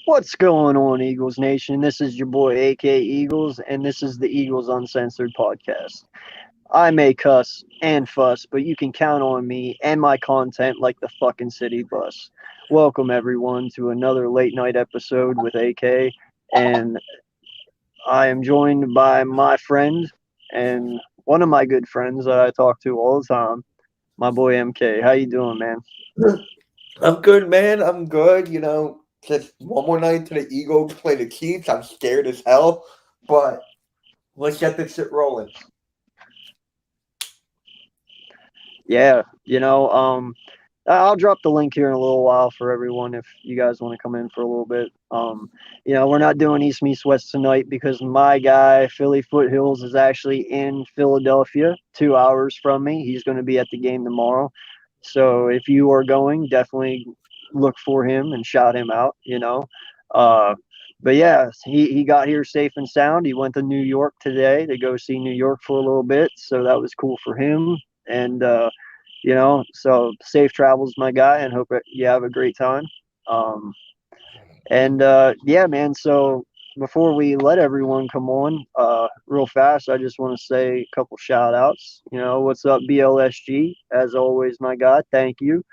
What's going on, Eagles Nation? This is your boy, AK Eagles, and this is the Eagles Uncensored podcast. I may cuss and fuss, but you can count on me and my content like the fucking city bus. Welcome, everyone, to another late night episode with AK, and I am joined by my friend and one of my good friends that I talk to all the time, my boy MK. How you doing, man? I'm good, man. I'm good. Just one more night to the Eagles play the Chiefs. I'm scared as hell, but let's get this shit rolling. Yeah, I'll drop the link here in a little while for everyone if you guys want to come in for a little bit. We're not doing East Meets West tonight because my guy Philly Foothills is actually in Philadelphia, 2 hours from me. He's going to be at the game tomorrow, so if you are going, definitely look for him and shout him out. Uh, but yeah, he got here safe and sound. He went to New York today to go see New York for a little bit, so that was cool for him. And so safe travels, my guy, and hope you have a great time. Um, yeah, man. So before we let everyone come on, real fast, I just want to say a couple shout outs. What's up, BLSG? As always, my guy. Thank you.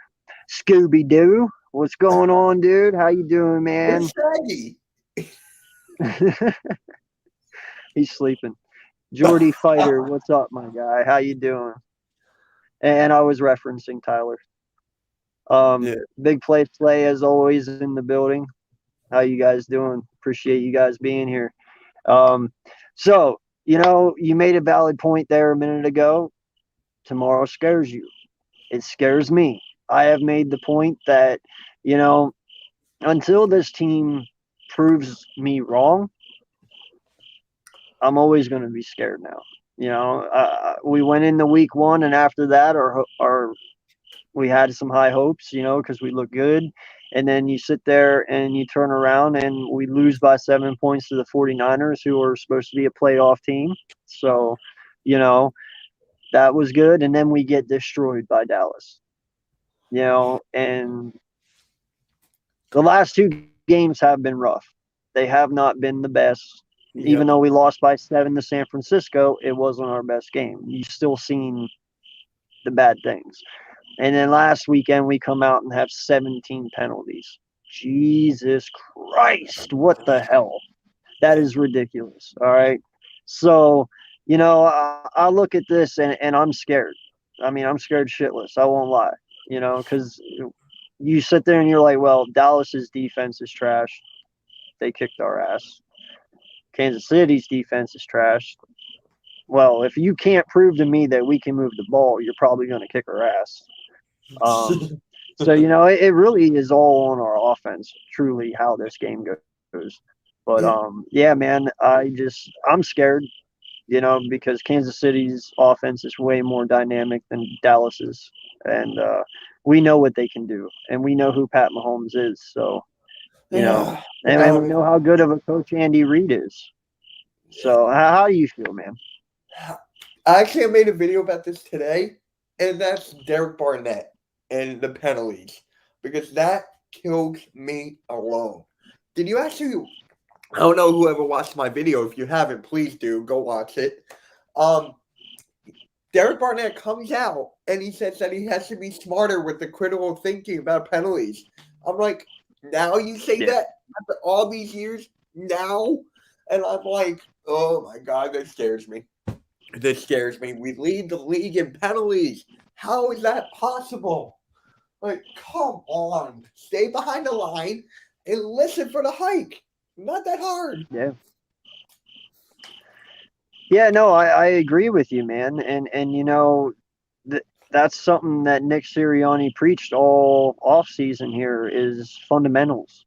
Scooby Doo, what's going on, dude? How you doing, man? It's Shaggy. He's sleeping. Jordy Fighter, what's up, my guy? How you doing? And I was referencing Tyler. Yeah. Big play as always in the building. How you guys doing? Appreciate you guys being here. Um, so you made a valid point there a minute ago. Tomorrow scares you. It scares me. I have made the point that until this team proves me wrong, I'm always going to be scared now. We went into week one, and after that, our we had some high hopes, because we look good. And then you sit there and you turn around and we lose by 7 points to the 49ers, who are supposed to be a playoff team. So, you know, that was good. And then we get destroyed by Dallas, and the last two games have been rough. They have not been the best. Even Yep. though we lost by 7 to San Francisco, it wasn't our best game. You still seen the bad things. And then last weekend we come out and have 17 penalties. Jesus Christ, what the hell? That is ridiculous. All right. So, I look at this and I'm scared. I mean, I'm scared shitless. I won't lie, because you sit there and you're like, well, Dallas's defense is trash. They kicked our ass. Kansas City's defense is trash. Well, if you can't prove to me that we can move the ball, you're probably going to kick our ass. So it really is all on our offense, truly, how this game goes. But yeah, man, I'm scared, because Kansas City's offense is way more dynamic than Dallas's, and we know what they can do, and we know who Pat Mahomes is. So Yeah. and we know how good of a coach Andy Reid is. So how do you feel, man? I actually made a video about this today, and that's Derek Barnett and the penalties, because that kills me alone. Did you actually? I don't know whoever watched my video. If you haven't, please do go watch it. Um, Derek Barnett comes out and he says that he has to be smarter with the critical thinking about penalties. I'm like, now you say Yeah. that after all these years? Now? And I'm like, oh my God, that scares me. This scares me. We lead the league in penalties. How is that possible? Like, come on. Stay behind the line and listen for the hike. Not that hard. Yeah. Yeah, no, I agree with you, man. And that's something that Nick Sirianni preached all off season here is fundamentals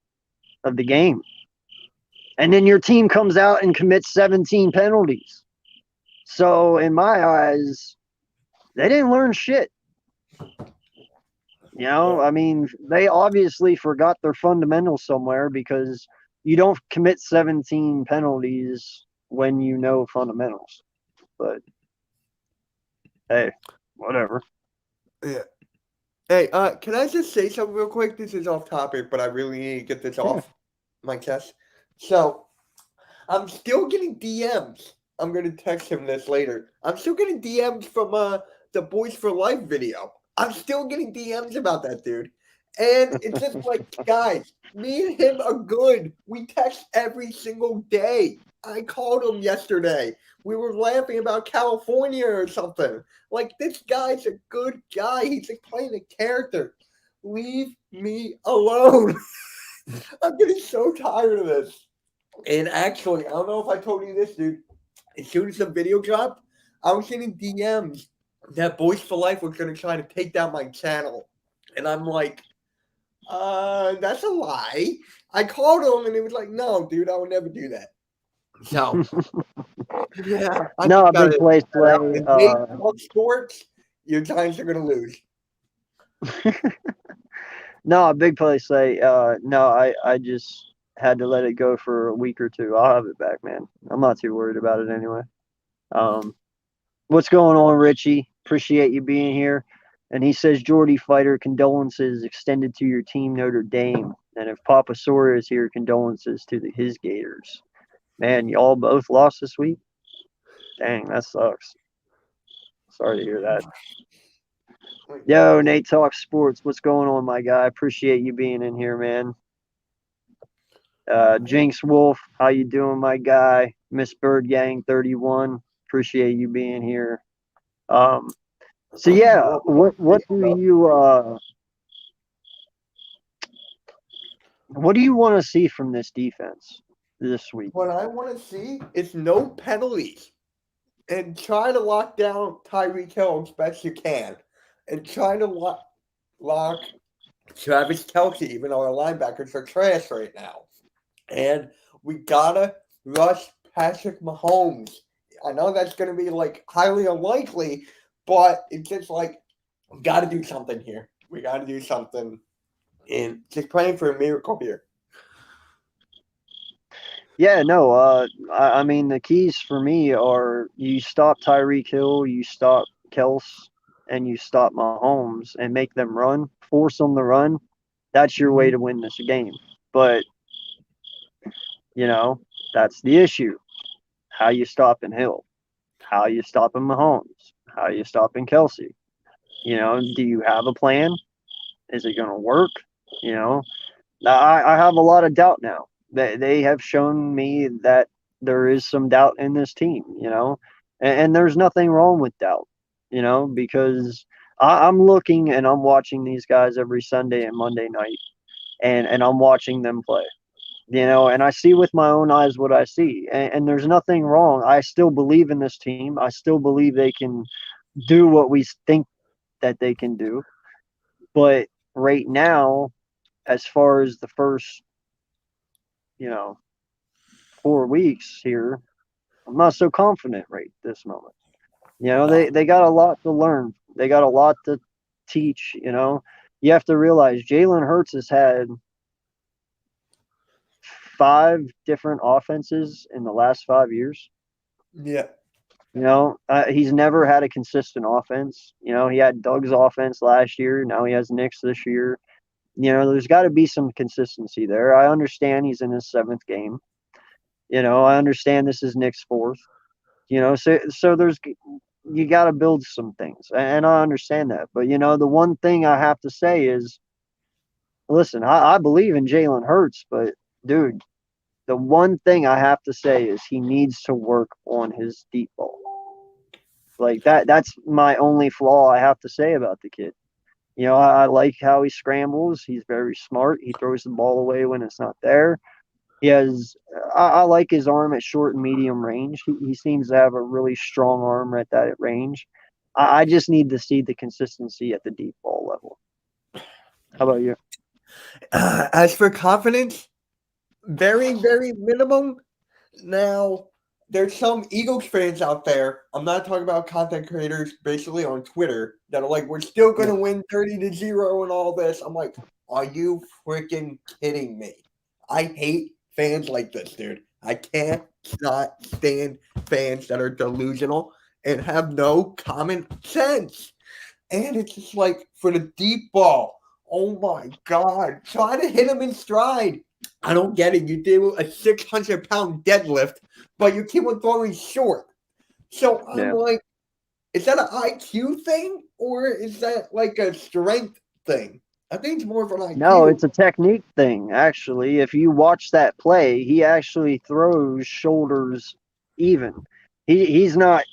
of the game. And then your team comes out and commits 17 penalties. So in my eyes, they didn't learn shit. I mean, they obviously forgot their fundamentals somewhere because you don't commit 17 penalties when you know fundamentals. But hey, whatever. Yeah. Hey, can I just say something real quick? This is off topic, but I really need to get this Yeah. off. my chest. So I'm still getting DMs. I'm gonna text him this later. I'm still getting DMs from the Boys for Life video. I'm still getting DMs about that dude. And it's just like, guys, me and him are good. We text every single day. I called him yesterday. We were laughing about California or something. Like, this guy's a good guy. He's just playing a character. Leave me alone. I'm getting so tired of this. And actually, I don't know if I told you this, dude. As soon as the video dropped, I was getting DMs that Boys for Life was going to try to take down my channel. And I'm like, that's a lie. I called him and he was like, no, dude, I would never do that. So, yeah. I No, just a big gotta play get that out. play. If they talk sports, your Giants are going to lose. No, a big play say. No, I just had to let it go for a week or two. I'll have it back, man. I'm not too worried about it anyway. Um, what's going on, Richie? Appreciate you being here. And he says, Geordie fighter, condolences extended to your team, Notre Dame. And if Papa Sawyer is here, condolences to his Gators. Man, y'all both lost this week? Dang, that sucks. Sorry to hear that. Yo, Nate Talk Sports. What's going on, my guy? Appreciate you being in here, man. Jinx Wolf, how you doing, my guy? Miss Bird Gang 31. Appreciate you being here. So yeah, what do you want to see from this defense this week? What I want to see is no penalties. And try to lock down Tyreek Hill as best you can. And try to lock Travis Kelce, even though our linebackers are trash right now. And we gotta rush Patrick Mahomes. I know that's gonna be like highly unlikely, but it's just like we gotta do something here. We gotta do something. And just praying for a miracle here. Yeah, no, I mean the keys for me are you stop Tyreek Hill, you stop Kels, and you stop Mahomes and make them run, force them to run. That's your way to win this game. But that's the issue. How you stopping Hill? How you stopping Mahomes? How you stopping Kelsey? Do you have a plan? Is it going to work? You know, I have a lot of doubt now. They have shown me that there is some doubt in this team, and there's nothing wrong with doubt, because I'm looking and I'm watching these guys every Sunday and Monday night, and I'm watching them play, and I see with my own eyes what I see, and there's nothing wrong. I still believe in this team. I still believe they can do what we think that they can do, but right now, as far as the first, 4 weeks here, I'm not so confident right this moment. They got a lot to learn. They got a lot to teach. You have to realize Jalen Hurts has had 5 different offenses in the last 5 years. Yeah. He's never had a consistent offense. He had Doug's offense last year. Now he has Nick's this year. There's got to be some consistency there. I understand he's in his 7th game. I understand this is Nick's 4th. So you got to build some things, and I understand that. But the one thing I have to say is, listen, I believe in Jalen Hurts, but dude, the one thing I have to say is he needs to work on his deep ball. Like that's my only flaw I have to say about the kid. I like how he scrambles. He's very smart. He throws the ball away when it's not there. I like his arm at short and medium range. He seems to have a really strong arm at that range. I just need to see the consistency at the deep ball level. How about you? As for confidence, very, very minimum. Now, there's some Eagles fans out there. I'm not talking about content creators basically on Twitter that are like, we're still going to win 30-0 and all this. I'm like, are you freaking kidding me? I hate fans like this, dude. I can't not stand fans that are delusional and have no common sense. And it's just like for the deep ball. Oh my God. Try to hit him in stride. I don't get it. You do a 600-pound deadlift, but you keep on throwing short. So I'm Yeah. like, is that an IQ thing or is that like a strength thing? I think it's more of an No, IQ. it's a technique thing, actually. If you watch that play, he actually throws shoulders even. He's not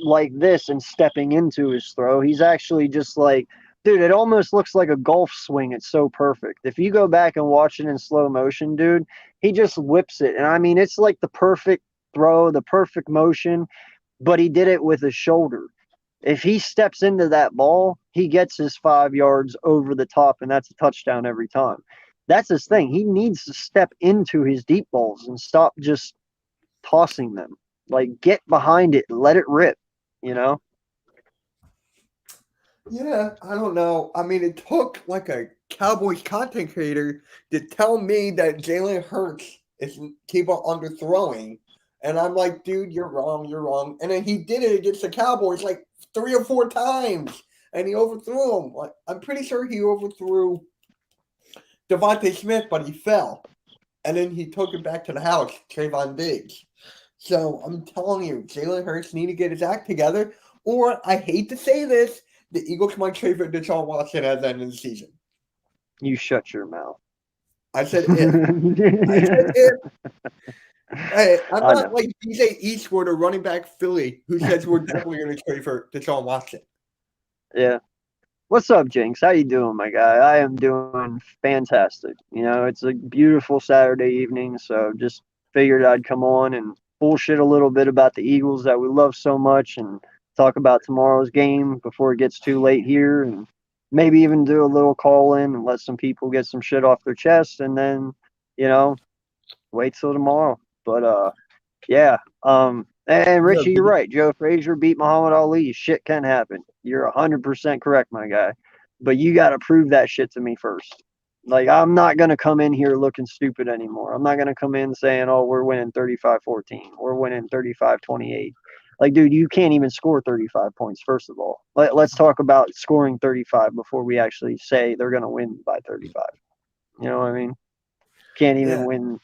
like this and stepping into his throw. He's actually just like, dude, it almost looks like a golf swing. It's so perfect. If you go back and watch it in slow motion, dude, he just whips it. And I mean, it's like the perfect throw, the perfect motion, but he did it with his shoulder. If he steps into that ball, he gets his 5 yards over the top, and that's a touchdown every time. That's his thing. He needs to step into his deep balls and stop just tossing them. Like, get behind it and let it rip, you know? Yeah, I don't know. I mean, it took like a Cowboys content creator to tell me that Jalen Hurts is keep on underthrowing. And I'm like, dude, you're wrong, you're wrong. And then he did it against the Cowboys like 3 or 4 times. And he overthrew him. Like, I'm pretty sure he overthrew Devontae Smith, but he fell. And then he took it back to the house, Trayvon Diggs. So I'm telling you, Jalen Hurts need to get his act together. Or I hate to say this, the Eagles might trade for Deshaun Watson at the end of the season. You shut your mouth. I said if. I said if. Hey, I'm I not know. like DJ Eastwood or running back Philly who says we're definitely going to trade for Deshaun Watson. Yeah. What's up, Jinx? How you doing, my guy? I am doing fantastic. You know, it's a beautiful Saturday evening, so just figured I'd come on and bullshit a little bit about the Eagles that we love so much and talk about tomorrow's game before it gets too late here and maybe even do a little call in and let some people get some shit off their chest and then, you know, wait till tomorrow. But yeah. And Yeah, Richie, you're right. Joe Frazier beat Muhammad Ali. Shit can happen. You're 100% correct, my guy. But you got to prove that shit to me first. Like, I'm not going to come in here looking stupid anymore. I'm not going to come in saying, oh, we're winning 35-14. We're winning 35-28. Like, dude, you can't even score 35 points, first of all. Let's talk about scoring 35 before we actually say they're going to win by 35. You know what I mean? Can't even yeah, win.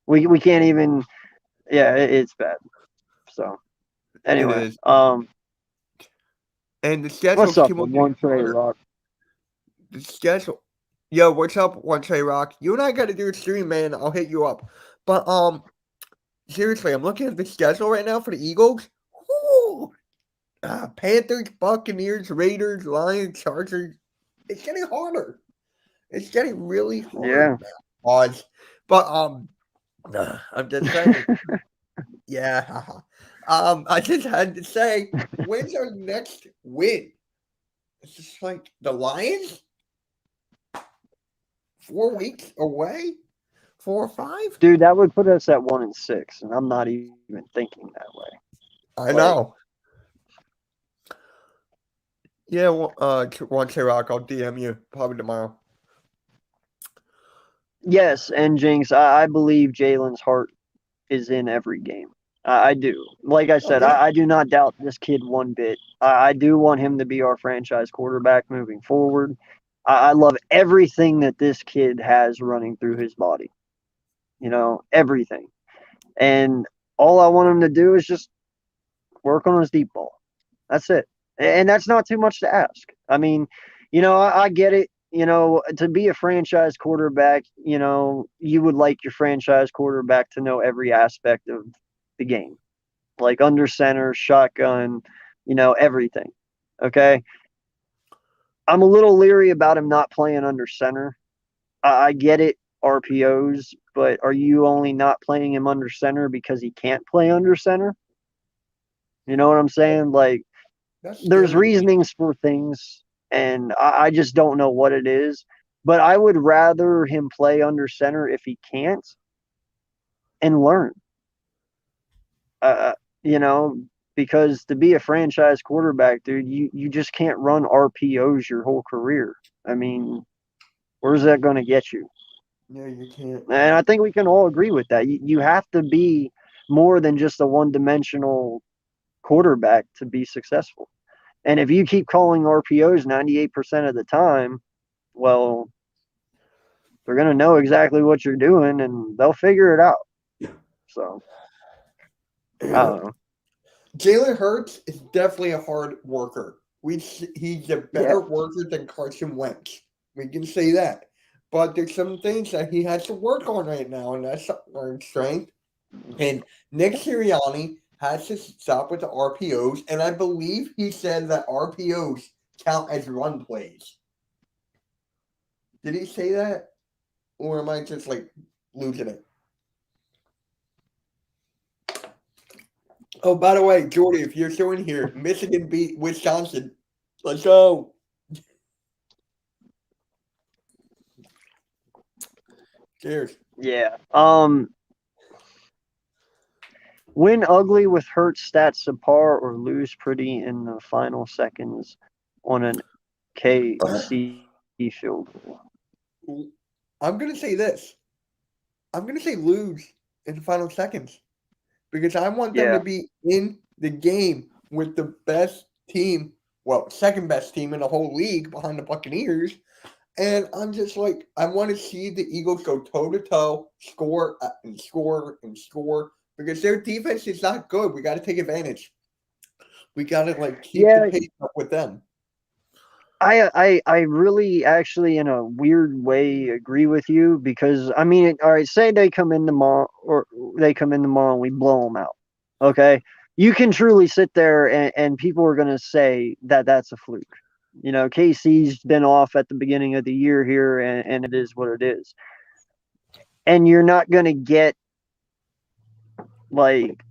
We can't even. Yeah, it's bad. So it anyway, is. And the schedules what's up keep on with getting one Trey harder. Rock? The schedule. Yo, what's up, One Trey Rock? You and I got to do a stream, man. I'll hit you up. But seriously, I'm looking at the schedule right now for the Eagles. Woo! Panthers, Buccaneers, Raiders, Lions, Chargers. It's getting harder. It's getting really hard Yeah. now. Pause. But I'm just saying. Yeah. I just had to say, when's our next win? It's just like the Lions. 4 weeks away. 4 or 5. Dude, that would put us at 1-6, and I'm not even thinking that way. I Like, know. Yeah. One K Rock. I'll DM you probably tomorrow. yes, and Jinx, I believe Jalen's heart is in every game. I do. Like I Oh said, yeah. I do not doubt this kid one bit. I do want him to be our franchise quarterback moving forward. I love everything that this kid has running through his body. You know, everything. And all I want him to do is just work on his deep ball. That's it. And that's not too much to ask. I mean, you know, I get it. You know, to be a franchise quarterback, you know, you would like your franchise quarterback to know every aspect of the game, like under center, shotgun, you know, everything. Okay. I'm a little leery about him not playing under center. I get it, RPOs, but are you only not playing him under center because he can't play under center? You know what I'm saying? Like, That's there's scary to me. reasonings for things, and I just don't know what it is. But I would rather him play under center if he can't and learn. You know, because to be a franchise quarterback, dude, you just can't run RPOs your whole career. I mean, where's that going to get you? Yeah, you can't. And I think we can all agree with that. You have to be more than just a one dimensional quarterback to be successful. And if you keep calling RPOs 98% of the time, well, they're going to know exactly what you're doing and they'll figure it out. So, I don't know. Jalen Hurts is definitely a hard worker. He's a Yeah. better worker than Carson Wentz. We can say that. But there's some things that he has to work on right now, and that's learned strength. And Nick Sirianni has to stop with the RPOs, and I believe he said that RPOs count as run plays. Did he say that? Or am I just like losing it? Oh, by the way, Jordy, if you're still in here, Michigan beat Wisconsin. Let's go. Cheers. Yeah. Win ugly with Hurts stats subpar or lose pretty in the final seconds on an KC field goal. I'm going to say this. I'm going to say lose in the final seconds because I want them to Yeah. be in the game with the best team, well, second best team in the whole league behind the Buccaneers. And I'm just like, I want to see the Eagles go toe to toe, score and score and score because their defense is not good. We got to take advantage. We got to like keep the Yeah. pace up with them. I really actually in a weird way agree with you because I mean, all right, say they come in tomorrow or they come in tomorrow and we blow them out. Okay. You can truly sit there and people are going to say that that's a fluke. You know, KC's been off at the beginning of the year here and it is what it is. And you're not going to get like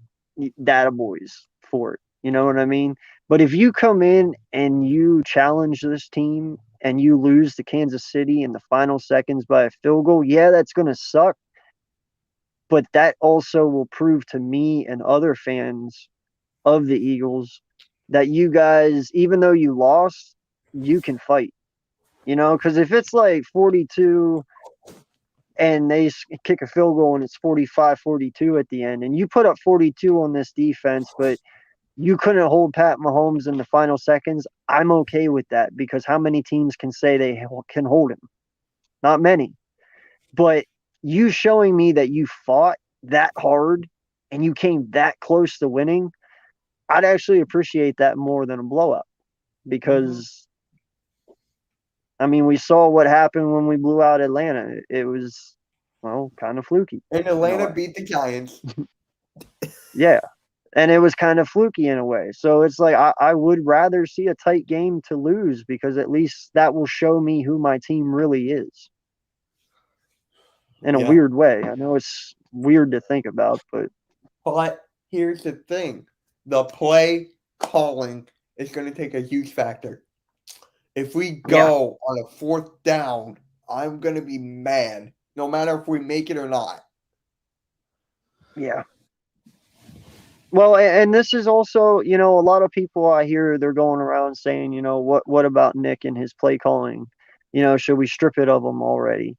data boys for it. You know what I mean? But if you come in and you challenge this team and you lose to Kansas City in the final seconds by a field goal, yeah, that's going to suck. But that also will prove to me and other fans of the Eagles that you guys, even though you lost, you can fight. You know, because if it's like 42 and they kick a field goal and it's 45-42 at the end, and you put up 42 on this defense, but you couldn't hold Pat Mahomes in the final seconds, I'm okay with that because how many teams can say they can hold him? Not many. But you showing me that you fought that hard and you came that close to winning, I'd actually appreciate that more than a blowout because, I mean, we saw what happened when we blew out Atlanta. It was, well, kind of fluky And in a Atlanta way. beat the Giants. Yeah. And it was kind of fluky in a way. So it's like I would rather see a tight game to lose because at least that will show me who my team really is in a Yeah. weird way. I know it's weird to think about, But here's the thing the play calling is going to take a huge factor. If we yeah, go on a fourth down, I'm going to be mad, no matter if we make it or not. yeah. Well, and this is also, you know, a lot of people I hear they're going around saying, you know, what about Nick and his play calling? You know, should we strip it of him already?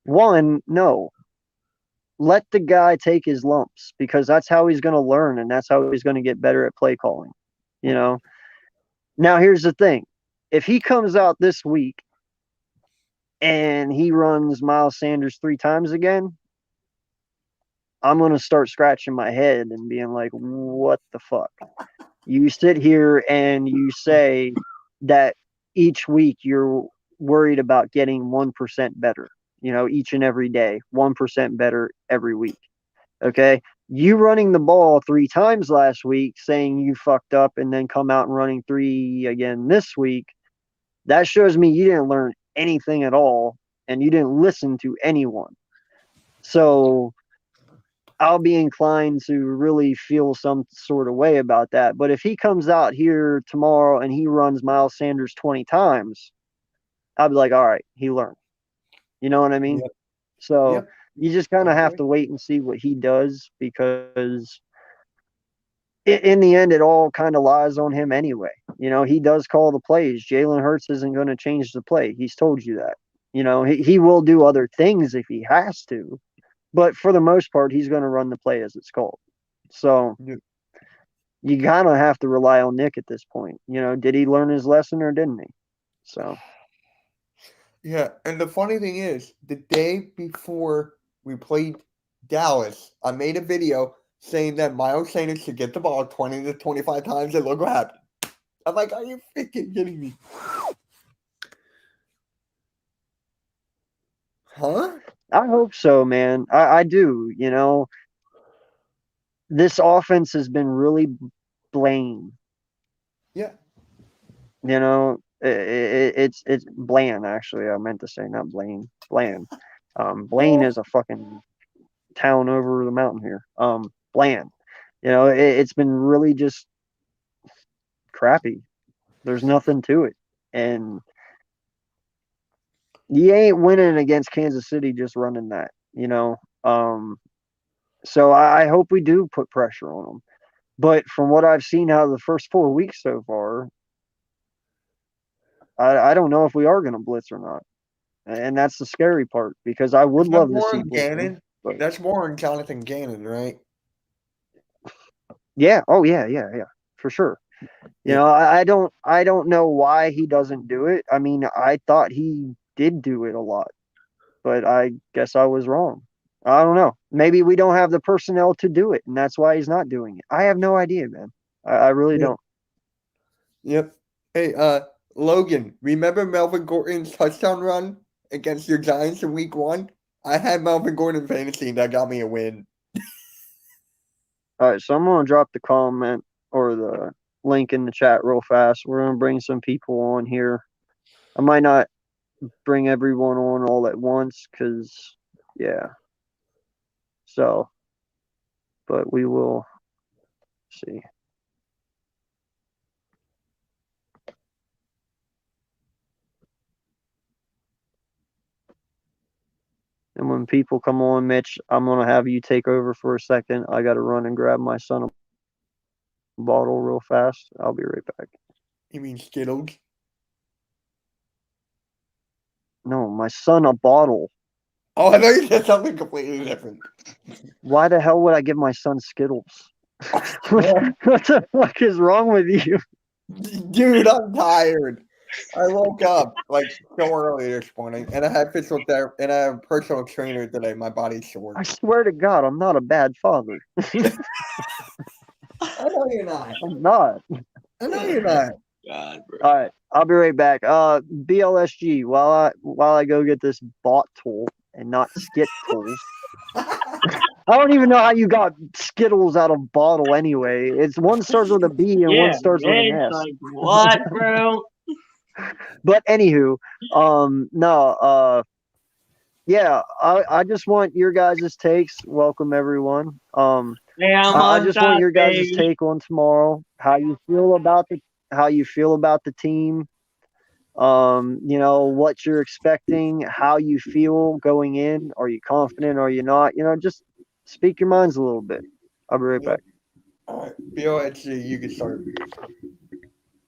One, no. Let the guy take his lumps because that's how he's going to learn and that's how he's going to get better at play calling. You know. Now here's the thing: if he comes out this week and he runs Miles Sanders 3 times again, I'm going to start scratching my head and being like, what the fuck? You sit here and you say that each week you're worried about getting 1% better, you know, each and every day, 1% better every week. Okay. You running the ball 3 times last week saying you fucked up and then come out and running 3 again this week. That shows me you didn't learn anything at all and you didn't listen to anyone. So I'll be inclined to really feel some sort of way about that. But if he comes out here tomorrow and he runs Miles Sanders 20 times, I'll be like, all right, he learned. You know what I mean? Yep. So Yep. you just kind I of have agree. to wait and see what he does because in the end, it all kind of lies on him anyway. You know, he does call the plays. Jalen Hurts isn't going to change the play. He's told you that. You know, he will do other things if he has to, but for the most part, he's going to run the play as it's called. So Yep. you kind of have to rely on Nick at this point. You know, did he learn his lesson or didn't he? So Yeah, and the funny thing is, the day before we played Dallas, I made a video saying that Miles Sanders should get the ball 20 to 25 times and look what happened. I'm like, are you freaking kidding me? Huh? I hope so, man. I do. This offense has been really bland. Yeah. It's bland, actually. I meant to say not Blaine. Bland. Blaine Oh, is a fucking town over the mountain here. Bland. It's been really just crappy. There's nothing to it. And you ain't winning against Kansas City just running that. So I hope we do put pressure on them. But from what I've seen out of the first 4 weeks so far, I don't know if we are going to blitz or not. And that's the scary part because I would is that love to more see on blitzing. Gannon? But That's more on Jonathan Gannon, right? yeah, oh yeah, for sure. Yeah. I don't know why he doesn't do it. I mean, I thought he did do it a lot, but I guess I was wrong. I don't know. Maybe we don't have the personnel to do it, and that's why he's not doing it. I have no idea, man. I really Yeah. don't. Yep. Hey, Logan, remember Melvin Gordon's touchdown run against your Giants in week 1? I had Melvin Gordon fantasy and that got me a win. All right, so I'm gonna drop the comment or the link in the chat real fast. We're gonna bring some people on here. I might not bring everyone on all at once because, yeah. So, but we will see. And when people come on, Mitch, I'm gonna have you take over for a second. I gotta run and grab my son a bottle real fast. I'll be right back. You mean Skittles? No, my son a bottle. Oh, I know you said something completely different. Why the hell would I give my son Skittles? What the fuck is wrong with you? Dude, I'm tired. I woke up like so early this morning, and I had physical therapy, and I have a personal trainer today. My body's sore. I swear to God, I'm not a bad father. I know you're not. I'm not. I know you're not. God, bro. All right, I'll be right back. BLSG, while I go get this bottle and not Skittles. I don't even know how you got Skittles out of bottle anyway. It's one starts with a B and one starts with an man, S. like, what, bro? But anywho, no, yeah, I just want your guys' takes. Welcome everyone. Hey, I'm I on just top, want your guys' baby. take on tomorrow. How you feel about the team. What you're expecting, how you feel going in. Are you confident? Are you not? Just speak your minds a little bit. I'll be right back. All right, BOHG, you can start.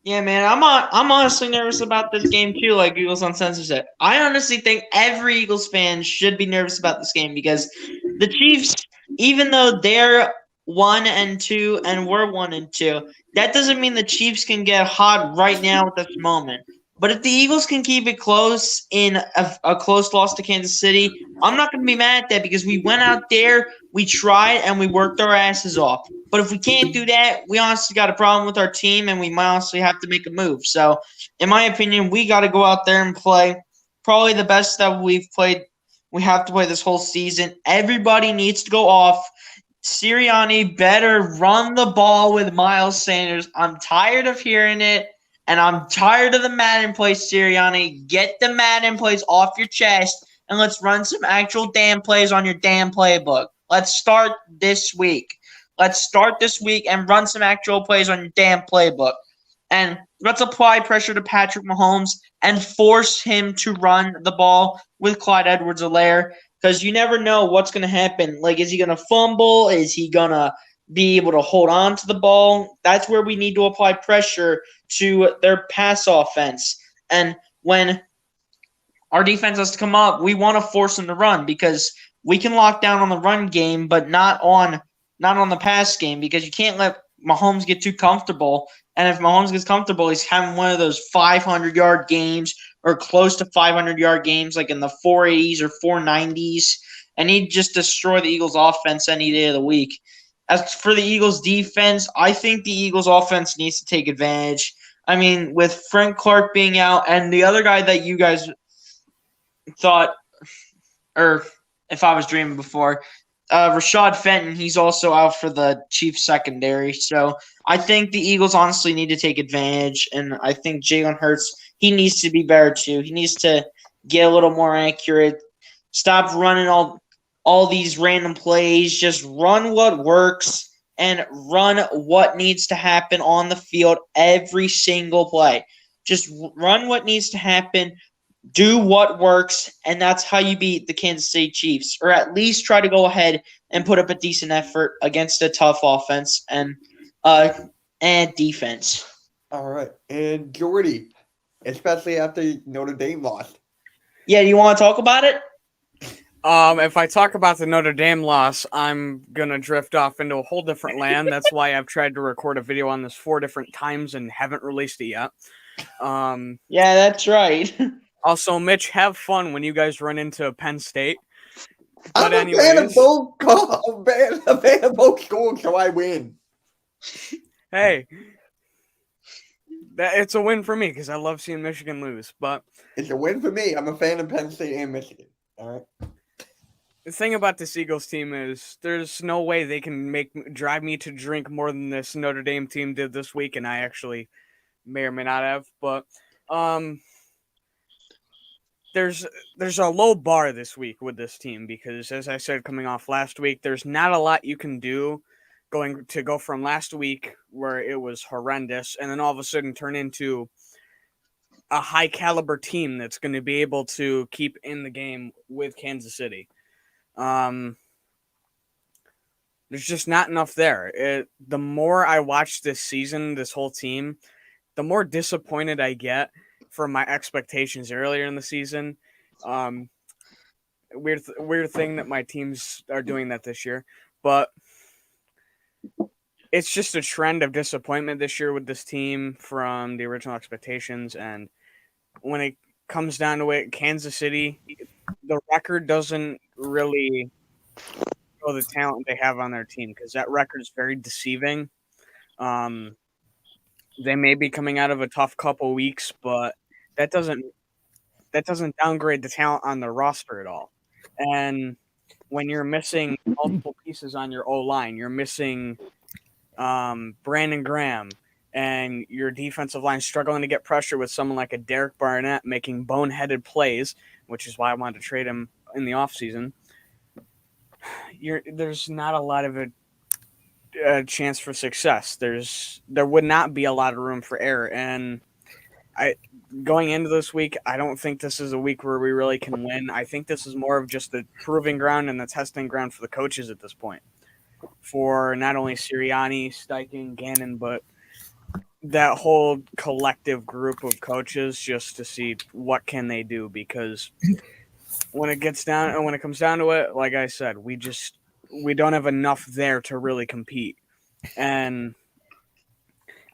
Yeah, man, I'm honestly nervous about this game too. Like Eagles Uncensored said, I honestly think every Eagles fan should be nervous about this game because the Chiefs, even though they're 1-2 and we're 1-2, that doesn't mean the Chiefs can get hot right now at this moment. But if the Eagles can keep it close in a close loss to Kansas City, I'm not going to be mad at that because we went out there, we tried, and we worked our asses off. But if we can't do that, we honestly got a problem with our team, and we might honestly have to make a move. So, in my opinion, we got to go out there and play probably the best that we've played. We have to play this whole season. Everybody needs to go off. Sirianni better run the ball with Miles Sanders. I'm tired of hearing it, and I'm tired of the Madden plays, Sirianni. Get the Madden plays off your chest, and let's run some actual damn plays on your damn playbook. Let's start this week. Let's start this week and run some actual plays on your damn playbook. And let's apply pressure to Patrick Mahomes and force him to run the ball with Clyde Edwards-Helaire because you never know what's going to happen. Like, is he going to fumble? Is he going to be able to hold on to the ball? That's where we need to apply pressure to their pass offense. And when our defense has to come up, we want to force them to run because we can lock down on the run game, but not on the pass game because you can't let Mahomes get too comfortable. And if Mahomes gets comfortable, he's having one of those 500-yard games or close to 500-yard games, like in the 480s or 490s, and he'd just destroy the Eagles' offense any day of the week. As for the Eagles' defense, I think the Eagles' offense needs to take advantage. I mean, with Frank Clark being out and the other guy that you guys thought, or if I was dreaming before, Rashad Fenton, he's also out for the Chiefs secondary. So I think the Eagles honestly need to take advantage, and I think Jalen Hurts, he needs to be better too. He needs to get a little more accurate. Stop running all these random plays. Just run what works and run what needs to happen on the field every single play. Just run what needs to happen. Do what works, and that's how you beat the Kansas City Chiefs, or at least try to go ahead and put up a decent effort against a tough offense and defense. All right. And Jordy, especially after Notre Dame lost. Yeah, do you want to talk about it? If I talk about the Notre Dame loss, I'm gonna drift off into a whole different land. That's why I've tried to record a video on this 4 different times and haven't released it yet. Yeah, that's right. Also, Mitch, have fun when you guys run into Penn State. I'm a fan of both. I'm a fan of both schools, so I win. Hey, it's a win for me because I love seeing Michigan lose. But it's a win for me. I'm a fan of Penn State and Michigan. All right. The thing about this Eagles team is there's no way they can drive me to drink more than this Notre Dame team did this week, and I actually may or may not have. But there's a low bar this week with this team because, as I said, coming off last week, there's not a lot you can do go from last week where it was horrendous and then all of a sudden turn into a high caliber team that's going to be able to keep in the game with Kansas City. There's just not enough there. The more I watch this season, this whole team, the more disappointed I get from my expectations earlier in the season. Weird thing that my teams are doing that this year, but it's just a trend of disappointment this year with this team from the original expectations. And when it comes down to it, Kansas City, the record doesn't really show the talent they have on their team because that record is very deceiving. They may be coming out of a tough couple weeks, but that doesn't downgrade the talent on the roster at all. And when you're missing multiple pieces on your O-line, you're missing Brandon Graham, and your defensive line struggling to get pressure with someone like a Derek Barnett making boneheaded plays, which is why I wanted to trade him in the offseason. There's not a lot of a chance for success. There would not be a lot of room for error, and going into this week, I don't think this is a week where we really can win. I think this is more of just the proving ground and the testing ground for the coaches at this point, for not only Sirianni, Steichen, Gannon, but that whole collective group of coaches, just to see what can they do. Because when it comes down to it, like I said, we don't have enough there to really compete, and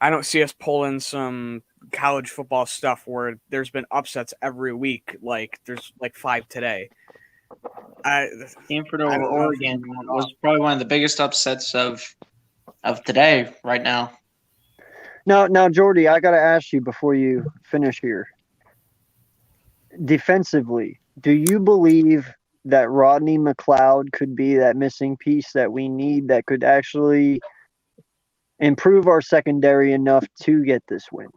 I don't see us pulling some college football stuff where there's been upsets every week. Like there's like 5 today. Stanford over Oregon was probably one of the biggest upsets of today right now. Now, Jordy, I got to ask you before you finish here. Defensively, do you believe that Rodney McLeod could be that missing piece that we need that could actually improve our secondary enough to get this win?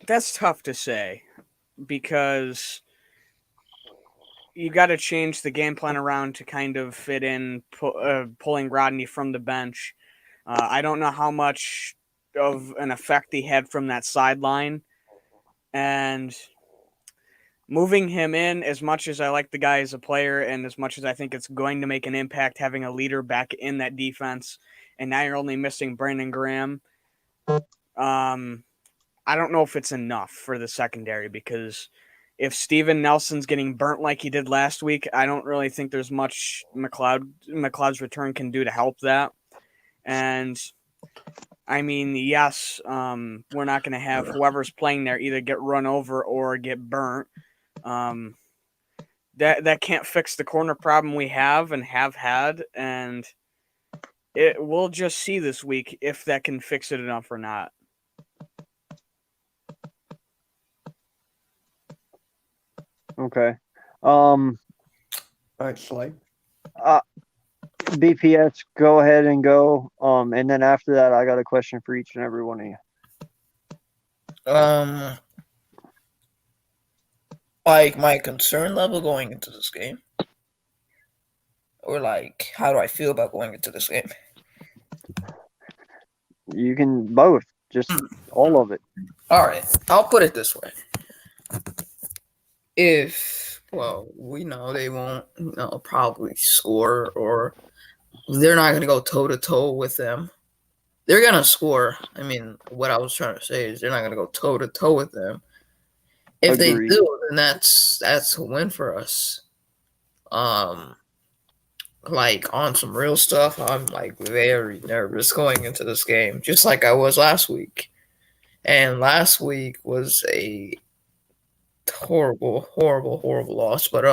That's tough to say because you got to change the game plan around to kind of fit in pulling Rodney from the bench. I don't know how much of an effect he had from that sideline, and moving him in, as much as I like the guy as a player and as much as I think it's going to make an impact having a leader back in that defense, and now you're only missing Brandon Graham. I don't know if it's enough for the secondary because if Steven Nelson's getting burnt like he did last week, I don't really think there's much McLeod's return can do to help that. And I mean, yes, we're not going to have whoever's playing there either get run over or get burnt. That can't fix the corner problem we have and have had, and we'll just see this week if that can fix it enough or not. Okay. All right, Slay. BPS, go ahead and go. And then after that, I got a question for each and every one of you. Like my concern level going into this game, or like how do I feel about going into this game? You can both, just all of it. All right, I'll put it this way: we know they won't, probably score, or they're not going to go toe to toe with them. They're going to score. I mean, what I was trying to say is they're not going to go toe to toe with them. If Agreed. they do, then that's a win for us. Like on some real stuff, I'm like very nervous going into this game, just like I was last week. And last week was a horrible loss. But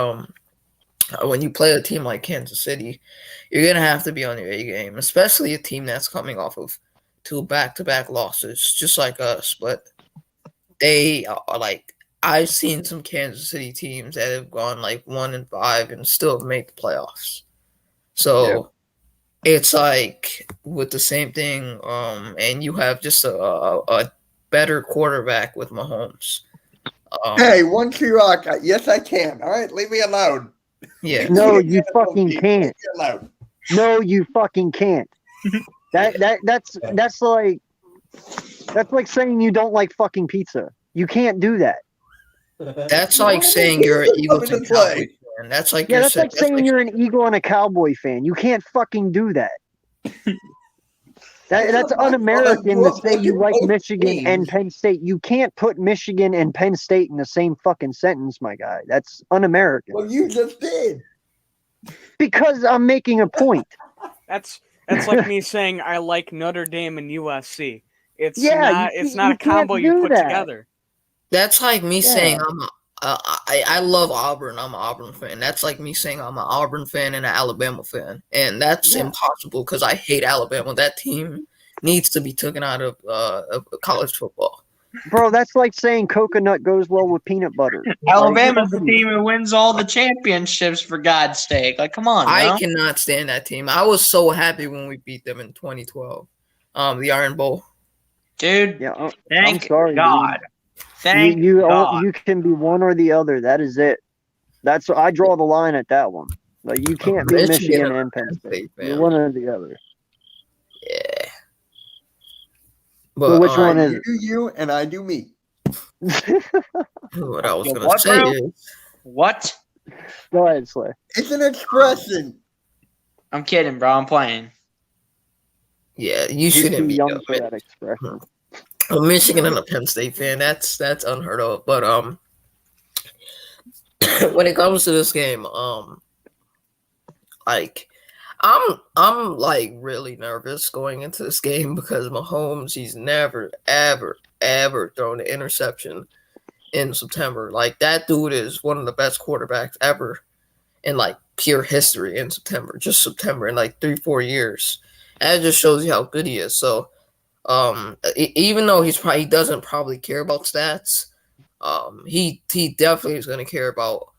when you play a team like Kansas City, you're gonna have to be on your A game, especially a team that's coming off of 2 back-to-back losses, just like us. But they are like, I've seen some Kansas City teams that have gone like 1-5 and still made the playoffs. So it's like with the same thing, and you have just a better quarterback with Mahomes. Hey, 1-2 rock. Yes, I can. All right, leave me alone. Yeah. No, you fucking can't. Leave me alone. No, you fucking can't. That's like saying you don't like fucking pizza. You can't do that. That's like saying you're an Eagles and Cowboys fan. That's like that's like saying you're an Eagle and a Cowboy fan. You can't fucking do that. That's un-American to say you like Michigan and Penn State. You can't put Michigan and Penn State in the same fucking sentence, my guy. That's un-American. Well, you just did. Because I'm making a point. That's like me saying I like Notre Dame and USC. It's you not a combo you put together. That's like me saying I love Auburn. I'm an Auburn fan. That's like me saying I'm an Auburn fan and an Alabama fan, and that's impossible because I hate Alabama. That team needs to be taken out of college football. Bro, that's like saying coconut goes well with peanut butter. Alabama's the team who wins all the championships, for God's sake. Like, come on, I cannot stand that team. I was so happy when we beat them in 2012, the Iron Bowl. Dude, thank I'm sorry, God. Dude. Thank God. You can be one or the other. That is it. I draw the line at that one. Like, you can't be Michigan and Penn State. You're one or the other. Yeah. But so which one is you do you and I do me. What I was going to say is... What? Go ahead, Slay. It's an expression. I'm kidding, bro. I'm playing. Yeah, you shouldn't be young for that expression. A Michigan and a Penn State fan, that's unheard of. But when it comes to this game, like I'm like really nervous going into this game because Mahomes, he's never ever thrown an interception in September. Like, that dude is one of the best quarterbacks ever in like pure history in September, just September in like 3-4 years. And it just shows you how good he is. So even though he doesn't probably care about stats, he definitely is going to care about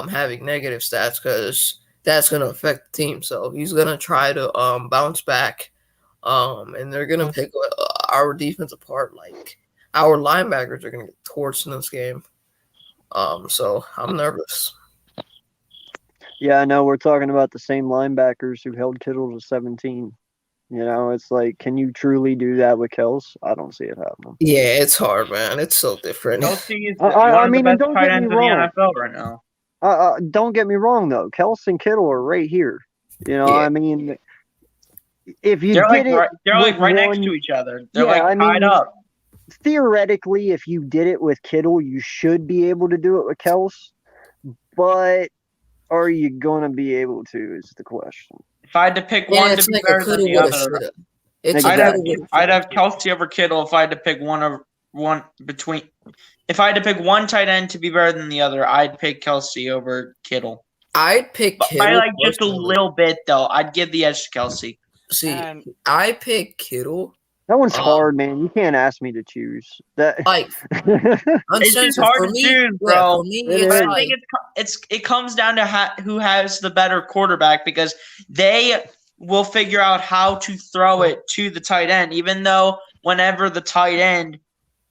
having negative stats because that's going to affect the team. So he's going to try to bounce back, and they're going to pick our defense apart. Like, our linebackers are going to get torched in this game. So I'm nervous. Yeah, I know. We're talking about the same linebackers who held Kittle to 17. You know, it's like, can you truly do that with Kels? I don't see it happening. Yeah, it's hard, man. It's so different. Kelsey is one of the best tight ends in the NFL right now. Don't get me wrong, though. Kels and Kittle are right here. You know, I mean, if you they're did they're like right next to each other. They're tied up. Theoretically, if you did it with Kittle, you should be able to do it with Kels. But are you going to be able to is the question. If I had to pick one to be better than the other. It's I'd a have- good way I'd have Kelsey over Kittle if I had to pick one between. If I had to pick one tight end to be better than the other, I'd pick Kelsey over Kittle. I'd pick But by Kittle like just a personally. little bit though, I'd give the edge to Kelsey. See, And I pick Kittle. That one's Um, hard, man. You can't ask me to choose. That Like It's just uncensored hard for to me. choose, Yeah, bro. for me, It it's is. But I like think it comes down to who has the better quarterback because they will figure out how to throw it to the tight end, even though whenever the tight end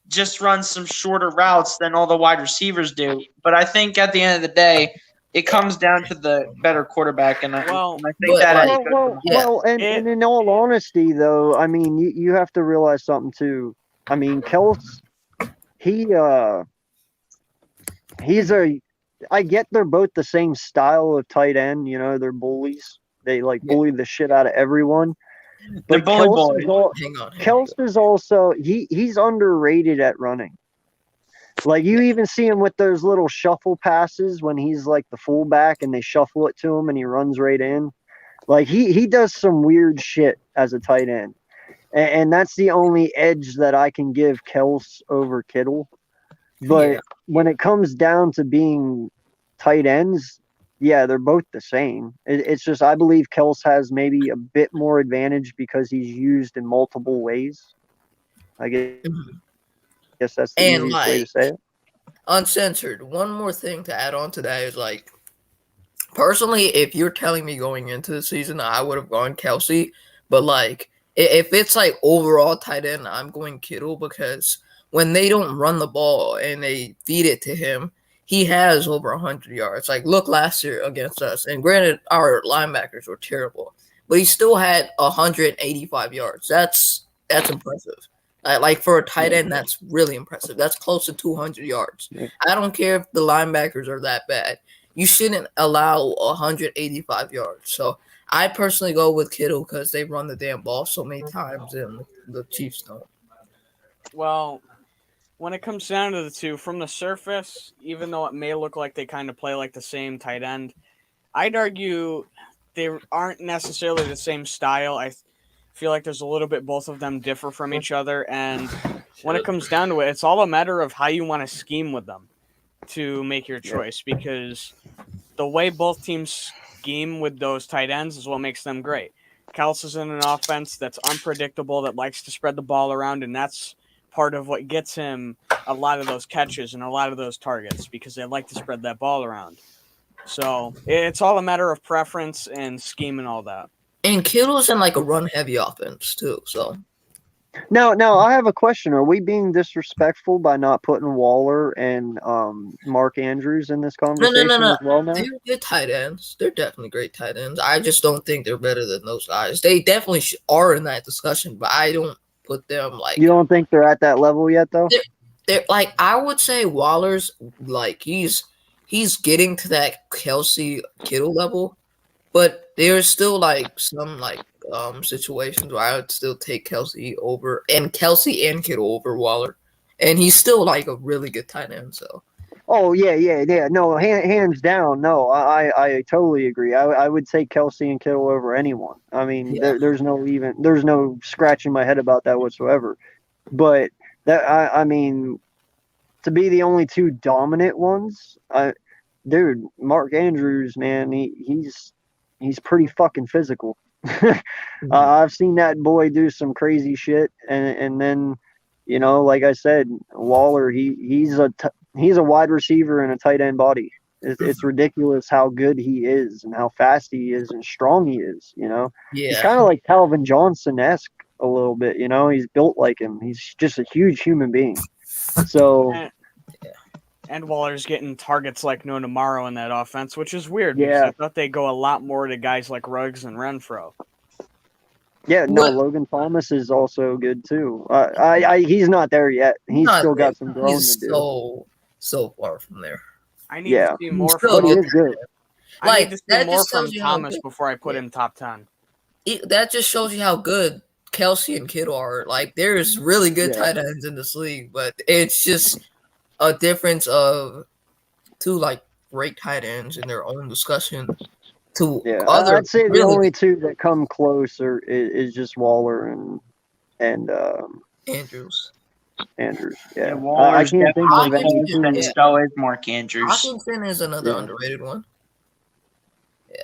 just runs some shorter routes than all the wide receivers do. But I think at the end of the day, it comes down to the better quarterback, and I Well, think but, that like, and in all honesty, though, I mean, you have to realize something too. I mean, Kels, I get they're both the same style of tight end. You know, they're bullies. They like bully the shit out of everyone. the But bully boy. hang on. Kels is also he's underrated at running. Like you even see him with those little shuffle passes when he's like the fullback and they shuffle it to him and he runs right in. Like he does some weird shit as a tight end. And that's the only edge that I can give Kels over Kittle. But when it comes down to being tight ends, yeah, they're both the same. It's just I believe Kels has maybe a bit more advantage because he's used in multiple ways. I guess that's the And, easiest way to say it. Uncensored. One more thing to add on to that is like, personally, if you're telling me going into the season, I would have gone Kelsey. But like, if it's like overall tight end, I'm going Kittle because when they don't run the ball and they feed it to him, he has over 100 yards. Like, look last year against us. And granted, our linebackers were terrible, but he still had 185 yards. That's impressive. Like for a tight end, that's really impressive. That's close to 200 yards. Yeah. I don't care if the linebackers are that bad. You shouldn't allow 185 yards. So I personally go with Kittle because they run the damn ball so many times and the Chiefs don't. well, when it comes down to the two, from the surface, even though it may look like they kind of play like the same tight end, I'd argue they aren't necessarily the same style. I feel like there's a little bit both of them differ from each other, and when it comes down to it, it's all a matter of how you want to scheme with them to make your choice, because the way both teams scheme with those tight ends is what makes them great. Kels is in an offense that's unpredictable, that likes to spread the ball around, and that's part of what gets him a lot of those catches and a lot of those targets, because they like to spread that ball around. So it's all a matter of preference and scheme and all that. And Kittle's in like a run-heavy offense too. So Now, I have a question. Are we being disrespectful by not putting Waller and Mark Andrews in this conversation no. as well now? They're good tight ends. They're definitely great tight ends. I just don't think they're better than those guys. They definitely are in that discussion, but I don't put them like. You don't think they're at that level yet, though? They're like, I would say Waller's like he's getting to that Kelsey Kittle level, but there's still like some like situations where I would still take Kelsey and Kittle over Waller, and he's still like a really good tight end. So. Oh yeah. No, hands down. No, I totally agree. I would take Kelsey and Kittle over anyone. I mean, there's no scratching my head about that whatsoever. But I mean, to be the only two dominant ones, dude, Mark Andrews, man, he's pretty fucking physical. I've seen that boy do some crazy shit, and then, you know, like I said, Waller, he's a wide receiver in a tight end body. It's ridiculous how good he is and how fast he is and strong he is. You know, he's kind of like Calvin Johnson-esque a little bit. You know, he's built like him. He's just a huge human being. So. And Waller's getting targets like no tomorrow in that offense, which is weird because I thought they'd go a lot more to guys like Ruggs and Renfro. Yeah, no, Logan Thomas is also good too. He's not there yet. He's still got some growing to do. So far from there. I need to see more but he is good. I need to see more from Thomas before I put him top 10. That just shows you how good Kelsey and Kittle are. Like, there's really good tight ends in this league, but it's just a difference of two like great tight ends in their own discussion. to Yeah, other I'd say the really only two that come closer is just Waller and Andrews. Andrews. Yeah, Yeah, I Waller's can't think of definitely any Hawkins, close, and team. yeah. so is Mark Andrews. Hawkinson is another Yeah. underrated one.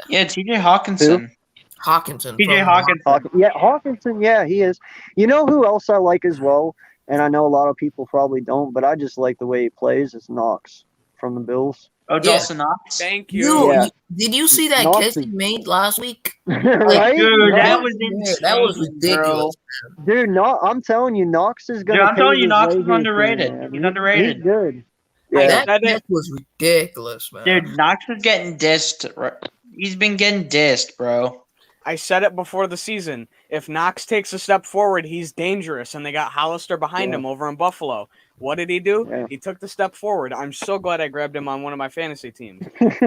Yeah, T.J. Hawkinson. Hawkinson. T.J. from- Hawkinson. Yeah, Hawkinson. Yeah, he is. You know who else I like as well, and I know a lot of people probably don't, but I just like the way he plays. Is Knox from the Bills. Oh, Dawson Knox. Thank you. Yeah. Did you see that Knox catch he is- made last week? right? Dude, Yeah. that was Yeah, insane. that was ridiculous. Dude, no, I'm telling you, Knox is Dude, gonna. I'm telling you, pave his Knox way is here underrated. soon, man. He's underrated. He's good. I Yeah. That said it. catch was ridiculous, man. Dude, Knox is getting dissed. He's been getting dissed, bro. I said it before the season. If Knox takes a step forward, he's dangerous, and they got Hollister behind Yeah. him over in Buffalo. What did he do? Yeah. He took the step forward. I'm so glad I grabbed him on one of my fantasy teams.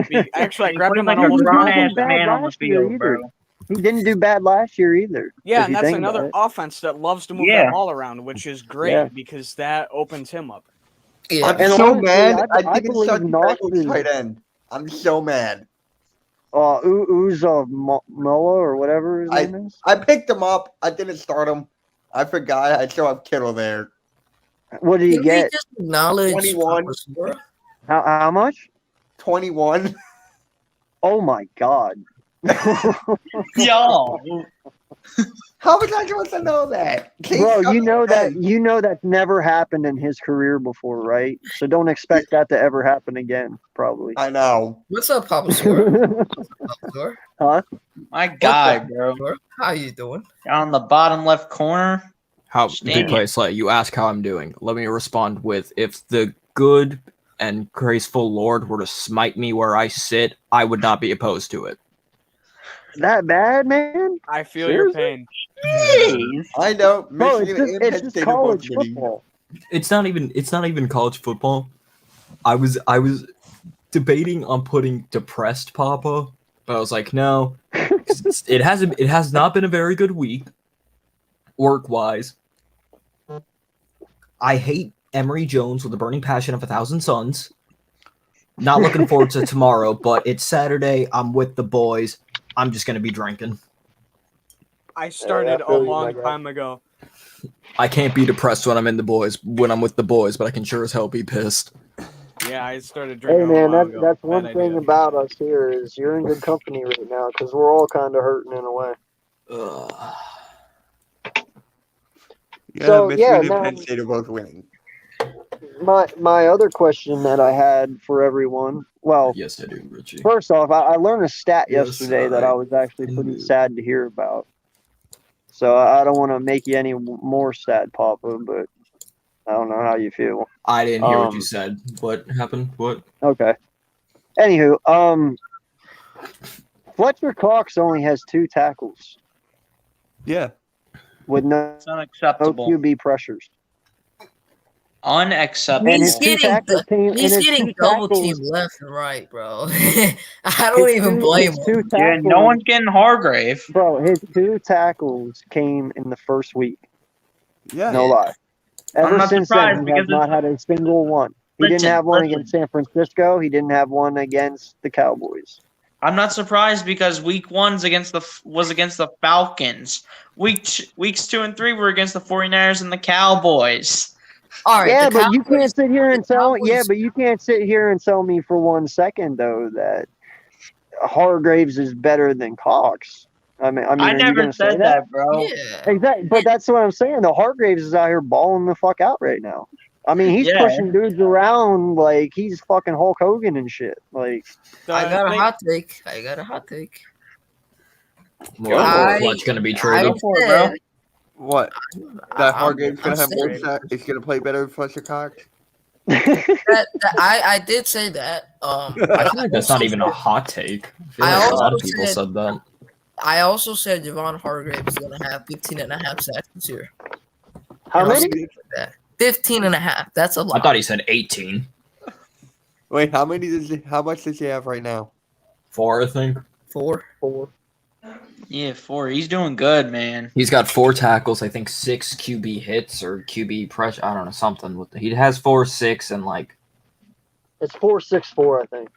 He Actually, I He grabbed put him like on a almost grown all ass of them. man on the last year field, bro. didn't do bad last year either. Yeah, if and you that's think about another it. offense that loves to move Yeah. that ball around, which is great Yeah. because that opens him up. Yeah. I'm And so honestly, mad. I I didn't believe start the Knox Bengals is- tight end. I'm so mad. Uza Moa or whatever his name is. I picked him up. I didn't start him. I forgot. I still have Kittle there. What did he Can we get? just acknowledge 21. Papa? How much? 21. Oh my god. Yo, How was I supposed to know that? Bro, He's you know that ten. you know that's never happened in his career before, right? So don't expect that to ever happen again, probably. I know. What's up, Papa Sora? Papa Sora? Huh? my guy, What's up, bro. Sora? How you doing? On the bottom left corner. How Stand big play Slay? You ask how I'm doing. Let me respond with: if the good and graceful Lord were to smite me where I sit, I would not be opposed to it. That bad, man? I feel Seriously? your pain. Jeez. I know. Bro, Michigan and Penn it's just State are both college winning. football. It's not even college football. I was debating on putting depressed Papa, but I was like, no. It has not been a very good week work wise. I hate Emory Jones with the burning passion of 1,000 suns. Not looking forward to tomorrow, but it's Saturday. I'm with the boys. I'm just gonna be drinking. I started a feel you, my long guy. time ago. I can't be depressed when I'm with the boys, but I can sure as hell be pissed. Yeah, I started Hey drinking. man, a while that's ago. that's Bad one idea. thing about us here is you're in good company right now because we're all kind of hurting in a way. Yeah, So, Michigan yeah, and no. Penn State are both winning. My other question that I had for everyone, well, Yes, I do, Richie. first off, I learned a stat Yes, yesterday that I I was actually pretty do. sad to hear about. So I don't want to make you any more sad, Papa, but I don't know how you feel. I didn't hear what you Um, said. What happened? What? Okay. Anywho, Fletcher Cox only has 2 tackles Yeah. with no It's unacceptable. QB pressures. Unacceptable. And He's his 2 getting tackles came. and He's his getting 2 double tackles- teamed left and right, bro. I don't his even two- blame his him. 2 Yeah, tackles, no one's getting Hargrave. Bro, his 2 tackles came in the first week. Yeah. No lie. I'm Ever not since surprised then, he has because not had a single one. He didn't Listen, have one listen. against San Francisco. He didn't have one against the Cowboys. I'm not surprised because week 1 was against the Falcons. Weeks 2 and 3 were against the 49ers and the Cowboys. All right, Yeah, the but you Cowboys- can't sit here and the tell. Cowboys- Yeah, but you can't sit here and tell me for 1 second though that Hargraves is better than Cox. I mean, I are you never gonna say said that, bro. Yeah. Exactly, but that's what I'm saying. The Hargraves is out here balling the fuck out right now. I mean, he's Yeah. pushing dudes around like he's fucking Hulk Hogan and shit. Like, I got a thing- hot take. I got a hot take. Well, I- Fletch gonna be I traded. for it, bro. said- What? That Hargrave's I'm gonna have more saying sacks. He's gonna play better than Fletcher Cox. I did say that. I feel like that's not even a hot take. I feel I like a lot also of people said- said that. I also said Javon Hargrave is going to have 15 and a half sacks this year. how And I'll many? stick with that. 15 and a half. That's a I lot. thought he said 18. Wait, how much does he have right now? 4, I think. 4. Yeah, 4. He's doing good, man. He's got 4 tackles, I think 6 QB hits or QB pressure. I don't know, something. He has 4, 6, and like It's 4.64, I think.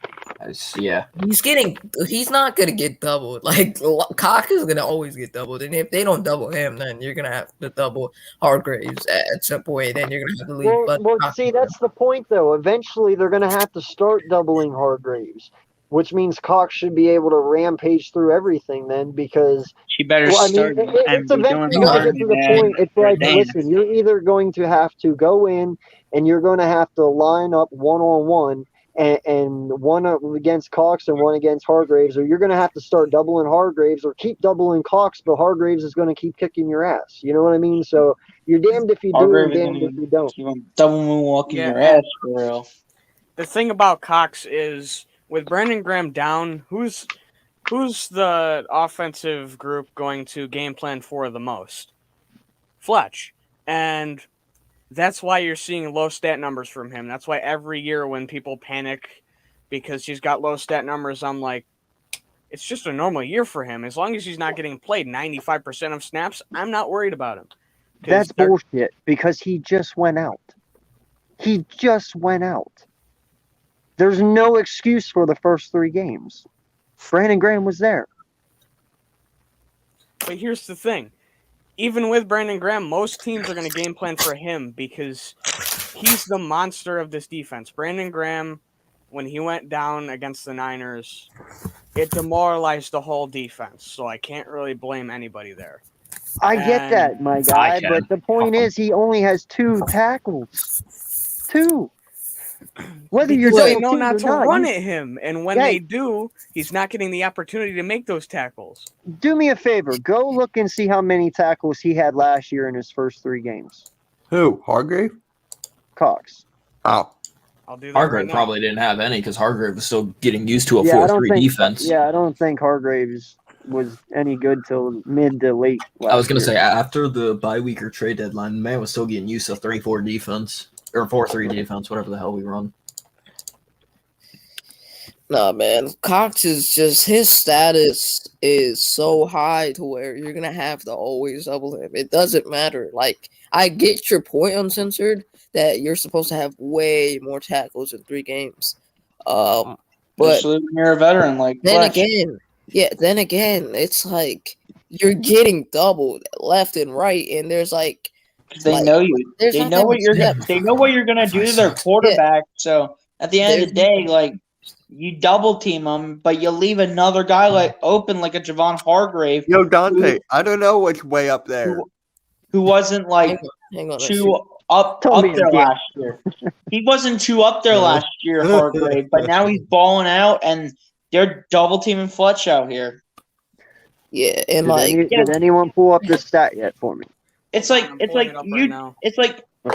Yeah. He's not gonna get doubled. Like Cox is gonna always get doubled, and if they don't double him, then you're gonna have to double Hargraves at some point. Then you're gonna have to leave. Well, see, that's the point, though. Eventually, they're going to have to start doubling Hargraves, which means Cox should be able to rampage through everything then, because She better well, I mean, start. it's eventually going to get to the point. It's like, listen, you're either going to have to go in and you're going to have to line up one-on-one and one up against Cox and one against Hargraves, or you're going to have to start doubling Hargraves or keep doubling Cox, but Hargraves is going to keep kicking your ass. You know what I mean? So you're damned if you do and damned if you don't. Double moonwalking your ass for real. The thing about Cox is with Brandon Graham down, who's the offensive group going to game plan for the most? Fletch. And that's why you're seeing low stat numbers from him. That's why every year when people panic because he's got low stat numbers, I'm like, it's just a normal year for him. As long as he's not getting played 95% of snaps, I'm not worried about him. That's bullshit because he just went out. He just went out. There's no excuse for the first 3 games. Brandon Graham was there. But here's the thing. Even with Brandon Graham, most teams are going to game plan for him because he's the monster of this defense. Brandon Graham, when he went down against the Niners, it demoralized the whole defense. So I can't really blame anybody there. I get that, my guy, but the point is he only has 2 tackles. 2. Whether because you're they know not to run you, at him, and when they do, he's not getting the opportunity to make those tackles. Do me a favor, go look and see how many tackles he had last year in his first 3 games. Who? Hargrave? Cox. Oh. I'll do that. Hargrave right probably didn't have any because Hargrave was still getting used to a 4-3 defense. Yeah, I don't think Hargraves was any good till mid to late. I was going to say, after the bye week or trade deadline, the man was still getting used to 3-4 defense. Or 4-3 defense, whatever the hell we run. Nah, man. Cox is just, his status is so high to where you're going to have to always double him. It doesn't matter. Like, I get your point, Uncensored, that you're supposed to have way more tackles in 3 games. But you're a veteran, like then again, it's like you're getting doubled left and right, and there's like, they know you. They know what you're gonna. They know what you're gonna do to their quarterback. Yeah. So at the end of the day, like you double team them, but you leave another guy like open, like a Javon Hargrave. Yo, Dante, I don't know what's way up there. Who wasn't like hang on, too up there last year. He wasn't too up there last year, Hargrave, but now he's balling out, and they're double teaming Fletch out here. Yeah, and did anyone pull up this stat yet for me? It's like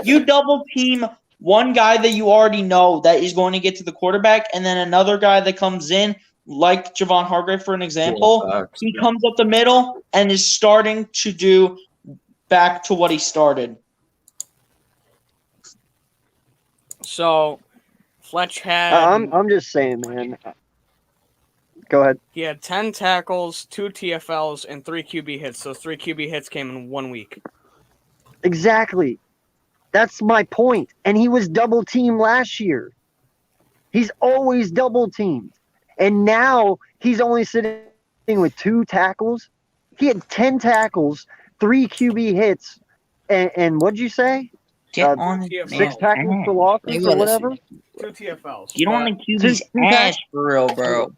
you double team one guy that you already know that is going to get to the quarterback, and then another guy that comes in, like Javon Hargrave, for an example. He comes up the middle and is starting to do back to what he started. So, Fletch had... I'm just saying, man. Go ahead. He had 10 tackles, 2 TFLs, and 3 QB hits. Those 3 QB hits came in 1 week. Exactly. That's my point. And he was double teamed last year. He's always double teamed. And now he's only sitting with 2 tackles. He had 10 tackles, 3 QB hits, and what'd you say? Get on 6 tackles for losses or whatever? 2 TFLs. You don't want to QB's ass for real, bro.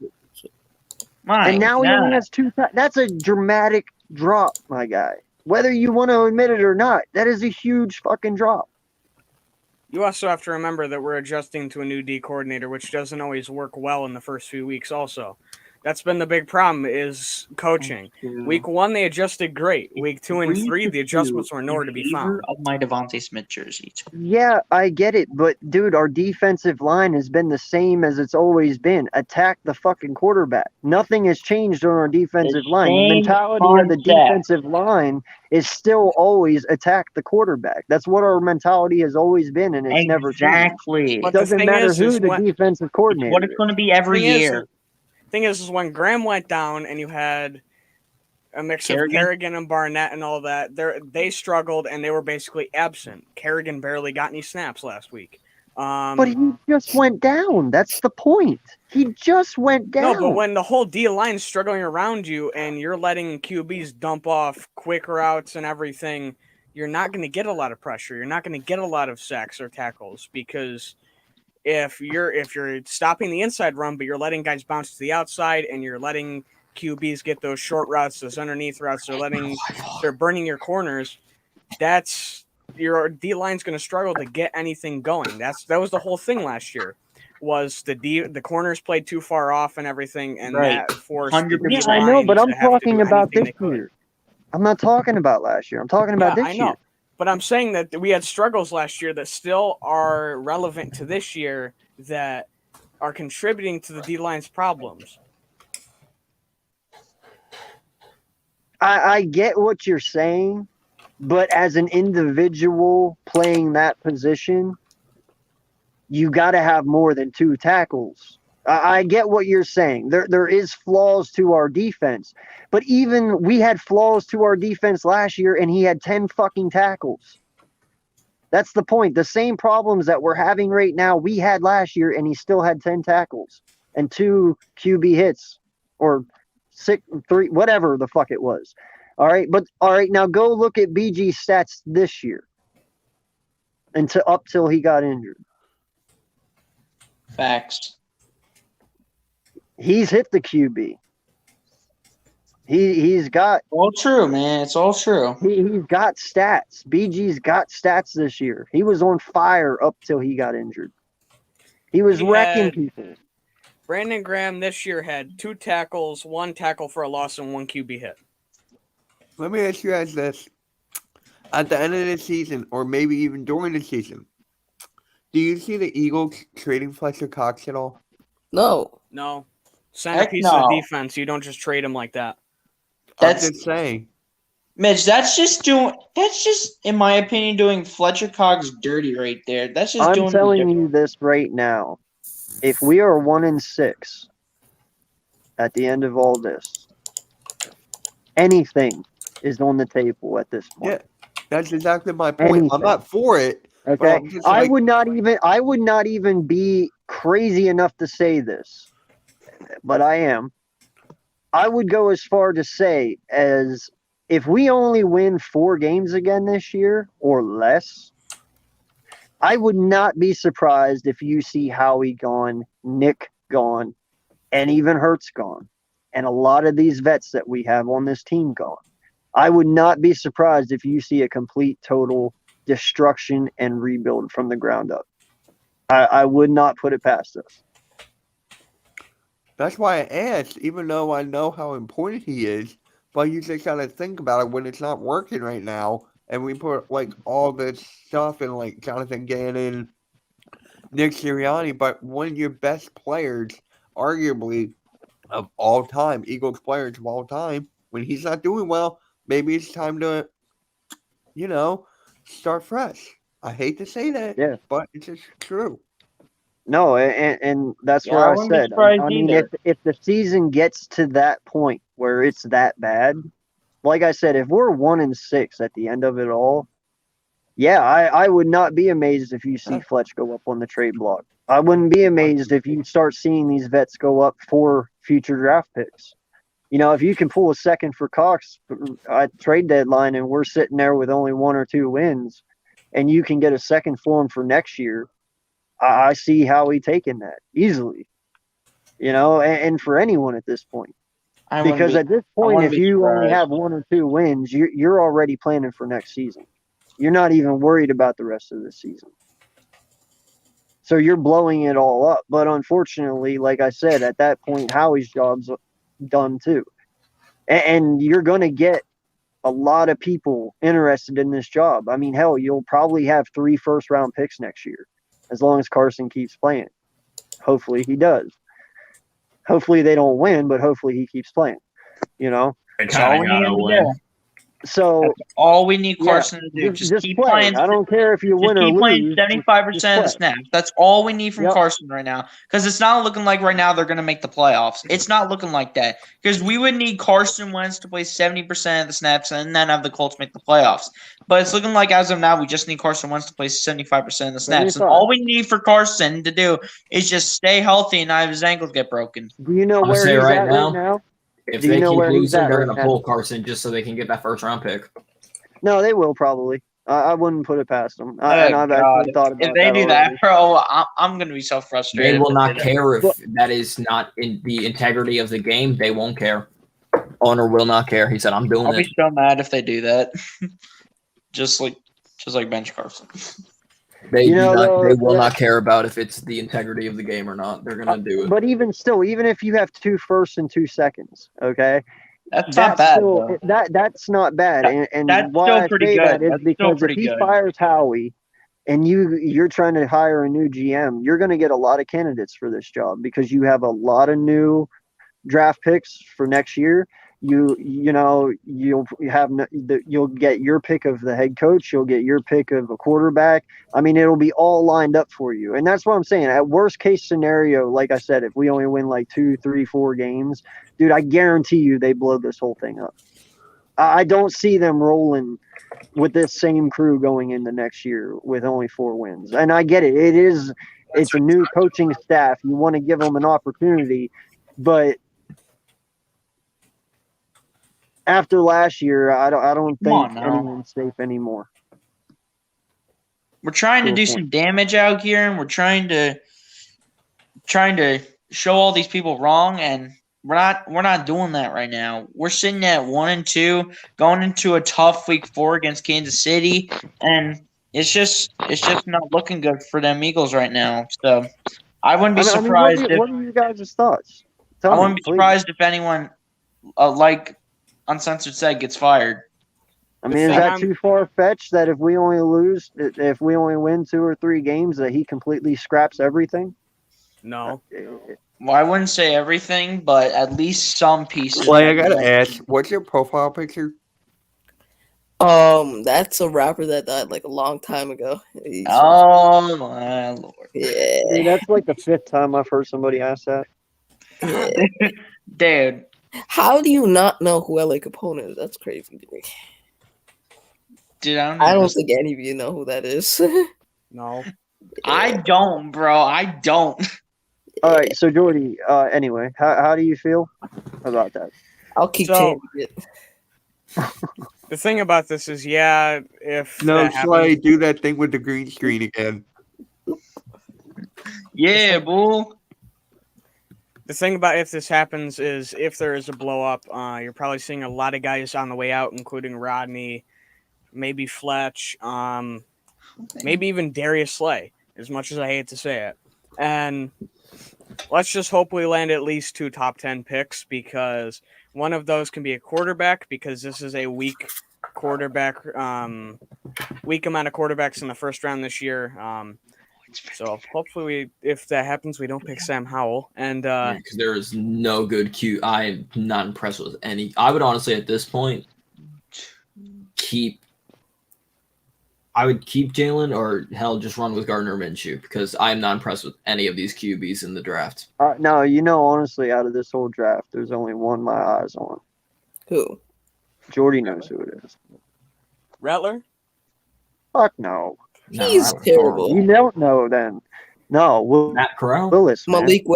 And now he only has 2 That's a dramatic drop, my guy. Whether you want to admit it or not, that is a huge fucking drop. You also have to remember that we're adjusting to a new D coordinator, which doesn't always work well in the first few weeks also. That's been the big problem is coaching. Week 1, they adjusted great. Week 2 and 3, the adjustments were nowhere to be found. Of my Devontae Smith jersey. Yeah, I get it. But, dude, our defensive line has been the same as it's always been. Attack the fucking quarterback. Nothing has changed on our defensive line. The mentality of the defensive line is still always attack the quarterback. That's what our mentality has always been, and it's never changed. Exactly. It doesn't matter who the defensive coordinator is. What it's going to be every year. Thing is when Graham went down and you had a mix of Kerrigan and Barnett and all that, they struggled and they were basically absent. Kerrigan barely got any snaps last week. But he just went down. That's the point. He just went down. No, but when the whole D line's struggling around you and you're letting QBs dump off quick routes and everything, you're not going to get a lot of pressure. You're not going to get a lot of sacks or tackles, because if you're stopping the inside run, but you're letting guys bounce to the outside and you're letting QBs get those short routes, those underneath routes, they're burning your corners, that's your D line's going to struggle to get anything going. That was the whole thing last year. Was the corners played too far off and everything, and that forced 100%. Yeah, I know, but I'm talking about this year. I'm not talking about last year. I'm talking about this year. But I'm saying that we had struggles last year that still are relevant to this year, that are contributing to the D-line's problems. I get what you're saying, but as an individual playing that position, you got to have more than 2 tackles. I get what you're saying. There is flaws to our defense, but even we had flaws to our defense last year, and he had 10 fucking tackles. That's the point. The same problems that we're having right now, we had last year, and he still had 10 tackles and 2 QB hits, or 3, whatever the fuck it was. All right, now go look at BG's stats this year, up till he got injured. Facts. He's hit the QB. He's got all true, man. It's all true. He's got stats. BG's got stats this year. He was on fire up till he got injured. He was wrecking people. Brandon Graham this year had 2 tackles, 1 tackle for a loss, and 1 QB hit. Let me ask you guys this. At the end of the season, or maybe even during the season, do you see the Eagles trading Fletcher Cox at all? No. Centerpiece of the defense. You don't just trade him like that. I'm just saying. Mitch, that's just, in my opinion, doing Fletcher Cox dirty right there. That's just I'm telling you this right now. If we are 1-6 at the end of all this, anything is on the table at this point. Yeah, that's exactly my point. Anything. I'm not for it. Okay, I would not even be crazy enough to say this, but I am. I would go as far to say as if we only win 4 games again this year or less, I would not be surprised if you see Howie gone, Nick gone, and even Hurts gone, and a lot of these vets that we have on this team gone. I would not be surprised if you see a complete, total destruction and rebuild from the ground up. I would not put it past us. That's why I asked, even though I know how important he is, but you just gotta think about it when it's not working right now, and we put like all this stuff in like Jonathan Gannon, Nick Sirianni, but one of your best players, arguably of all time, Eagles players of all time, when he's not doing well, maybe it's time to, start fresh. I hate to say that, yeah, but it's just true. No, and that's what I said. I mean, if the season gets to that point where it's that bad, like I said, if we're 1-6 at the end of it all, yeah, I would not be amazed if you see Fletch go up on the trade block. I wouldn't be amazed if you start seeing these vets go up for future draft picks. If you can pull a second for Cox at trade deadline and we're sitting there with only 1 or 2 wins, and you can get a second for him for next year, I see Howie taking that easily, and for anyone at this point. Because at this point, if you only have 1 or 2 wins, you're already planning for next season. You're not even worried about the rest of the season. So you're blowing it all up. But unfortunately, like I said, at that point, Howie's job's done too. And you're going to get a lot of people interested in this job. I mean, hell, you'll probably have 3 first-round picks next year, as long as Carson keeps playing. Hopefully he does. Hopefully they don't win, but hopefully he keeps playing. They kind of gotta win. So All we need yeah, Carson to do. Just keep play. playing. I don't care if you Just win or keep playing lose. 75% of the play. snaps. That's all we need from Yep. Carson right now. Because it's not looking like right now they're going to make the playoffs. It's not looking like that. Because we would need Carson Wentz to play 70% of the snaps and then have the Colts make the playoffs. But it's looking like as of now, we just need Carson Wentz to play 75% of the snaps. And 75. all we need for Carson to do is just stay healthy and not have his ankles get broken. Do you know I'm gonna where say he's right at now, right now? if Do you they know keep where he's losing, at they're right gonna now? pull Carson just so they can get that first round pick. No, they will probably. I wouldn't put it past them. Oh, And I've actually thought about if they that do already. that, bro, I'm going to be so frustrated. They will if not do that. care if that is not in the integrity of the game. They won't care. Owner will not care. He said, "I'm doing I'll it." be so mad if they do that. just like bench Carson. They You know, they will though, not care about if it's the integrity of the game or not. They're gonna do it. But even still, even if you have 2 firsts and 2 seconds, okay, That's not bad, still, though. that's not bad. And That's why still I pretty say good. that is That's still because if pretty he good. fires Howie and you're trying to hire a new GM, you're going to get a lot of candidates for this job because you have a lot of new draft picks for next year. You'll get your pick of the head coach. You'll get your pick of a quarterback. I mean, it'll be all lined up for you. And that's what I'm saying. At worst case scenario, like I said, if we only win like 2, 3, 4 games, dude, I guarantee you they blow this whole thing up. I don't see them rolling with this same crew going into next year with only 4 wins. And I get it. It's a new coaching staff. You want to give them an opportunity, but after last year, I don't think anyone's safe anymore. We're trying to do some damage out here, and we're trying to show all these people wrong, and we're not doing that right now. We're sitting at 1-2, going into a tough week 4 against Kansas City, and it's just not looking good for them Eagles right now. So I wouldn't be surprised if what are you guys' thoughts? I wouldn't be surprised if anyone like Uncensored said gets fired. I mean, is that too far fetched that if we only win 2 or 3 games, that he completely scraps everything? No. Well, I wouldn't say everything, but at least some pieces. Clay, I gotta ask, what's your profile picture? That's a rapper that died like a long time ago. Oh my lord! Yeah, dude, that's like the 5th time I've heard somebody ask that. Yeah. Dude, how do you not know who LA Capone is? That's crazy to me. Dude, I don't think any of you know who that is. No. I don't, bro. I don't. All right, so Jordy. Anyway, how do you feel about that? I'll keep changing it. The thing about this is, if No, that Slay, happens, do that thing with the green screen again. Yeah, bull. the thing about if this happens is if there is a blow up, you're probably seeing a lot of guys on the way out, including Rodney, maybe Fletch, maybe even Darius Slay, as much as I hate to say it. And let's just hope we land at least 2 top 10 picks, because one of those can be a quarterback, because this is a weak quarterback, weak amount of quarterbacks in the first round this year. So hopefully, if that happens, we don't pick Sam Howell. And because there is no good Q. I am not impressed with any. I would honestly, at this point, I would keep Jalen, or hell, just run with Gardner Minshew, because I am not impressed with any of these QBs in the draft. No, honestly, out of this whole draft, there's only one my eyes on. Who? Jordy knows who it is. Rattler? Fuck no. He's terrible. You don't know then. No, Matt Corral? Willis. Man. Malik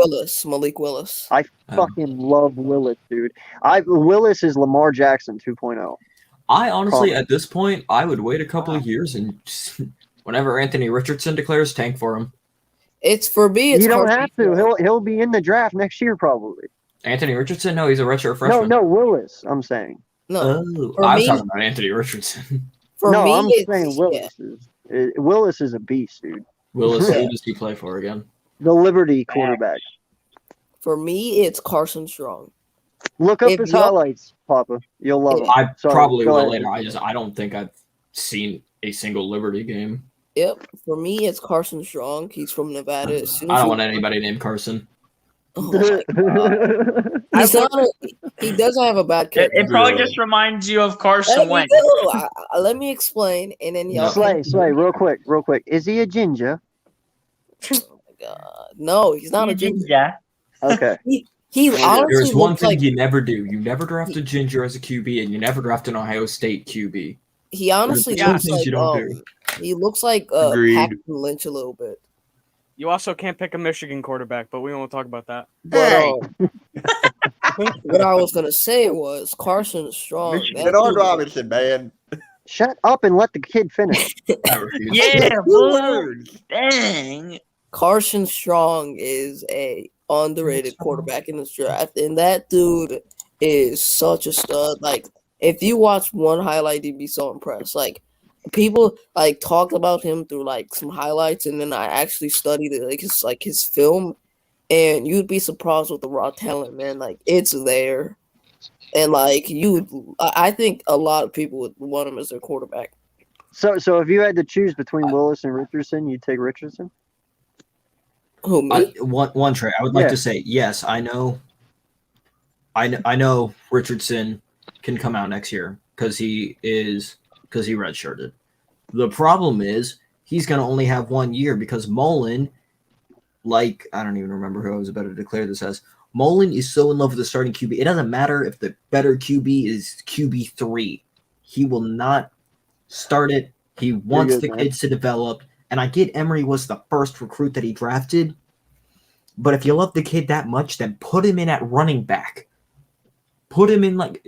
Willis. I fucking love Willis, dude. Willis is Lamar Jackson 2.0. I honestly, at this point, I would wait a couple of years and just, whenever Anthony Richardson declares, tank for him. It's for me. It's you don't have to. He'll be in the draft next year probably. Anthony Richardson? No, he's a redshirt freshman. No, Willis. I'm saying. No, I was talking about Anthony Richardson. I'm saying Willis Willis is a beast, dude. Willis, who does he play for again? The Liberty quarterback. For me, it's Carson Strong. Look up his highlights, Papa. You'll love him. I probably will later. I don't think I've seen a single Liberty game. Yep. For me, it's Carson Strong. He's from Nevada. I don't want anybody named Carson. Oh my God. He doesn't have a bad It kick. probably Really? just reminds you of Carson Let me Wentz. go. Let me explain, and then y'all. No. Slay, real quick. Is he a ginger? Oh my God. No, he's not a ginger. Yeah. Okay. He Well, honestly There's one looks thing like you never do. You never draft a ginger as a QB, and you never draft an Ohio State QB. he honestly There's two looks things like you don't do. he looks like Agreed. Paxton Lynch a little bit. You also can't pick a Michigan quarterback, but we won't talk about that. But Hey. what I was gonna say was Carson Strong. Michigan That on dude- Robinson, man. Shut up and let the kid finish. I refuse. Yeah, Two boo. words. Dang. Carson Strong is a underrated quarterback in this draft, and that dude is such a stud. Like, if you watch one highlight, you'd be so impressed. Like, people like talked about him through like some highlights, and then I actually studied it, like his film, and you'd be surprised with the raw talent, man. Like, it's there, and like I think a lot of people would want him as their quarterback. So if you had to choose between Willis and Richardson, you'd take Richardson? Who me? One Trey, I would like Yeah. to say yes. I know Richardson can come out next year because he redshirted. The problem is he's going to only have 1 year because Mullen, like I don't even remember who I was about to declare this as. Mullen is so in love with the starting QB. It doesn't matter if the better QB is QB3. He will not start it. He wants good, the man. kids to develop. And I get Emery was the first recruit that he drafted. But if you love the kid that much, then put him in at running back. Put him in like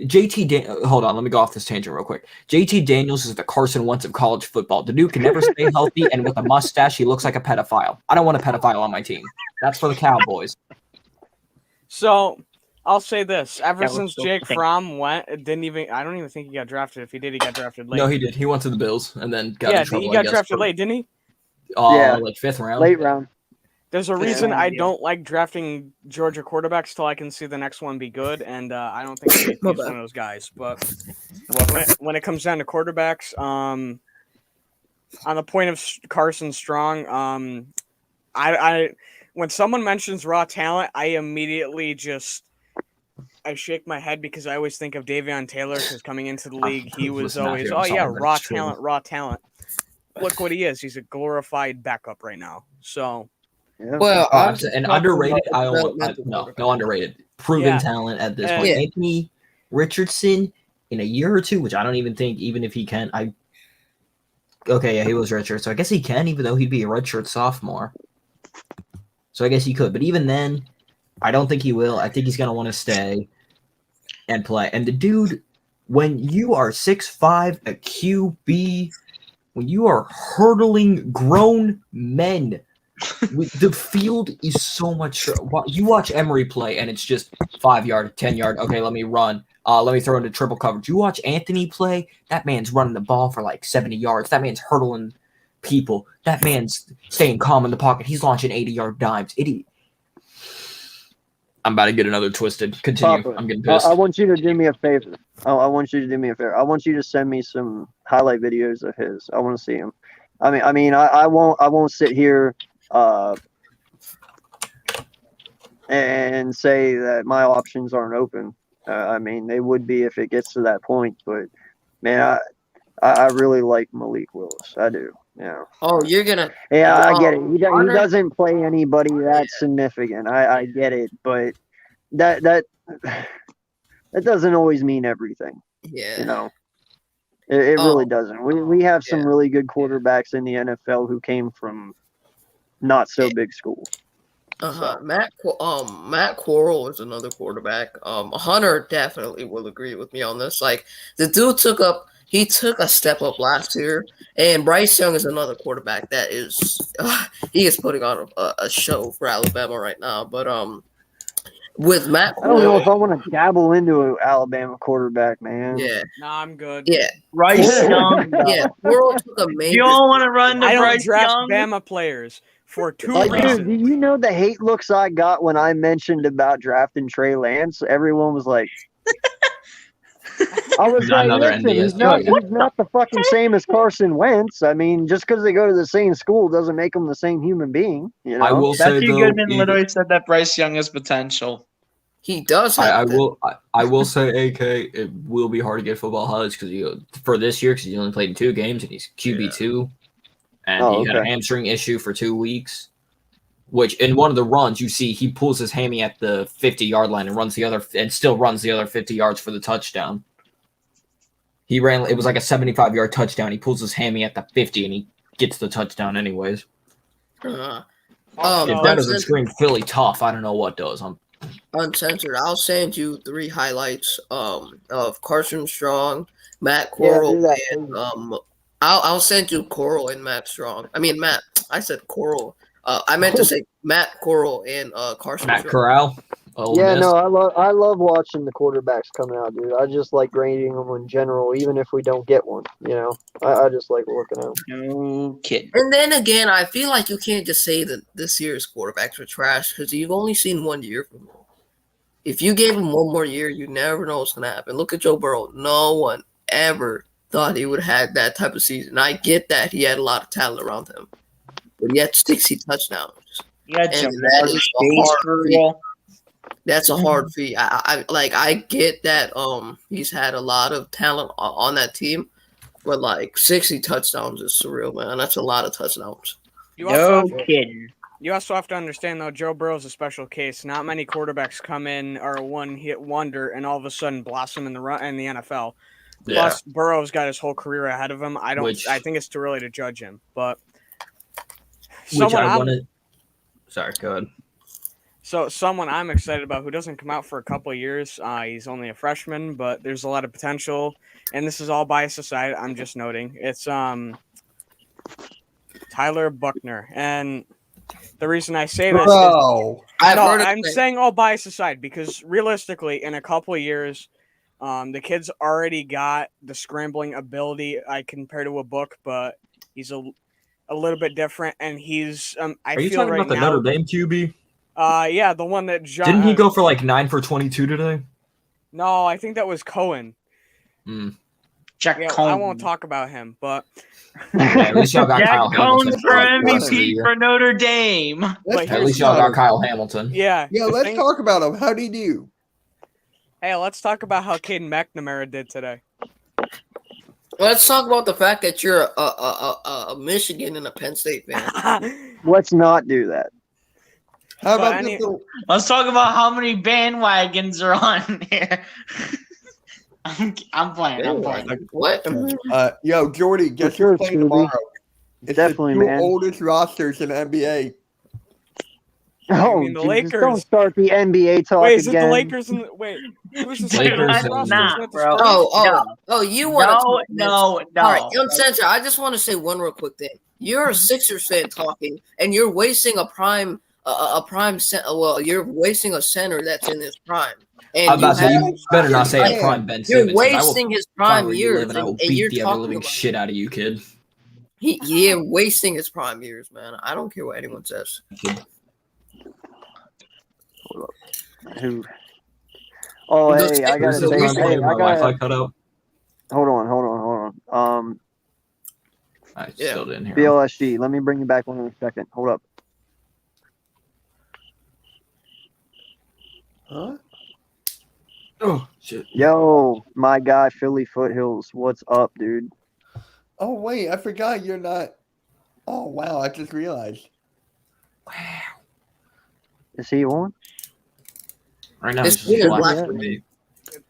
hold on, let me go off this tangent real quick. JT Daniels is the Carson Wentz of college football. The dude can never stay healthy, and with a mustache, he looks like a pedophile. I don't want a pedophile on my team. That's for the Cowboys. So I'll say this: ever That was since so Jake sick. Fromm went, it didn't even. I don't even think he got drafted. If he did, he got drafted late. No, he did. He went to the Bills and then got yeah, in trouble. he I got guess, drafted for, late, didn't he? Yeah. like 5th round. Late round. There's a Yeah. reason I Yeah. don't like drafting Georgia quarterbacks till I can see the next one be good, and I don't think he's My one bad. of those guys. But when it comes down to quarterbacks, on the point of Carson Strong, I when someone mentions raw talent, I immediately I shake my head because I always think of Davion Taylor because coming into the league, he was Listen, always, I'm sorry, but raw it's true. talent, raw talent. Look what he is. He's a glorified backup right now. So Yeah. Well, I'm just And talking underrated. about I don't want developmental no quarterback. no underrated. Proven Yeah. talent at this And- point. Yeah. Anthony Richardson in a year or two, which I don't even think, even if he can, he was redshirt, so I guess he can, even though he'd be a redshirt sophomore. So I guess he could, but even then, I don't think he will. I think he's gonna want to stay and play. And the dude, when you are 6'5", a QB, when you are hurdling grown men. The field is so much. You watch Emery play, and it's just 5 yard, 10 yard. Okay, let me run. Let me throw into triple coverage. You watch Anthony play. That man's running the ball for like 70 yards. That man's hurdling people. That man's staying calm in the pocket. He's launching 80-yard dimes. I'm about to get another twisted. Continue. Papa, I'm getting pissed. I want you to do me a favor. I want you to do me a favor. I want you to send me some highlight videos of his. I want to see him. I won't sit here and say that my options aren't open. They would be if it gets to that point. But man, I really like Malik Willis. I do. Yeah. Oh, you're gonna. Yeah, I get it. He Hunter- doesn't play anybody that significant. I get it, but that doesn't always mean everything. Yeah. You know, it really Oh. doesn't. We have some Yeah. really good quarterbacks in the NFL who came from not so big schools. Uh-huh. Matt Corral is another quarterback. Hunter definitely will agree with me on this. Like, the dude took a step up last year, and Bryce Young is another quarterback that is he is putting on a show for Alabama right now. But with Matt I don't know if Corral, I want to dabble into an Alabama quarterback, man. yeah, nah, I'm good. yeah, Bryce Young. yeah, Corral took a major. You all want to run the I don't Bryce draft Young? Bama players for two Like, reasons. dude, do you know the hate looks I got when I mentioned about drafting Trey Lance? Everyone was like, I was Not saying, another listen, NDS he's not the fucking same as Carson Wentz. I mean, just because they go to the same school doesn't make them the same human being. You know. I will say Matthew though, Goodman literally said that Bryce Young has potential. He does have. I will say, AK, it will be hard to get football highlights for this year because he only played in 2 games and he's QB2, and he had a hamstring issue for 2 weeks. Which in one of the runs you see he pulls his hammy at the 50-yard line and still runs the other 50 yards for the touchdown. He ran. It was like a 75-yard touchdown. He pulls his hammy at the 50 and he gets the touchdown anyways. If that doesn't scream Philly tough, I don't know what does. Uncensored. I'll send you 3 highlights of Carson Strong, Matt Corral, and I'll send you Corral and Matt Strong. I mean Matt. I said Corral. I meant to say Matt Corral and Carson. Matt Corral. Yeah, no, I love watching the quarterbacks come out, dude. I just like grading them in general, even if we don't get one. You know, I just like looking at them. No kidding. And then again, I feel like you can't just say that this year's quarterbacks are trash because you've only seen 1 year from them. If you gave him 1 more year, you never know what's gonna happen. Look at Joe Burrow. No one ever thought he would have had that type of season. I get that he had a lot of talent around him. But he had 60 touchdowns. Yeah, that's a hard feat. I get that he's had a lot of talent on that team, but like 60 touchdowns is surreal, man. That's a lot of touchdowns. No kidding. You also have to understand though, Joe Burrow's a special case. Not many quarterbacks come in are a one-hit wonder and all of a sudden blossom in the NFL. Yeah. Plus, Burrow's got his whole career ahead of him. I think it's too early to judge him, but. Sorry, go ahead. So someone I'm excited about who doesn't come out for a couple of years. He's only a freshman, but there's a lot of potential. And this is all bias aside. I'm just noting it's Tyler Buckner. And the reason I say this is I'm saying all bias aside because realistically, in a couple of years, the kid's already got the scrambling ability. I compare to a book, but he's a little bit different, and he's. Are you talking about the Notre Dame QB? Yeah, the one that John. Didn't he go for like 9 for 22 today? No, I think that was Cohen. Jack Cohen. I won't talk about him, but. At least y'all got Jack Kyle Cohen's Hamilton for MVP for Notre Dame. At least y'all got Kyle Hamilton. Yeah. Yeah, let's talk about him. How'd he do? Hey, let's talk about how Caden McNamara did today. Let's talk about the fact that you're a Michigan and a Penn State fan. Let's not do that. How about let's talk about how many bandwagons are on here. I'm playing. What? Yo, Jordy, guess who's playing tomorrow? It's definitely, the 2 man. oldest rosters in the NBA. Oh, mean the Jesus, Lakers? don't start the NBA talk Wait, is again. it the Lakers? Wait, who's the Lakers bro. You want No. All right, Uncensored, I just want to say one real quick thing. You're a Sixers fan talking, and you're wasting you're wasting a center that's in his prime. And I'm about to say, you better not say a prime Ben Simmons. You're wasting his prime years, and I will and beat you're the talking ever-living about shit out of you, kid. He wasting his prime years, man. I don't care what anyone says. Who? Oh, hey, I gotta say, Wi-Fi cut out. Hold on. I still didn't hear. BLSG, let me bring you back 1 second. Hold up. Huh? Oh shit! Yo, my guy, Philly Foothills, what's up, dude? Oh wait, I forgot you're not. Oh wow, I just realized. Wow. Is he on? Right now, It's it's just black black. for me.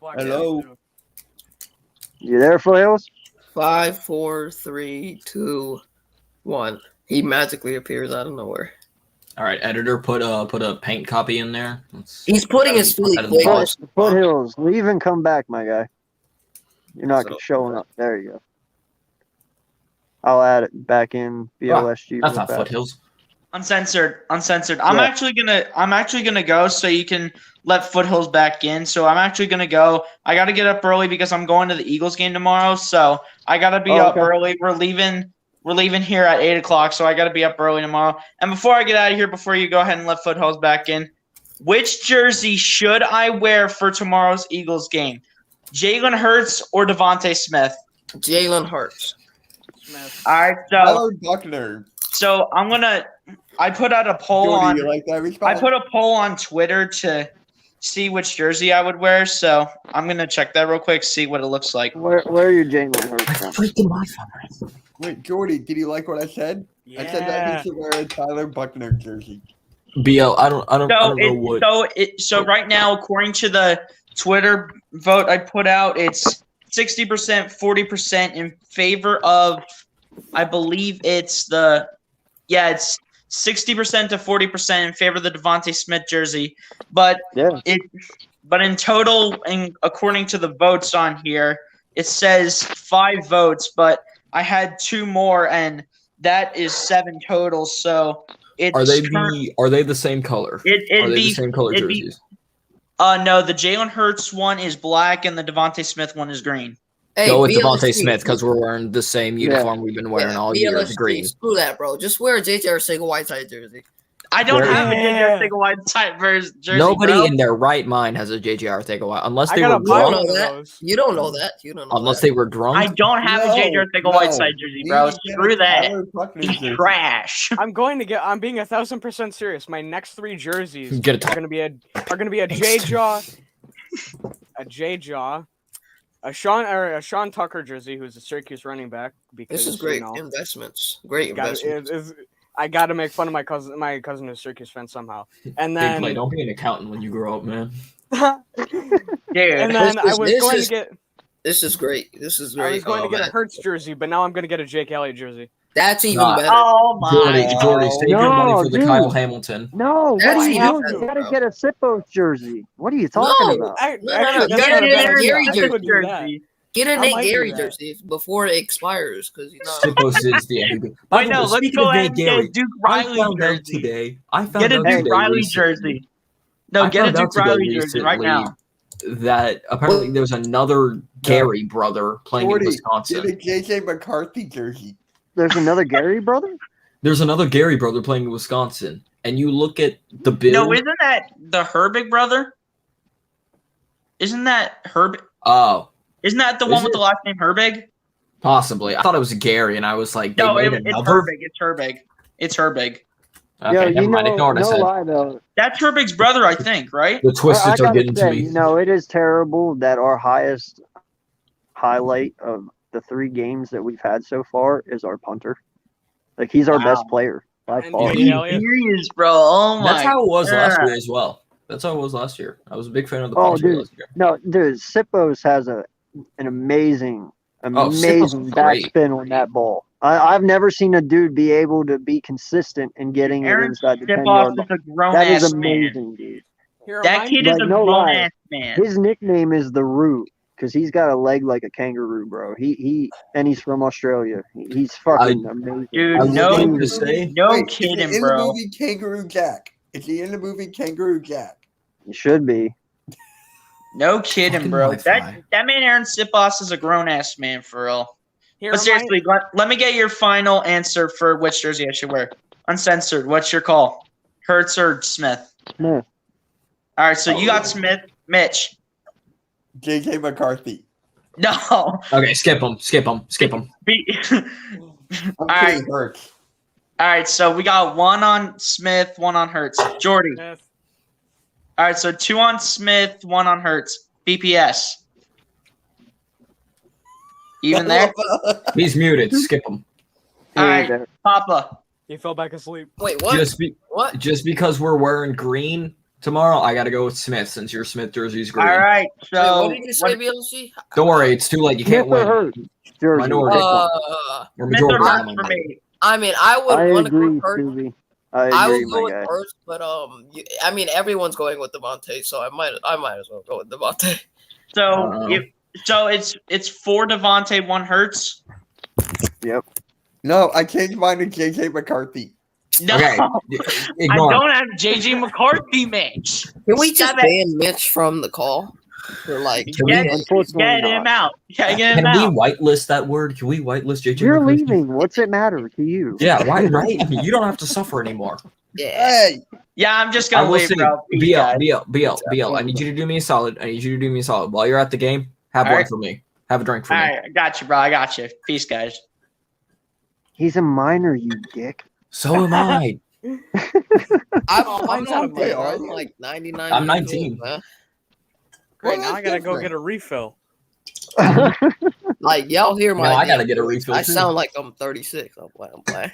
Hello. You there, Foothills? 5, 4, 3, 2, 1. He magically appears out of nowhere. All right, editor, put a paint copy in there. He's putting his Philly Foothills. Foothills, leave and come back, my guy. You're not showing up. There you go. I'll add it back in BLSG. That's not Foothills. Uncensored. I'm actually gonna go so you can let Foothills back in. So I'm actually gonna go. I gotta get up early because I'm going to the Eagles game tomorrow. So I gotta be up early. We're leaving here at 8:00. So I gotta be up early tomorrow. And before I get out of here, before you go ahead and let Foothills back in, which jersey should I wear for tomorrow's Eagles game? Jalen Hurts or Devontae Smith. Jalen Hurts. Smith. All right, Tyler Buckner. so I put out a poll Jordy, on. you like that I response? put a poll on Twitter to see which jersey I would wear. So I'm gonna check that real quick, see what it looks like. Where are your Jalen Hurts from? Freaking my Wait, Jordy, did you like what I said? I said that Yeah. he should wear a Tyler Buckner jersey. BL. I don't know what. So right now, according to the Twitter vote I put out, it's 60%, 40% in favor of. I believe it's it's 60% to 40% in favor of the Devontae Smith jersey, but Yeah. But in total, according to the votes on here, it says 5 votes, but I had 2 more, and that is 7 total. So it's Are they the same color? Are they the same color jerseys? No, the Jalen Hurts one is black, and the Devontae Smith one is green. Hey, Go with BLSG. Devontae Smith because we're wearing the same uniform we've been wearing all year. BLSG, Green. Screw that, bro. Just wear a JJ Arcega-Whiteside jersey. I don't Where- have a Yeah. JJ Whiteside jersey. Nobody bro. in their right mind has a JJ Arcega unless I they got were a pile drunk. of that. those. You don't know that. You don't know Unless that. they were drunk. I don't have a JJ Whiteside jersey, You bro. need to get Screw a that. Tyler Buckner He's jersey. trash. I'm being 1,000% serious. My next 3 jerseys Get a top. are gonna be a J-Jaw, a Sean Tucker jersey, who's a Syracuse running back. Because This is great you know, investments. Great investments. I got to make fun of my cousin. My cousin is a Syracuse fan somehow. And Big play. then, Don't be an accountant when you grow up, man. Dude. and then I was going to get. This is great. This is great. I was going to get man. a Hurts jersey, but now I'm going to get a Jake Elliott jersey. That's even Nah. better. Oh my Jordy, god. save your money for the dude. Kyle Hamilton. No, That's what? even No, better, you gotta bro. get a Sippos jersey. What are you talking No. about? No, no, Actually, you that's gotta not a get bad a idea. Gary I would do that. Get a I Nate might do Gary that. jersey before it expires, because you know. Sippos is the MVP. By Wait, the no, way, let's speaking go of ahead Nate and Gary, get a Duke I Riley found out jersey. today. I found Get a out Duke today Riley recently- jersey. No, I get a found out Duke today Riley jersey right recently now. That apparently there's another Gary brother playing Jordy, in get Wisconsin. a JJ McCarthy jersey. There's another Gary brother? There's another Gary brother playing in Wisconsin, and you look at the bill. No, isn't that the Herbig brother? Isn't that Herb? Oh, Isn't that the Is one with it? the last name Herbig? possibly. I thought it was Gary, and I was like, they No, made it's another. Herbig. It's Herbig. It's Herbig. Okay, Yo, never mind. Ignore what I no said. lie though. That's Herbig's brother, I think, right? The I twisteds are gotta getting to say, me. no, it is terrible that our highest highlight of the 3 games that we've had so far is our punter. Like he's our Wow. best player by And far. Jake Elliott. Serious, bro. Oh my. That's how it was last God. year as well. That's how it was last year. I was a big fan of the Oh, punter dude. last year. No, dude, Sippos has an amazing Sippos is great. backspin on that ball. I've never seen a dude be able to be consistent in getting it Aaron inside the 10 Tip-off yard is line. a grown That is ass man. amazing, dude. Here, That remind kid me- is Like, a no grown lie. ass man. His nickname is the Root because he's got a leg like a kangaroo, bro. And he's from Australia. He's fucking amazing. Dude, I no, was going to Amazing. say, no Wait, is kidding, it in bro. the movie Kangaroo Jack? Is he in the movie Kangaroo Jack? He should be. No kidding, Fucking bro. Wi-Fi. That man Aaron Sipos is a grown ass man for real. Here, But seriously, let me get your final answer for which jersey I should wear. Uncensored. What's your call? Hurts or Smith? Smith. All right, so you got Smith. Mitch. JJ McCarthy. No. okay, skip him. Be- I'm All right. kidding, Hurts. All right, so we got 1 on Smith, 1 on Hurts. Jordy. Smith. All right, so 2 on Smith, 1 on Hurts. BPS. Even there? He's muted. Skip him. All He right. ain't there. Papa. He fell back asleep. Wait, what? What? Just because we're wearing green tomorrow, I got to go with Smith since your Smith jersey's green. All right, Wait, so what did you say, BLC? Don't worry, it's too late. You can't Smith or win. Hurts? Jersey. Minority. We're Smith or majority. Hurts on for them. me. I mean, I I would want to go agree, with Hurts. Scooby. I I would agree, go my with guy. Hurts, but I mean, everyone's going with Devontae, so I might as well go with Devontae. So it's 4 Devontae, 1 Hurts. No, I changed mine to JJ McCarthy. No, Okay, I ignore. don't have JJ McCarthy, Mitch. Can we just Stop it. ban Mitch from the call? For like, Can we- Unfortunately Get him not. out. Yeah, get him Can we out. whitelist that word? Can we whitelist JJ? You're McCarthy? leaving. What's it matter to you? Yeah, why? Right? You don't have to suffer anymore. yeah. Hey, Yeah, I'm just I gonna will leave, say, bro. Peace, guys. BL. I need you to do me a solid. While you're at the game, Have All one right. for me. Have a drink for All me. right, I got you, bro. I got you. Peace, guys. He's a minor, you dick. So am I. I'm Mine's out of something. Wait, are I'm you? like 99. I'm years 19. old, man. Great, Well, now I gotta that's go different. get a refill. Like y'all hear my No, I gotta damn get a voice, refill, I too. sound like I'm 36. I'm playing.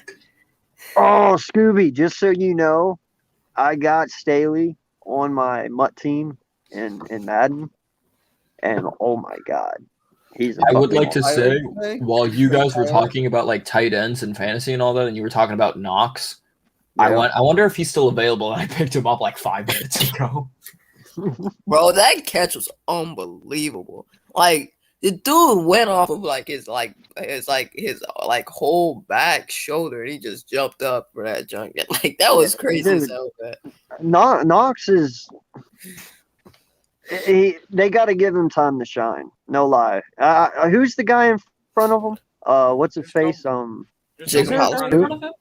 Oh, Scooby, just so you know, I got Staley on my Mutt team in Madden, and oh my god, he's a I would fucking like to monster. say, Thing? while you guys were Tyler? talking about like tight ends and fantasy and all that, and you were talking about Knox, I Yeah. wonder if he's still available. And I picked him up like 5 minutes ago. Bro, that catch was unbelievable. Like the dude went off of his whole back shoulder, and he just jumped up for that junk. Like that was crazy as Dude. hell, man. Knox is. They got to give him time to shine. No lie. Who's the guy in front of him? What's his face? There's Jacob nobody in Hollister. front of him.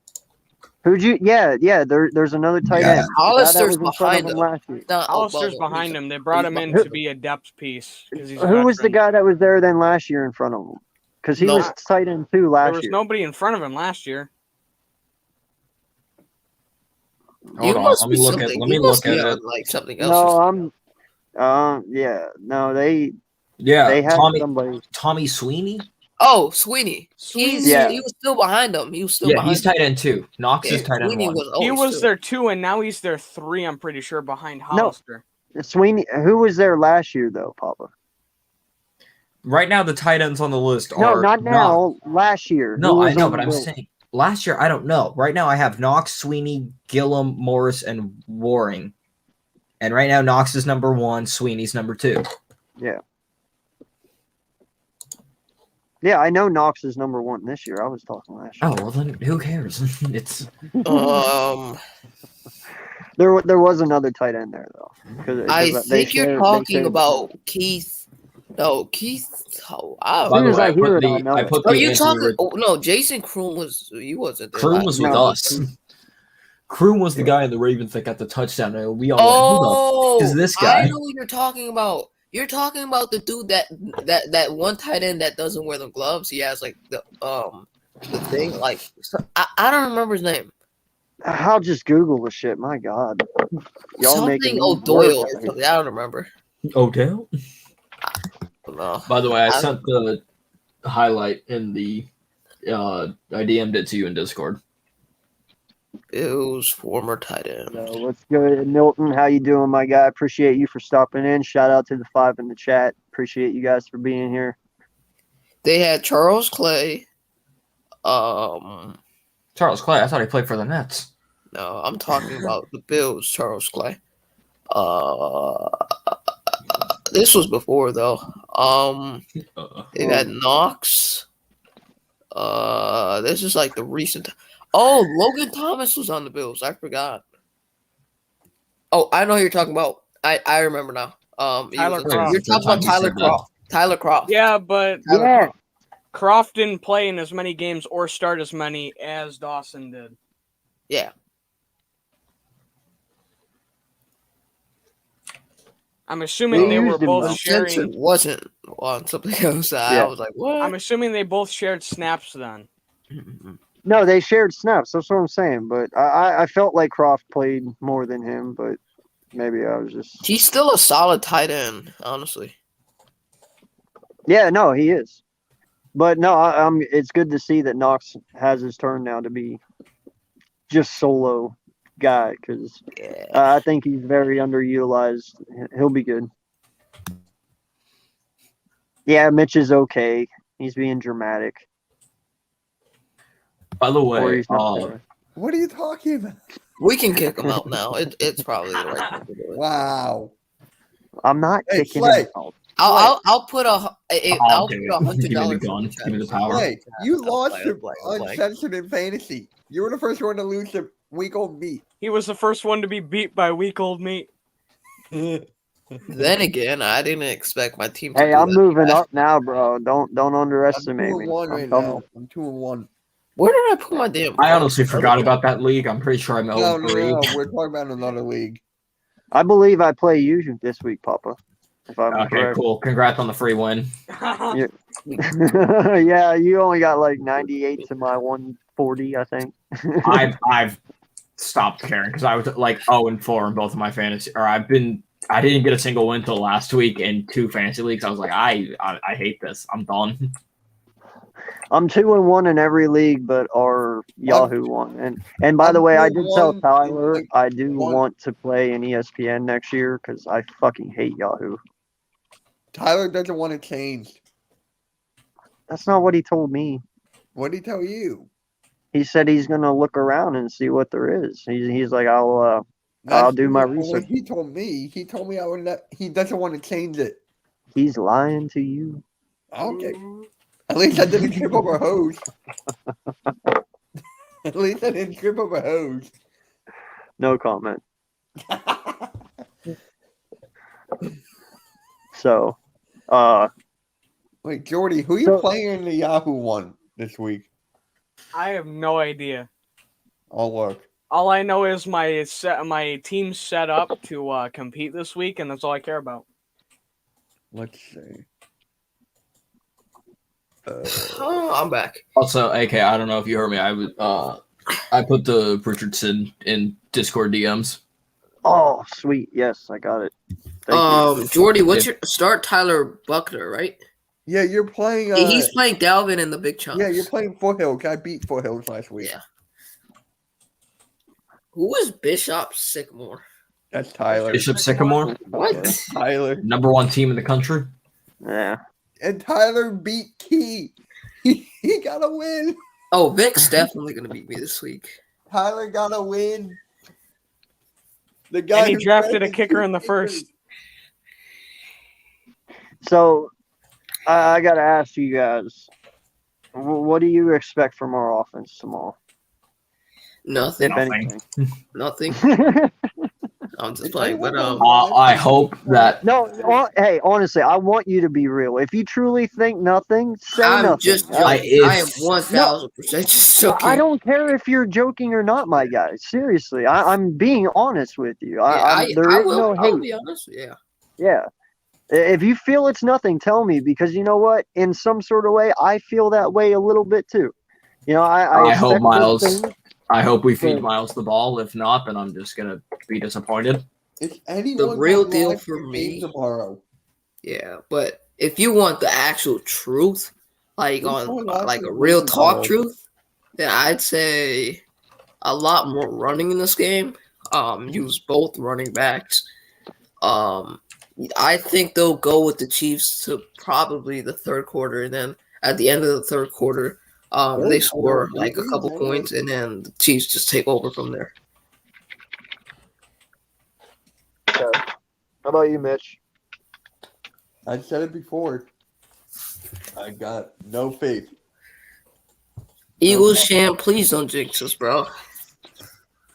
Who'd you? Yeah. There's another tight Yeah. end. The guy that Hollister's was in front of behind him him. last year. Not Hollister's above him. behind He's- him. They brought he's him in behind to be a depth piece because he's a Who was the veteran. guy that was there then last year in front of him? Because he No. was tight end too There last was year. nobody in front of him last year. You Hold on, must let be me look at something. let me You look must at be it. on like something else. No, or I'm. Yeah. No, they Yeah, had Tommy somebody. Sweeney. Oh, Sweeney. Yeah. He was still behind him. He was still Yeah, behind he's him. tight end 2. Knox Yeah, is tight end Sweeney 1. was He always was still- their 2, and now he's their 3. I'm pretty sure behind Hollister. Sweeney. Who was there last year though, Papa? Right now, the tight ends on the list No, are not now. Last year. Who No, I was know, on but the I'm bill? saying last year. I don't know. Right now, I have Knox, Sweeney, Gillum, Morris, and Waring. And right now, Knox is number 1. Sweeney's number 2. Yeah, I know Knox is number 1 this year. I was talking last year. Oh well, then who cares? It's There was another tight end there though. I think you're talking about Keith. No, Keith. Oh, I By don't the as way, I I hear put it, I'll the know I it. put Are the you Anthony talking? Oh, no, Jason Kroom was. He wasn't there. Kroom last was year. with No, us. Kroom was the guy in the Ravens that got the touchdown. And we all went, Oh, is this I guy? know what you're talking about. You're talking about the dude that one tight end that doesn't wear the gloves. He has like the thing like I don't remember his name. I'll just Google the shit. My God, y'all making Something me O'Doyle work or out here. something. I don't remember. Odell. No. By the way, I sent the highlight in the I DM'd it to you in Discord. Bills former tight end. So what's good, Milton? How you doing, my guy? Appreciate you for stopping in. Shout out to the 5 in the chat. Appreciate you guys for being here. They had Charles Clay. Charles Clay. I thought he played for the Nets. No, I'm talking about the Bills. Charles Clay. This was before though. They had Knox. This is like the recent. Oh, Logan Thomas was on the Bills. I forgot. Oh, I know who you're talking about. I remember now. Tyler Croft. You're talking about Tyler Croft. Tyler Croft. Yeah, but Yeah, Croft didn't play in as many games or start as many as Dawson did. Yeah. I'm assuming they were used him, both though. Spencer sharing. wasn't on something else. I Yeah. was like, what? I'm assuming they both shared snaps then. no, they shared snaps. That's what I'm saying. But I felt like Croft played more than him. But maybe I was just. He's still a solid tight end, honestly. Yeah, no, he is. But no, I'm. It's good to see that Knox has his turn now to be just solo guy because Yeah. I think he's very underutilized. He'll be good. Yeah, Mitch is okay. He's being dramatic. By the Or way, he's not there. What are you talking about? We can kick him out now. It's probably the right thing to do. Wow. I'm not Hey, kicking Slay. him out. I'll put I'll put give me $100 the in gun. the chat. Give me the power. Hey, you I'm lost playing, your I'm playing. uncensored in fantasy. You were the first one to lose the week-old meat. He was the first one to be beat by week old meat. Then again, I didn't expect my team to Hey, do I'm that. moving up now, bro. Don't I'm underestimate 2-1 me. right I'm coming. now. I'm 2-1. Where did I put my damn I honestly forgot about that league. I'm pretty sure I'm No, 0-3. no, we're talking about another league. I believe I play you this week, Papa. if I'm Okay, correct. cool. Congrats on the free win. Yeah, you only got like 98 to my 140, I think. I've stopped caring because I was like 0-4 in both of my fantasy. Or I didn't get a single win till last week in 2 fantasy leagues. I was like, I hate this. I'm done. I'm 2-1 in every league, but our Yahoo won. And by the way, I did tell 2-1 Tyler in I do one. want to play in ESPN next year because I fucking hate Yahoo. Tyler doesn't want to change. That's not what he told me. What did he tell you? He said he's gonna look around and see what there is. He's like, I'll do my what research. He told me. He told me I would not. He doesn't want to change it. He's lying to you. Okay. At least I didn't trip over a hose. At least I didn't trip over a hose. No comment. So, Wait, Jordy, who you So- playing in the Yahoo one this week? I have no idea. Oh, look. All I know is my team's set up to compete this week, and that's all I care about. Let's see. Oh, I'm back. Also, AK, I don't know if you heard me. I put the Richardson in Discord DMs. oh sweet, yes, I got it. Thank you. Jordy, what's your start? Tyler Buckner, right? Yeah, you're playing. He's playing Dalvin in the big chunks. Yeah, you're playing Foothills. I beat Foothills last week. Yeah. Who is Bishop Sycamore? That's Tyler. Bishop Sycamore, What? Tyler. #1 team in the country. Yeah. And Tyler beat Key. He got a win. Oh, Vic's definitely gonna beat me this week. Tyler got a win. The guy And he who drafted a drafted kicker two in the kickers. first. So, I gotta ask you guys, what do you expect from our offense tomorrow? Nothing. If Nothing. anything. I'm just playing, but I hope that No, hey, honestly, I want you to be real. If you truly think nothing, say I'm nothing. just joking. I am 1000% just joking. I don't care if you're joking or not, my guy. Seriously, I'm being honest with you. There I is will. no I'll hate. be honest. Yeah. Yeah. If you feel it's nothing, tell me, because you know what? In some sort of way, I feel that way a little bit too. You know, I hope expect good Miles. things. I hope we feed But- Miles the ball. If not, then I'm just gonna be disappointed. Is anyone The real going deal live for the me- game tomorrow? Yeah, but if you want the actual truth, like Who's on going live like the a real game talk tomorrow? truth, then I'd say a lot more running in this game. Use both running backs. I think they'll go with the Chiefs to probably the third quarter, and then at the end of the third quarter, they score like a couple points, and then the Chiefs just take over from there. How about you, Mitch? I said it before. I got no faith. Eagles champ, please don't jinx us, bro.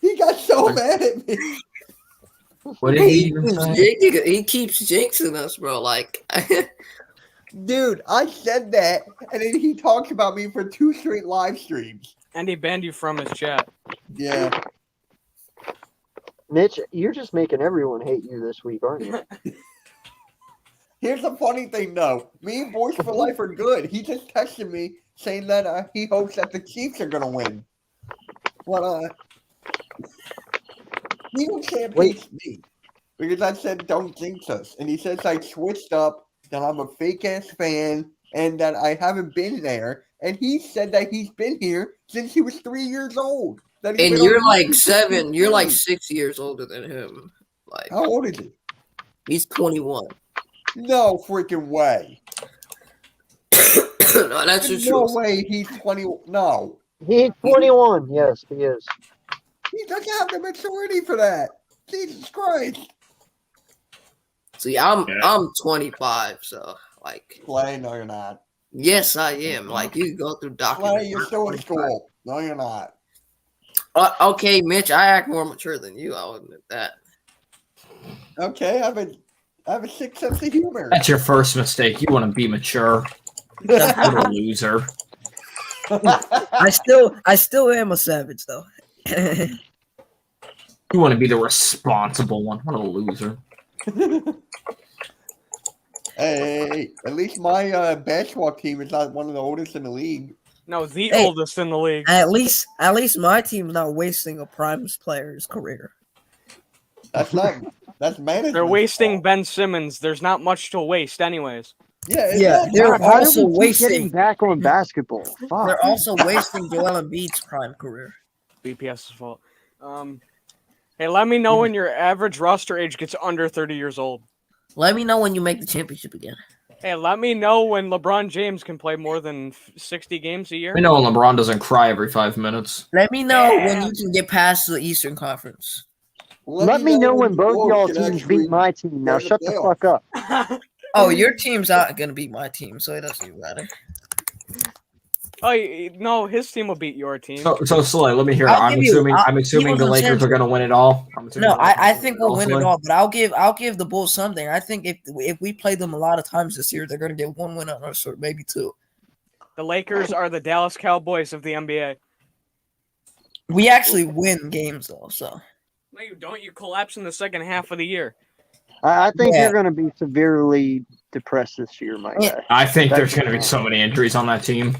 He got so mad at me. What did he even say? He keeps jinxing us, bro. Like, Dude, I said that, and then he talked about me for 2 straight live streams. And he banned you from his chat. Yeah. Mitch, you're just making everyone hate you this week, aren't you? Here's the funny thing, though. Me and Boys for Life are good. He just texted me saying that he hopes that the Chiefs are going to win. But, he can't beat me. Because I said, don't jinx us. And he says I switched up, that I'm a fake-ass fan, and that I haven't been there. And he said that he's been here since he was 3 years old. That he's and been you're on like YouTube 7. You're like since. 6 years older than him. Like, How old is he? he's 21. No freaking way. No, that's the There's no truth. way he's 20. No. He's 21. Yes, he is. He doesn't have the maturity for that. Jesus Christ. See, I'm 25, so like, Clay, no, you're not. yes, I am. Like, you go through Clay, documents. you're still in school. No, you're not. Okay, Mitch, I act more mature than you. I'll admit that. Okay, I have a sick sense of humor. That's your first mistake. You want to be mature. What a loser. I still am a savage though. You want to be the responsible one. What a loser. Hey, at least my basketball team is not one of the oldest in the league. No, the Hey. oldest in the league. At least my team's not wasting a prime player's career. That's management. They're wasting Ben Simmons. There's not much to waste, anyways. Yeah, Yeah, exactly. they're God, how do also we keep getting wasting. back on basketball? Fuck. They're also wasting Joel Embiid's prime career. BPS's fault. Hey, let me know when your average roster age gets under 30 years old. Let me know when you make the championship again. Hey, let me know when LeBron James can play more than 60 games a year. We know LeBron doesn't cry every 5 minutes. Let me know when Yeah. you can get past the Eastern Conference. Let me know when the both Bulls y'all can teams actually beat my team. Now go to shut the playoffs. fuck up. Oh, your team's not gonna beat my team, so it doesn't even matter. No, his team will beat your team. So Slay, let me hear. I'll I'm give you- assuming give the us a Lakers chance. are gonna win it all. No, I think we'll win it Slay. all, but I'll give the Bulls something. I think if we play them a lot of times this year, they're gonna get one win on us, or maybe two. The Lakers are the Dallas Cowboys of the NBA. We actually win games though, so No, you don't. You collapse in the second half of the year. I think Yeah. you're going to be severely depressed this year, my Yeah. guy. I think there's That's gonna be so many injuries on that team.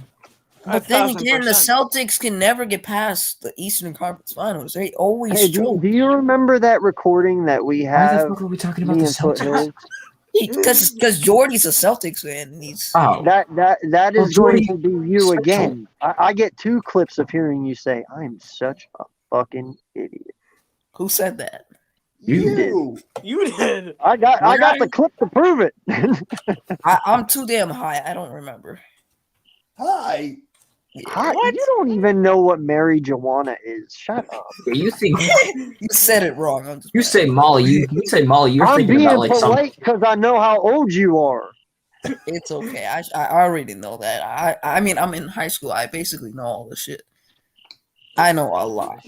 But then again, the 1,000%. Celtics can never get past the Eastern Conference Finals. They always Hey, do struggle you remember that recording that we Why the have? fuck are we talking Me about the and Foothills. Celtics? because Jordy's a Celtics fan and he's Oh, That Well, is going Jordy- to be you again. I get 2 clips of hearing you say, "I'm such a fucking idiot." who said that? You did. You did. I got the clip to prove it. I'm too damn high. I don't remember. Hi. What? You don't even know what Mary Joanna is. Shut up. you think You said it wrong. I'm just you say Molly? You say Molly? You're I'm thinking being about like some. polite because I know how old you are. It's okay. I already know that. I mean, I'm in high school. I basically know all this shit. I know a lot.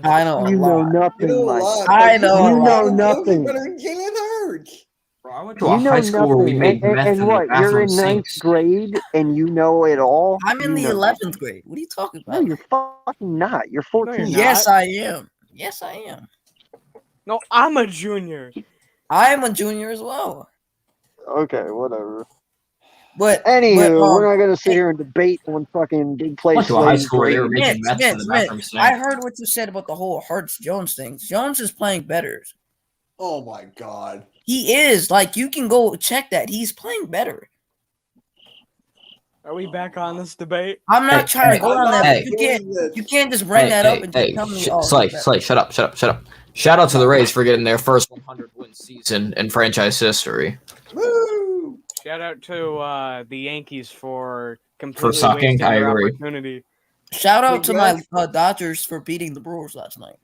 I know a You know lot. nothing, You know a Mike. lot. I but know You a know lot. Jalen nothing. better than Jalen Hurts. Bro, I went to You a know high school where we nothing. made meth And in what? the You're bathroom in ninth sinks. grade and you know it all. I'm in You the know 11th grade. What are you talking No, about? you're fucking not. You're 14. you're Yes, not. I am. Yes, I am. No, I'm a junior. I am a junior as well. Okay, whatever. But Anywho, we're not gonna sit here and debate on fucking big I play went to a high Slade's school where they were grade. making meth in the bathroom I sink. heard what you said about the whole Hurts Jones thing. Jones is playing better. Oh my god. He is. Like, you can go check that. He's playing better. Are we back on this debate? I'm not Hey, trying hey, to go I'm on not that. hey. But you can't just bring that up and just tell me. Oh, Slay, he's better. Slay, shut up. Shout out to the Rays for getting their first 100 win season in franchise history. Woo! Shout out to the Yankees for completely sucking, wasting I their agree. opportunity. Shout out to my Congrats. Dodgers for beating the Brewers last night.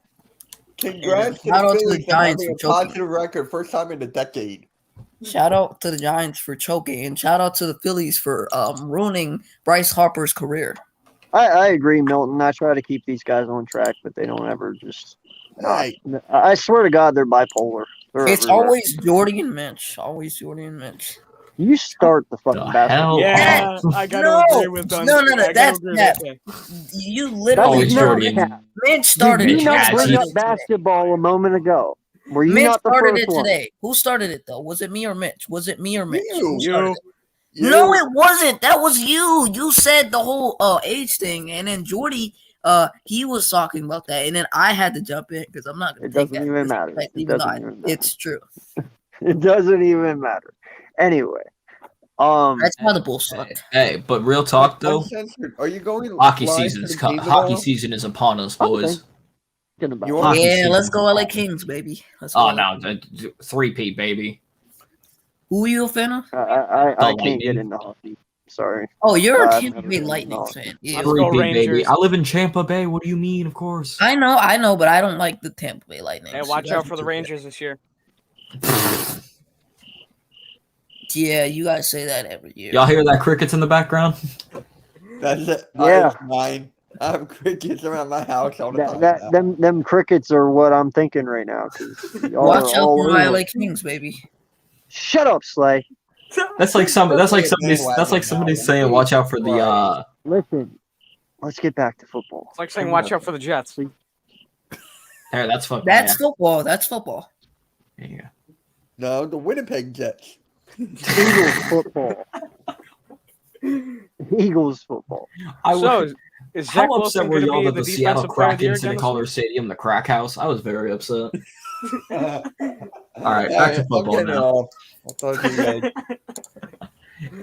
Congrats to Shout out the to the Phillies for Giants having a for choking. positive record, first time in a decade. Shout out to the Giants for choking, and shout out to the Phillies for ruining Bryce Harper's career. I agree, Milton. I try to keep these guys on track, but they don't ever just. Hey, I swear to God, they're bipolar. They're It's everywhere. always Jordy and Mitch. Always Jordy and Mitch. You start the fucking The basketball. hell? Yeah, I gotta No, agree with Dunn. no, I gotta that's agree with Cap. that. You That literally was Always not Jordan. Cap. Mitch started Did it. you not has bring he- up basketball a moment ago? Were you Mitch not the started first it one? today. Who started it though? Was it me or Mitch? Was it me or Mitch? You. Who started You. it? No, it wasn't. That was you. You said the whole age thing, and then Jordy, he was talking about that, and then I had to jump in because I'm not gonna It take doesn't that even matter. disrespect, It even though doesn't even matter. it's true. It doesn't even matter. Anyway, That's how the Bulls suck. Hey, but real talk though, Uncensored. Are you going hockey live season for is the co- game hockey tomorrow? season is upon us, I'm boys. thinking about You it. are? Hockey Yeah, let's season's go LA upon us. Kings, baby. Let's go. Oh LA no, Kings. 3P baby. Who are you a fan of? I The can't get Lightning. into hockey. Sorry. Oh, you're a I've Tampa never Bay been Lightning involved. fan. Yeah. Let's go 3P baby. Rangers. I live in Tampa Bay. What do you mean? Of course. I know, but I don't like the Tampa Bay Lightning. Hey, so watch you guys out for the can keep it. Rangers this year. Yeah, you guys say that every year. Y'all hear that crickets in the background? That's it. Yeah. It's mine. I have crickets around my house all the time. now. Them crickets are what I'm thinking right now. 'Cause y'all Watch are out all for my over LA it. Kings, baby. Shut up, Slay. That's like somebody saying, "Watch out for the." Listen, let's get back to football. It's like saying watch out for the Jets. Hey, that's fucking. That's football. That's football. Yeah. No, the Winnipeg Jets. Eagles football. Eagles football. So is Zach How Wilson upset were going to y'all be that the the Seattle defensive player of the year Krakens again didn't this call their week? stadium the Crack House? I was very upset. All right, back to football I'm getting now. off. I'll talk to you guys.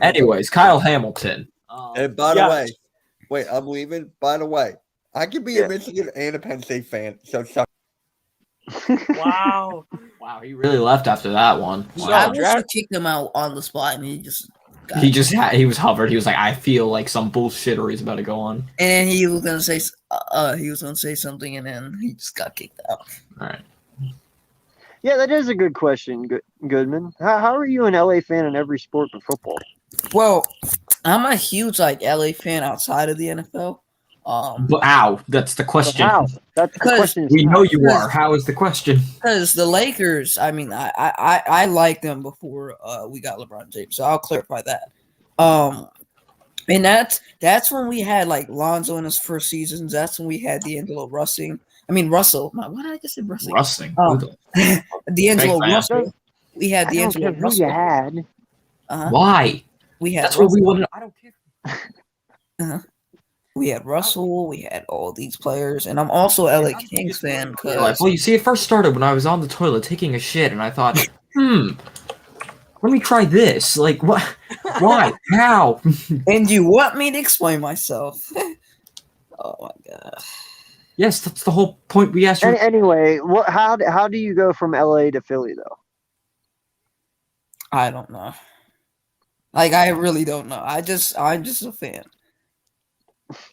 Anyways, Kyle Hamilton. And by the Yeah. way, wait, I'm leaving. By the way, I could be Yeah. a Michigan and a Penn State fan, so suck. Wow. Wow, he really left after that one. So, I Wow. wish I kicked him out on the spot, and he just got He just he was hovered. He was like, I feel like some bullshittery is about to go on. and then he was gonna say something, and then he just got kicked out. All right. Yeah, that is a good question, Goodman. How are you an LA fan in every sport but football? Well, I'm a huge LA fan outside of the NFL. But ow, that's the But question. how? That's the Because question. Is We how. know you are. How is the question? Because the Lakers, I mean, I liked them before we got LeBron James, so I'll clarify that. And that's when we had Lonzo in his first seasons. That's when we had D'Angelo Russell. Why did I just say Russell? Rustling. D'Angelo Fake fan. Russell. We had I don't D'Angelo care who Russell. you had. Why? We had That's what we Russell. wanted. I don't care. We had Russell. We had all these players, and I'm also a LA Kings fan Like, because well, you see, it first started when I was on the toilet taking a shit, and I thought, let me try this. Like, what? Why? How? and you want me to explain myself? Oh my god! Yes, that's the whole point. We asked you. Anyway, how do you go from LA to Philly though? I don't know. I really don't know. I'm just a fan.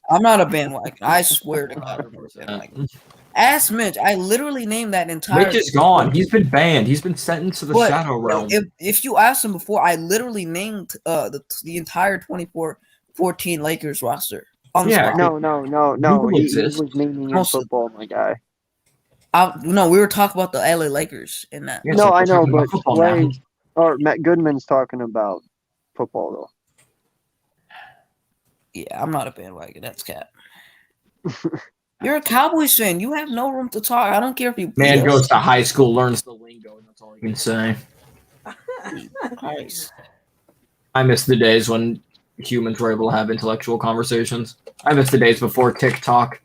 I'm not a bandwagon. I swear to God, I'm not a bandwagon. Ask Mitch. I literally named that entire. Mitch is gone. He's been banned. He's been sentenced to the But Shadow Realm. If you asked him before, I literally named the entire 24-14 Lakers roster. On the spot. No. Google He exists. was naming in Also- football, my guy. No, we were talking about the LA Lakers in that. Yeah, No, so we're I know, talking about but football now. Slay or Matt Goodman's talking about football though. Yeah, I'm not a bandwagon. That's cat. You're a Cowboys fan. You have no room to talk. I don't care if you. Man goes to high school, learns the lingo, and that's all I can say. Nice. I miss the days when humans were able to have intellectual conversations. I miss the days before TikTok.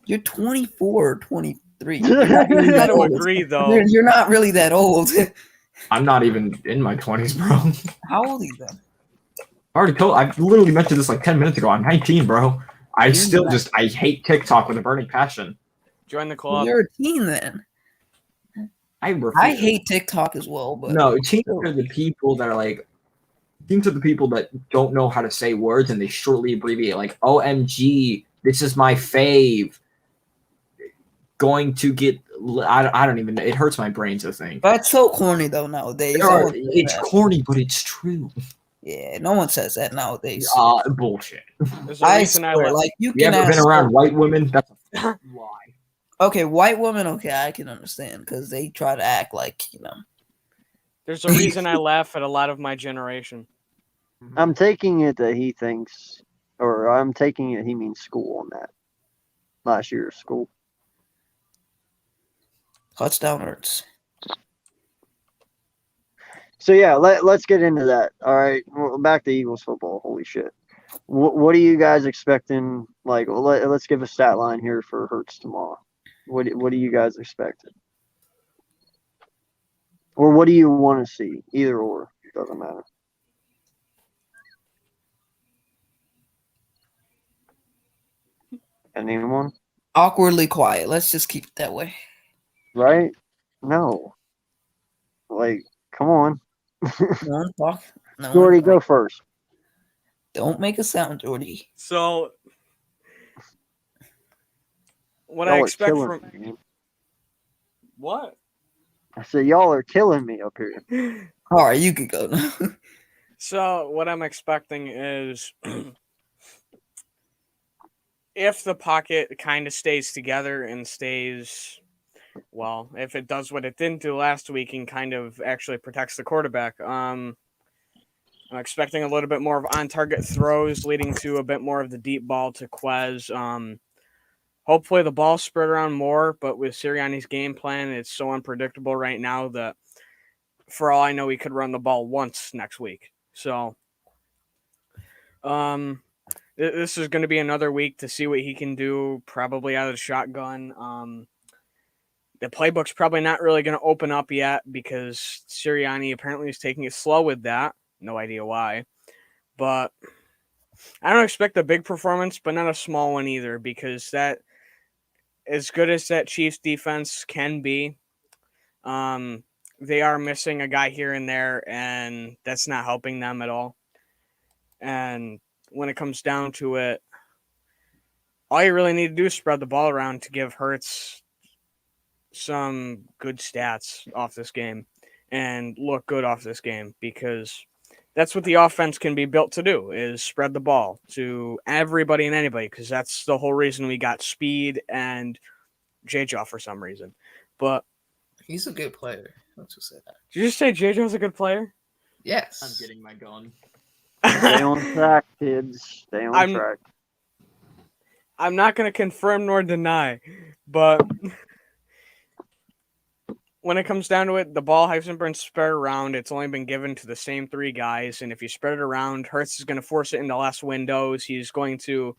You're 24, 23. I got to agree, though. You're not really that old. I'm not even in my 20s, bro. How old are you then? I literally mentioned this like 10 minutes ago. I'm 19, bro. I You're I hate TikTok with a burning passion. Join the club. You're a teen then. I refuse. I hate TikTok as well, but No, teens are the people that are like. Teens are the people that don't know how to say words and they shortly abbreviate like OMG. This is my fave. Going to get. I don't even know. It hurts my brain to think. that's so corny though nowadays. It's corny, but it's true. Yeah, no one says that nowadays. Bullshit. There's a I reason I swear, left. you You can ever ask. been around white women? That's a lie. Okay, white women. Okay, I can understand because they try to act like There's a reason I laugh at a lot of my generation. I'm taking it that he thinks, or I'm taking it he means school on that. Last year's school. touchdown hurts. So yeah, let's get into that. All right, well, back to Eagles football. Holy shit! What are you guys expecting? Like, let's give a stat line here for Hurts tomorrow. What are you guys expecting? Or what do you want to see? Either or, doesn't matter. Anyone? Awkwardly quiet. Let's just keep it that way. Right? No. Like, come on. No one talk. No Jordy, one go talk. first. Don't make a sound, Jordy. So, what Y'all I are expect killing from me, man. what? I said y'all are killing me up here. All right, you could go now. So, what I'm expecting is if the pocket kind of stays together and stays, well, if it does what it didn't do last week and kind of actually protects the quarterback, I'm expecting a little bit more of on-target throws leading to a bit more of the deep ball to Quez. Hopefully the ball spread around more, but with Sirianni's game plan, it's so unpredictable right now that for all I know, he could run the ball once next week. So, this is going to be another week to see what he can do, probably out of the shotgun. The playbook's probably not really going to open up yet because Sirianni apparently is taking it slow with that. No idea why. But I don't expect a big performance, but not a small one either, because that, as good as that Chiefs defense can be, they are missing a guy here and there, and that's not helping them at all. And when it comes down to it, all you really need to do is spread the ball around to give Hurts some good stats off this game and look good off this game, because that's what the offense can be built to do, is spread the ball to everybody and anybody, because that's the whole reason we got Speed and J-Jaw for some reason. But He's a good player. Let's just say that. did you just say J-Jaw's a good player? Yes. I'm getting my gun. Stay on track, kids. Stay on track. I'm not going to confirm nor deny, but when it comes down to it, the ball hasn't been spread around. It's only been given to the same three guys, and if you spread it around, Hurts is going to force it into less windows. He's going to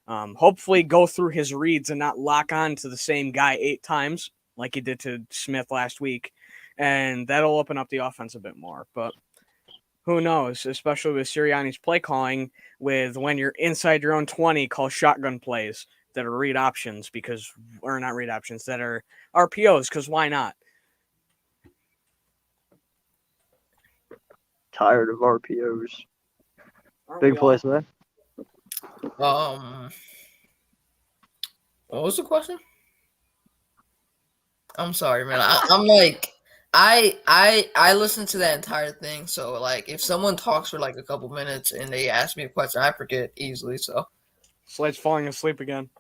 hopefully go through his reads and not lock on to the same guy 8 times like he did to Smith last week, and that'll open up the offense a bit more. But who knows, especially with Sirianni's play calling, with when you're inside your own 20, call shotgun plays that are read options, or not read options, that are RPOs, because why not? Tired of RPOs. Aren't Big we all? play today. What was the question? I'm sorry, man. I'm like, I listened to that entire thing. So like, if someone talks for like a couple minutes and they ask me a question, I forget easily. So Slade's falling asleep again.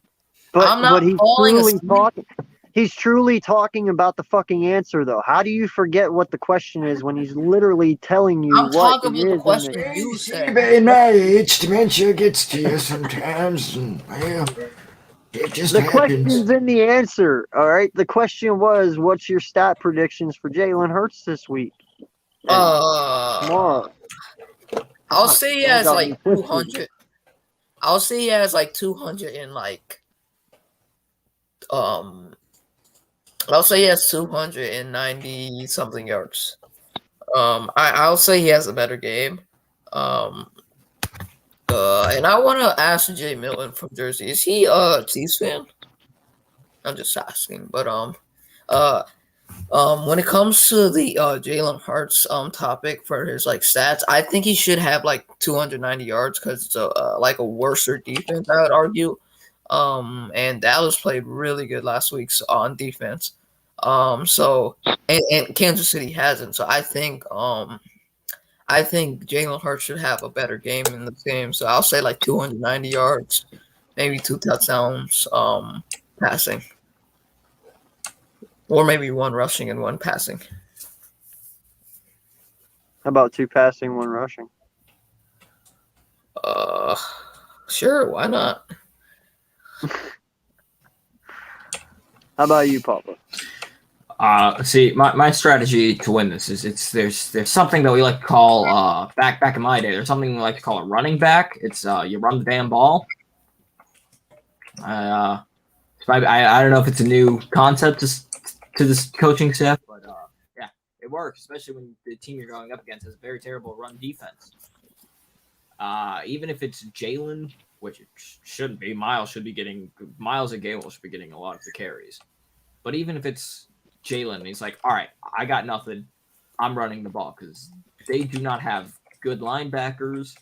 I'm not But he's falling truly asleep. talking. He's truly talking about the fucking answer, though. How do you forget what the question is when he's literally telling you I'm what talking it about the is? question you said. In my age, dementia gets to you sometimes, and well, it just The happens. question's in the answer, all right? The question was, what's your stat predictions for Jalen Hurts this week? I'll say he has like 200. I'll say he has like 200 and like I'll say he has 290 something yards. I'll say he has a better game. And I want to ask Jay Milton from Jersey, is he a Chiefs fan? I'm just asking, but when it comes to the Jalen Hurts topic for his like stats, I think he should have like 290 yards because it's like a worser defense, I would argue. And Dallas played really good last week on defense. So and Kansas City hasn't. So I think Jalen Hurts should have a better game in this game. So I'll say like 290 yards, maybe 2 touchdowns, passing. Or maybe 1 rushing and 1 passing. How about 2 passing, 1 rushing? Sure, why not? How about you, Papa? See, my strategy to win this is there's something that we like to call back in my day. There's something we like to call a running back. It's you run the damn ball. I don't know if it's a new concept to this coaching staff, but yeah, it works, especially when the team you're going up against has a very terrible run defense. Even if it's Jalen, which it shouldn't be, Miles and Gable should be getting a lot of the carries. But even if it's Jalen, he's like, all right, I got nothing. I'm running the ball, because they do not have good linebackers.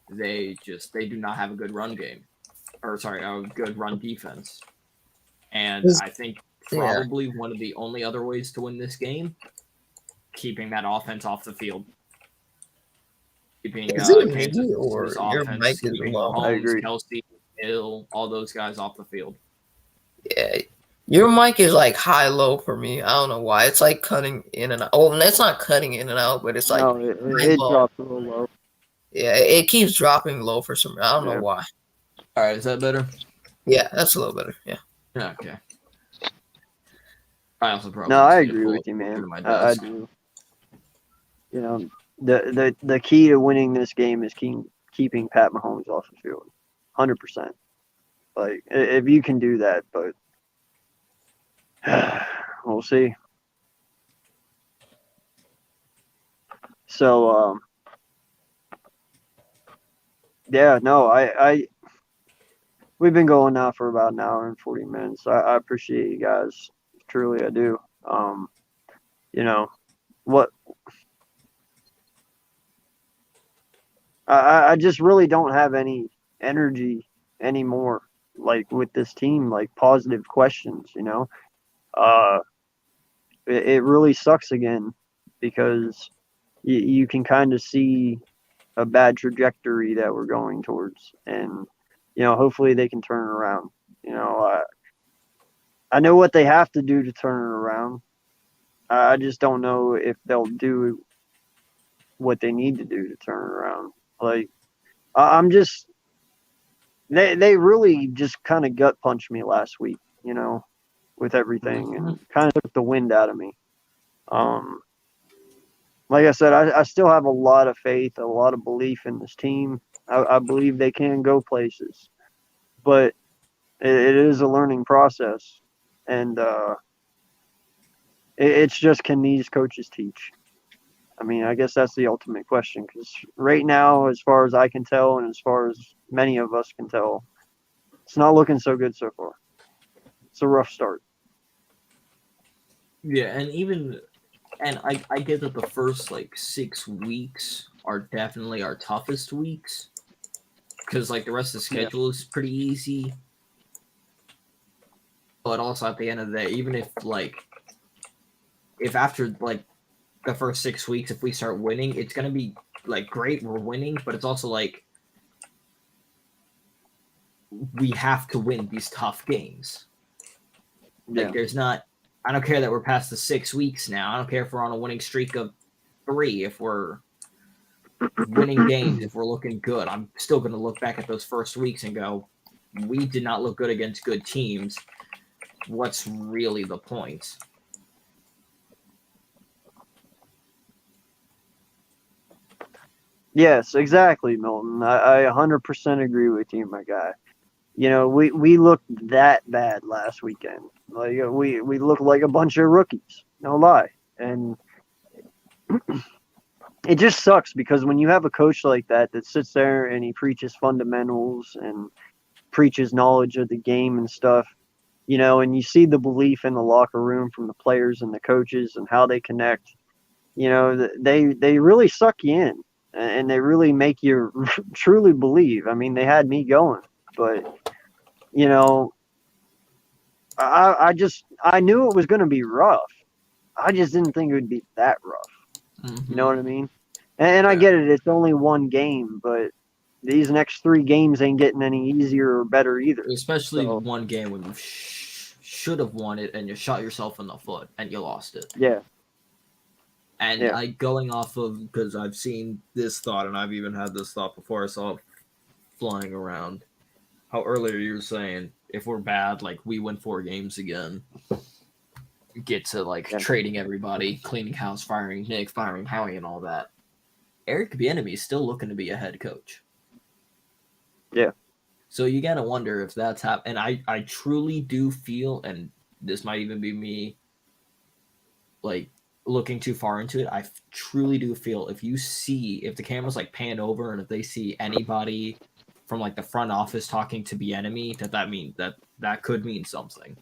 They do not have a good run game. A good run defense. And I think probably one of the only other ways to win this game, keeping that offense off the field. Keeping Kansas or your offense, mic is keeping low? I agree. Mahomes, Kelsey, Hill, all those guys off the field. Yeah, your mic is like high-low for me. I don't know why. It's like cutting in and out. Oh, it's not cutting in and out, but it's like No, it drops a little low. Yeah, it keeps dropping low for some reason. I don't know Yeah. why. All right, is that better? Yeah, that's a little better. Yeah. Okay. I also probably No, I need to agree pull with you, through man. my I desk. do. You know, the key to winning this game is keeping Pat Mahomes off the field, 100%. Like if you can do that, but we'll see. So yeah, no, I we've been going now for about an hour and 40 minutes. I appreciate you guys, truly I do. You know what? I just really don't have any energy anymore. Like with this team, like positive questions. Uh, it really sucks again because you can kind of see a bad trajectory that we're going towards, and hopefully they can turn it around. I know what they have to do to turn it around. I just don't know if they'll do what they need to do to turn it around. Like I'm just they really just kind of gut punched me last week, with everything, and kind of took the wind out of me. Like I said, I still have a lot of faith, a lot of belief in this team. I believe they can go places, but it is a learning process, and it's just, can these coaches teach? I mean, I guess that's the ultimate question, because right now, as far as I can tell, and as far as many of us can tell, it's not looking so good so far. It's a rough start. Yeah, and I get that the first 6 weeks are definitely our toughest weeks, because the rest of the schedule is pretty easy. But also at the end of the day, even if after the first 6 weeks, if we start winning, it's gonna be great, we're winning, but it's also we have to win these tough games. There's not, I don't care that we're past the 6 weeks now. I don't care if we're on a winning streak of 3. If we're winning games, if we're looking good, I'm still going to look back at those first weeks and go, we did not look good against good teams. What's really the point? Yes, exactly, Milton. I 100% agree with you, my guy. We looked that bad last weekend. We looked like a bunch of rookies, no lie. And it just sucks, because when you have a coach like that sits there and he preaches fundamentals and preaches knowledge of the game and stuff, and you see the belief in the locker room from the players and the coaches and how they connect, they really suck you in, and they really make you truly believe. I mean, they had me going, but I knew it was going to be rough. I just didn't think it would be that rough. You know what I mean? And I get it. It's only one game, but these next 3 games ain't getting any easier or better either. Especially one game when you should have won it and you shot yourself in the foot and you lost it. Yeah. And going off of, because I've seen this thought, and I've even had this thought before, I saw it flying around, how earlier you were saying, if we're bad, we win 4 games again, get to trading everybody, cleaning house, firing Nick, firing Howie, and all that. Eric Bieniemy is still looking to be a head coach. Yeah. So you gotta wonder if that's happening. And I truly do feel, and this might even be me looking too far into it, I truly do feel if the cameras pan over and if they see anybody from the front office talking to Bieniemy, that could mean something.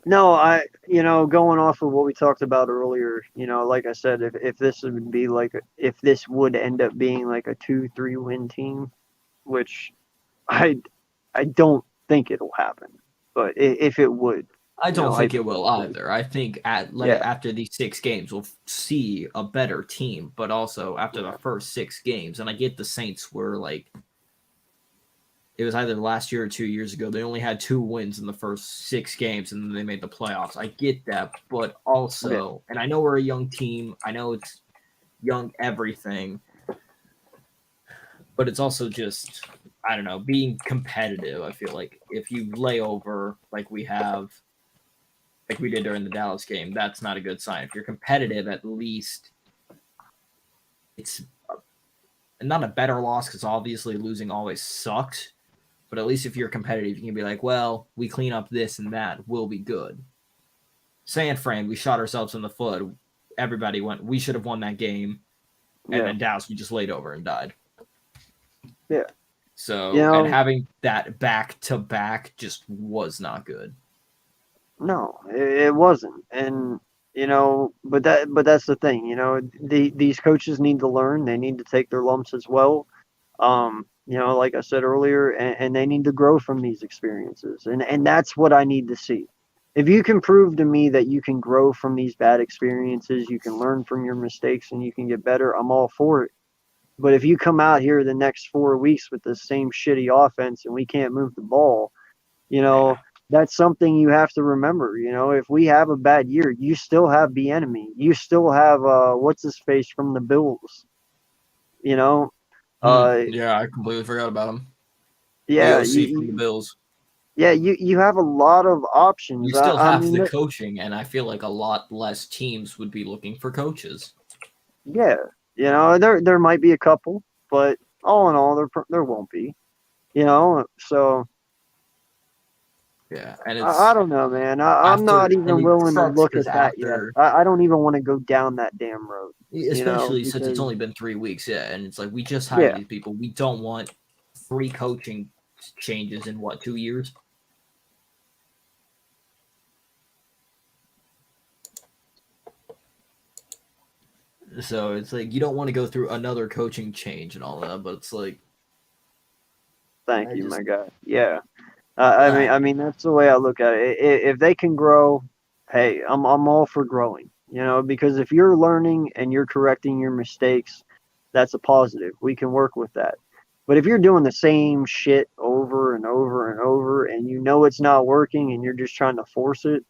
No, going off of what we talked about earlier, like I said, if this would be if this would end up being a 2-3 win team, which I don't think it'll happen, but if it would, I don't think it will either. I think after these 6 games, we'll see a better team, but also after the first 6 games, and I get the Saints were it was either last year or 2 years ago. They only had 2 wins in the first 6 games, and then they made the playoffs. I get that, but also, and I know we're a young team. I know it's young everything, but it's also just, I don't know, being competitive. I feel like if you lay over like we have like we did during the Dallas game, that's not a good sign. If you're competitive, at least it's not a better loss because obviously losing always sucks. But at least if you're competitive, you can be like, well, we clean up this and that, we'll be good. San Fran, we shot ourselves in the foot. Everybody went, we should have won that game. And then Dallas, we just laid over and died. Yeah. So, You know, and having that back to back just was not good. No, it wasn't. And but that's the thing. These coaches need to learn. They need to take their lumps as well. Like I said earlier, and they need to grow from these experiences. And that's what I need to see. If you can prove to me that you can grow from these bad experiences, you can learn from your mistakes, and you can get better, I'm all for it. But if you come out here the next 4 weeks with the same shitty offense and we can't move the ball, that's something you have to remember. If we have a bad year, you still have the enemy. You still have what's his face from the Bills. Yeah, I completely forgot about him. Yeah, the OC from the Bills. Yeah, you have a lot of options. You still have the coaching, and I feel like a lot less teams would be looking for coaches. Yeah, there might be a couple, but all in all, there won't be. So. Yeah, and I don't know, man. I'm not even willing to look at that yet. I don't even want to go down that damn road. Especially since it's only been 3 weeks, and it's like we just hired these people. We don't want 3 coaching changes in 2 years? So it's like you don't want to go through another coaching change and all that, but it's like. Thank you, my guy. Yeah. I mean, that's the way I look at it. If they can grow, hey, I'm all for growing. Because if you're learning and you're correcting your mistakes, that's a positive. We can work with that. But if you're doing the same shit over and over and over, and it's not working, and you're just trying to force it,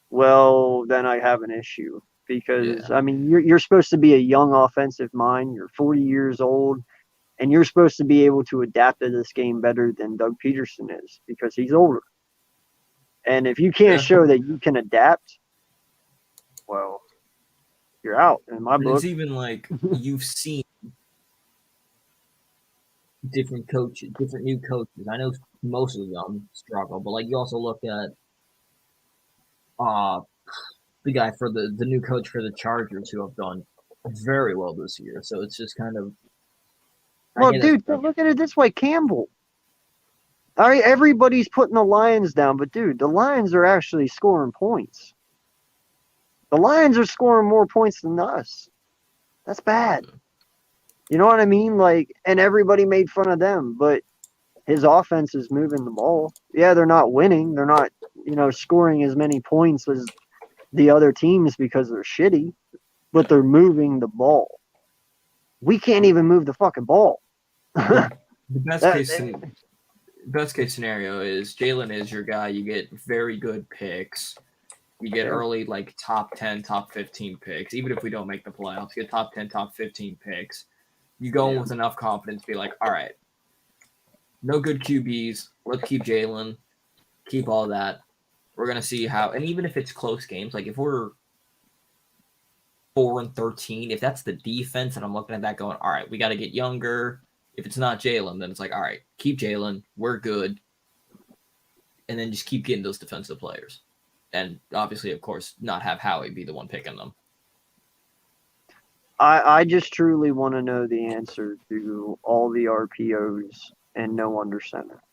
well, then I have an issue. Because I mean, you're supposed to be a young offensive mind. You're 40 years old. And you're supposed to be able to adapt to this game better than Doug Peterson is because he's older. And if you can't show that you can adapt, well, you're out in my book. It's even like you've seen different new coaches. I know most of them struggle, but like you also look at the guy for the new coach for the Chargers who have done very well this year. So it's just kind of. Well, dude, look at it this way, Campbell. All right, everybody's putting the Lions down, but dude, the Lions are actually scoring points. The Lions are scoring more points than us. That's bad. You know what I mean? And everybody made fun of them, but his offense is moving the ball. Yeah, they're not winning. They're not, scoring as many points as the other teams because they're shitty, but they're moving the ball. We can't even move the fucking ball. The best case scenario is Jalen is your guy. You get very good picks. You get early, top 10, top 15 picks. Even if we don't make the playoffs, you get top 10, top 15 picks. You go in with enough confidence, be like, all right, no good QBs. Let's keep Jalen. Keep all that. We're going to see how, and even if it's close games, if we're 4-13, if that's the defense, and I'm looking at that going, all right, we got to get younger. If it's not Jalen, then it's all right, keep Jalen. We're good. And then just keep getting those defensive players. And obviously, of course, not have Howie be the one picking them. I just truly want to know the answer to all the RPOs and no under center.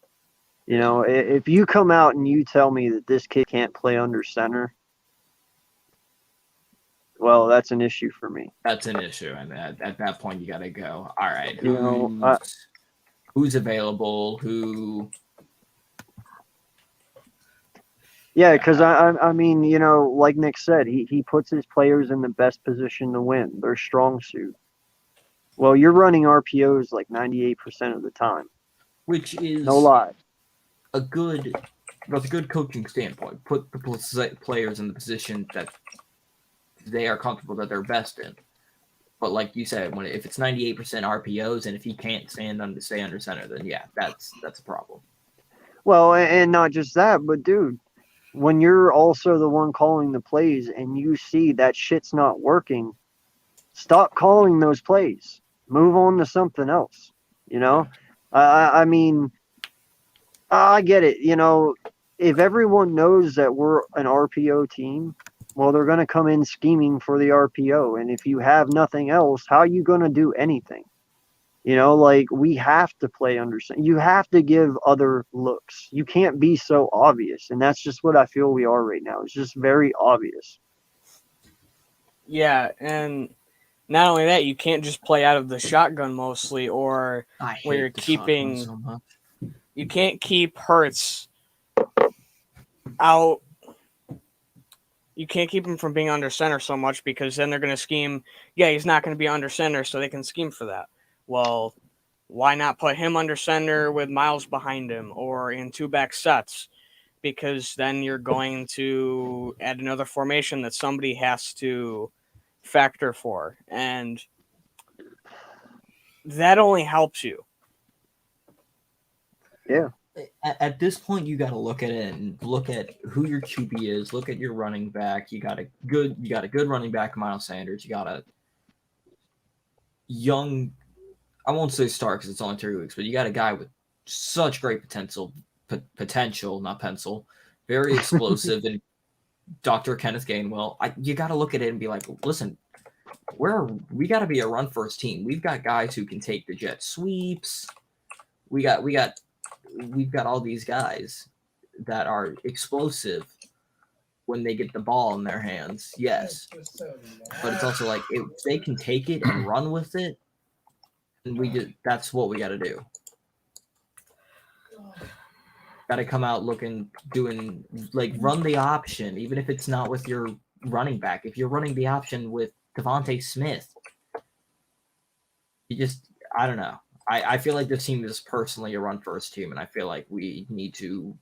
If you come out and you tell me that this kid can't play under center, well, that's an issue for me. That's an issue, and at that point, you got to go. All right, who's available? Who? Yeah, because I mean, like Nick said, he puts his players in the best position to win. Their strong suit. Well, you're running RPOs 98% of the time, which is no lie. That's a good coaching standpoint. Put the players in the position that they are comfortable that they're best in. But like you said, if it's 98% RPOs and if he can't stay under center, then that's a problem. Well, and not just that, but dude, when you're also the one calling the plays and you see that shit's not working, stop calling those plays. Move on to something else. You know, I mean, I get it. You know, if everyone knows that we're an RPO team, well, they're going to come in scheming for the RPO. And if you have nothing else, how are you going to do anything? You know, like we have to play under. You have to give other looks. You can't be so obvious, and that's just what I feel we are right now. It's just very obvious. Yeah, and not only that, you can't just play out of the shotgun mostly, or I where you're hate the shotgun keeping. so much. You can't keep Hurts out. You can't keep him from being under center so much because then they're going to scheme. Yeah, he's not going to be under center, so they can scheme for that. Well, why not put him under center with Miles behind him or in two back sets? Because then you're going to add another formation that somebody has to factor for. And that only helps you. Yeah. At this point, you got to look at it and look at who your QB is. Look at your running back. You got a good running back, Miles Sanders. You got a young, I won't say star because it's only 3 weeks, but you got a guy with such great potential, not pencil, very explosive, and Dr. Kenneth Gainwell. You got to look at it and be like, listen, we got to be a run first team. We've got guys who can take the jet sweeps. We've got all these guys that are explosive when they get the ball in their hands. Yes, but it's also like if they can take it and run with it, and that's what we got to do. Got to come out doing like run the option, even if it's not with your running back. If you're running the option with Devontae Smith, I don't know. I feel like this team is personally a run first team, and I feel like we need to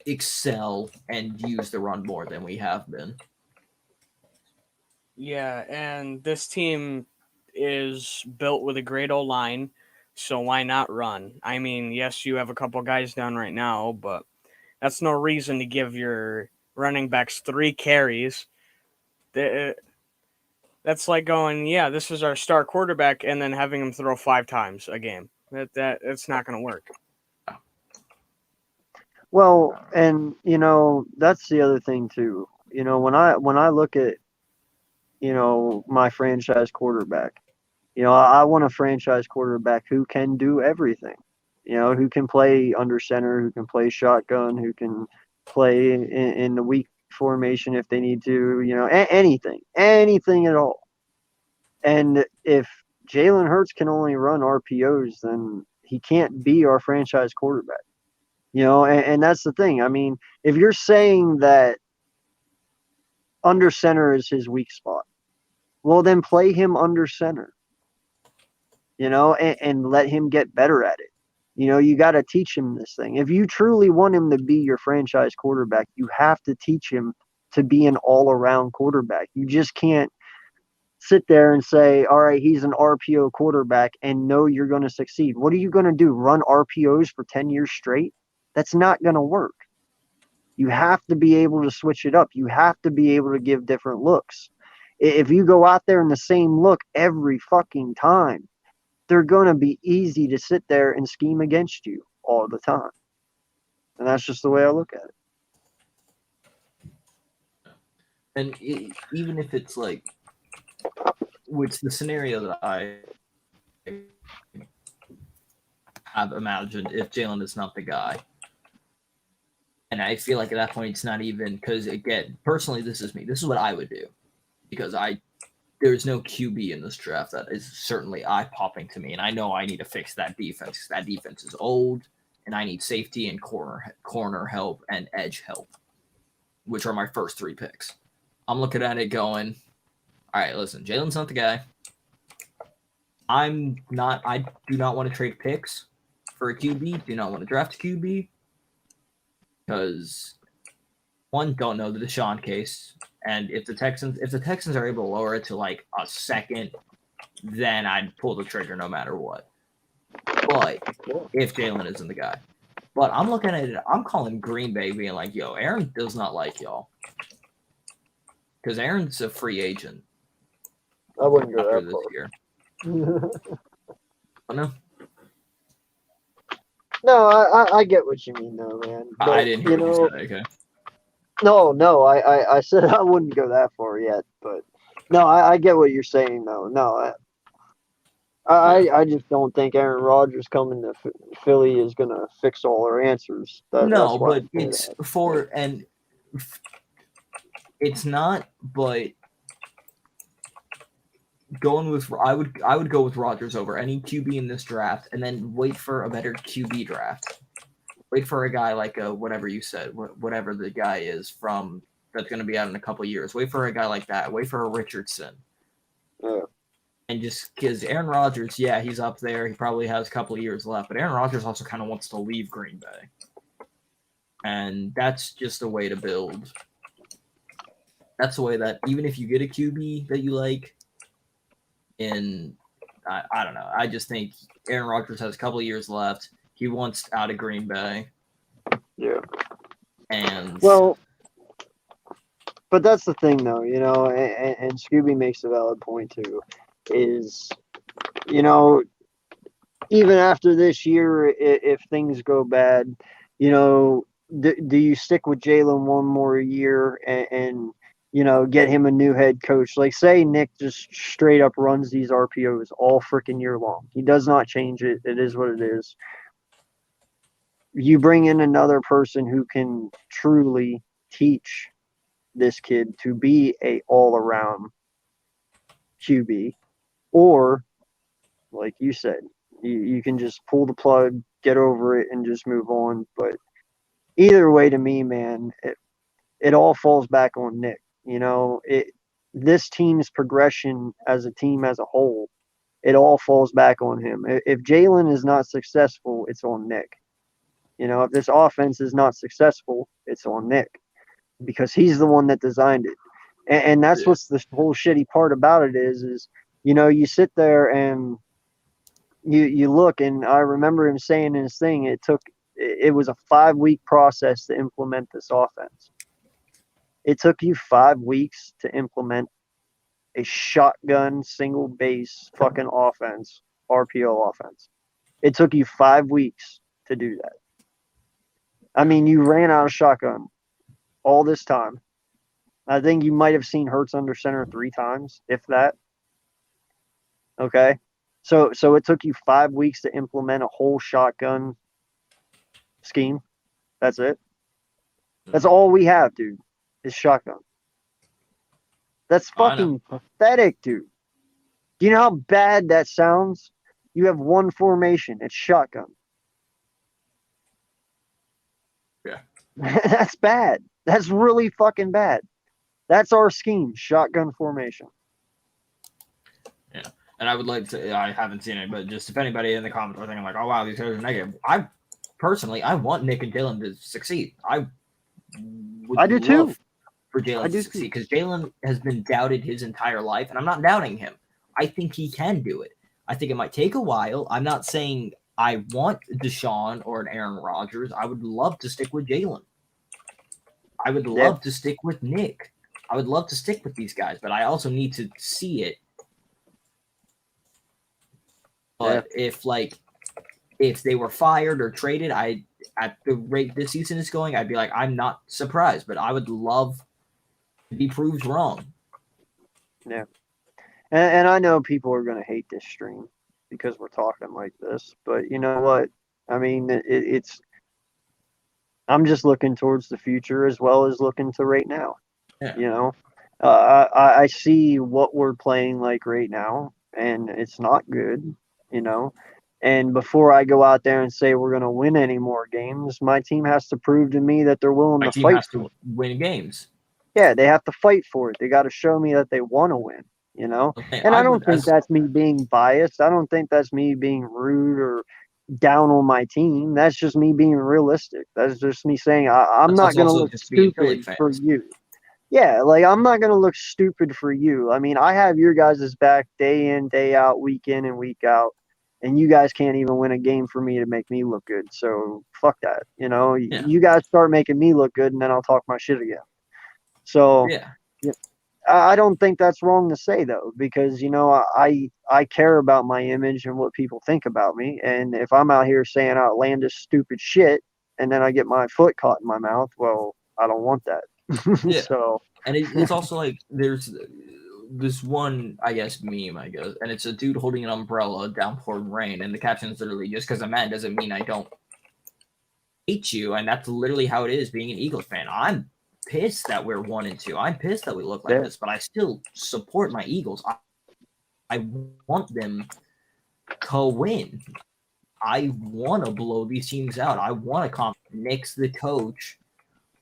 excel and use the run more than we have been. Yeah, and this team is built with a great old line, so why not run? I mean, yes, you have a couple guys down right now, but that's no reason to give your running backs 3 carries. That's like going, yeah, this is our star quarterback, and then having him throw 5 times a game. It's not going to work. Well, and you know that's the other thing too. You know when I look at my franchise quarterback, I want a franchise quarterback who can do everything. Who can play under center, who can play shotgun, who can play in the weak formation if they need to. Anything at all. And if Jalen Hurts can only run RPOs, then he can't be our franchise quarterback. And that's the thing. I mean, if you're saying that under center is his weak spot, well, then play him under center, and let him get better at it. You got to teach him this thing. If you truly want him to be your franchise quarterback, you have to teach him to be an all-around quarterback. You just can't sit there and say, all right, he's an RPO quarterback and know you're going to succeed. What are you going to do? Run RPOs for 10 years straight? That's not going to work. You have to be able to switch it up. You have to be able to give different looks. If you go out there in the same look every fucking time, they're going to be easy to sit there and scheme against you all the time. And that's just the way I look at it. And even if it's like, which the scenario that I have imagined, if Jalen is not the guy, and I feel like at that point it's not even, because again, personally, this is me. This is what I would do, because there's no QB in this draft that is certainly eye-popping to me, and I know I need to fix that defense. That defense is old, and I need safety and corner help and edge help, which are my first 3 picks. I'm looking at it going, all right, listen, Jalen's not the guy. I do not want to trade picks for a QB. Do not want to draft a QB. Because one, don't know the Deshaun case. And if the Texans are able to lower it to like a second, then I'd pull the trigger no matter what. But if Jalen isn't the guy. But I'm looking at it. I'm calling Green Bay being like, yo, Aaron does not like y'all. Because Aaron's a free agent I wouldn't go after that this year. far. But no, No, I get what you mean, though, man. I But, didn't hear what you said, okay? No, I said I wouldn't go that far yet, but no, I get what you're saying, though. No, I just don't think Aaron Rodgers coming to Philly is gonna fix all our answers. No, That's why I but say it's that. for, and it's not, but going with, I would go with Rodgers over any QB in this draft, and then wait for a better QB draft. Wait for a guy like whatever you said, whatever the guy is from that's going to be out in a couple of years. Wait for a guy like that. Wait for a Richardson. Yeah. And just because Aaron Rodgers, yeah, he's up there. He probably has a couple of years left, but Aaron Rodgers also kind of wants to leave Green Bay, and that's just a way to build. That's the way that even if you get a QB that you like, I don't know. I just think Aaron Rodgers has a couple of years left. He wants out of Green Bay. Yeah. And well, but that's the thing, though, and Scooby makes a valid point too. Is even after this year, if things go bad, do you stick with Jalen one more year and get him a new head coach? Like, say Nick just straight up runs these RPOs all freaking year long. He does not change it. It is what it is. You bring in another person who can truly teach this kid to be a all-around QB, or like you said, you can just pull the plug, get over it, and just move on. But either way, to me, man, it all falls back on Nick. This team's progression as a team as a whole, it all falls back on him. If Jalen is not successful, it's on Nick. If this offense is not successful, it's on Nick, because he's the one that designed it. And that's what's the whole shitty part about it is you sit there and you look, and I remember him saying in his thing, it was a 5-week process to implement this offense. It took you 5 weeks to implement a shotgun single base fucking offense, RPO offense. It took you 5 weeks to do that. I mean, you ran out of shotgun all this time. I think you might have seen Hurts under center 3 times, if that. Okay. So it took you 5 weeks to implement a whole shotgun scheme. That's it. That's all we have, dude, is shotgun. That's fucking pathetic, dude. Do you know how bad that sounds? You have one formation. It's shotgun. Yeah. That's bad. That's really fucking bad. That's our scheme, shotgun formation. Yeah. And I would like to, I haven't seen it, but just if anybody in the comments are thinking like, oh, wow, these guys are negative. I want Nick and Jalen to succeed. I do too. For Jalen to succeed, because Jalen has been doubted his entire life, and I'm not doubting him. I think he can do it. I think it might take a while. I'm not saying I want Deshaun or an Aaron Rodgers. I would love to stick with Jalen. I would love to stick with Nick. I would love to stick with these guys, but I also need to see it. But if they were fired or traded, at the rate this season is going, I'd be like, I'm not surprised, but I would love to be proved wrong. Yeah. And I know people are going to hate this stream because we're talking like this, but you know what? I mean, it's I'm just looking towards the future as well as looking to right now. Yeah. I see what we're playing like right now, and it's not good, And before I go out there and say we're going to win any more games, my team has to prove to me that they're willing to fight for it. Win games. Yeah, they have to fight for it. They got to show me that they want to win, Okay, and I don't think that's me being biased. I don't think that's me being rude or down on my team. That's just me being realistic. That's just me saying I'm not going to look stupid for you. Yeah, like I'm not going to look stupid for you. I mean, I have your guys' back day in, day out, week in and week out. and you guys can't even win a game for me to make me look good. So fuck that. Yeah. You guys start making me look good, and then I'll talk my shit again. So Yeah. I don't think that's wrong to say though, because I care about my image and what people think about me, and if I'm out here saying outlandish, stupid shit, and then I get my foot caught in my mouth, well, I don't want that. Yeah. So And it's also like there's this one, I guess, meme, and it's a dude holding an umbrella, downpouring rain, and the caption is literally, just because I'm mad doesn't mean I don't hate you, and that's literally how it is being an Eagles fan. I'm pissed that we're 1-2. I'm pissed that we look like Yeah. this, but I still support my Eagles. I want them to win. I want to blow these teams out. I want to comp Nick's the coach.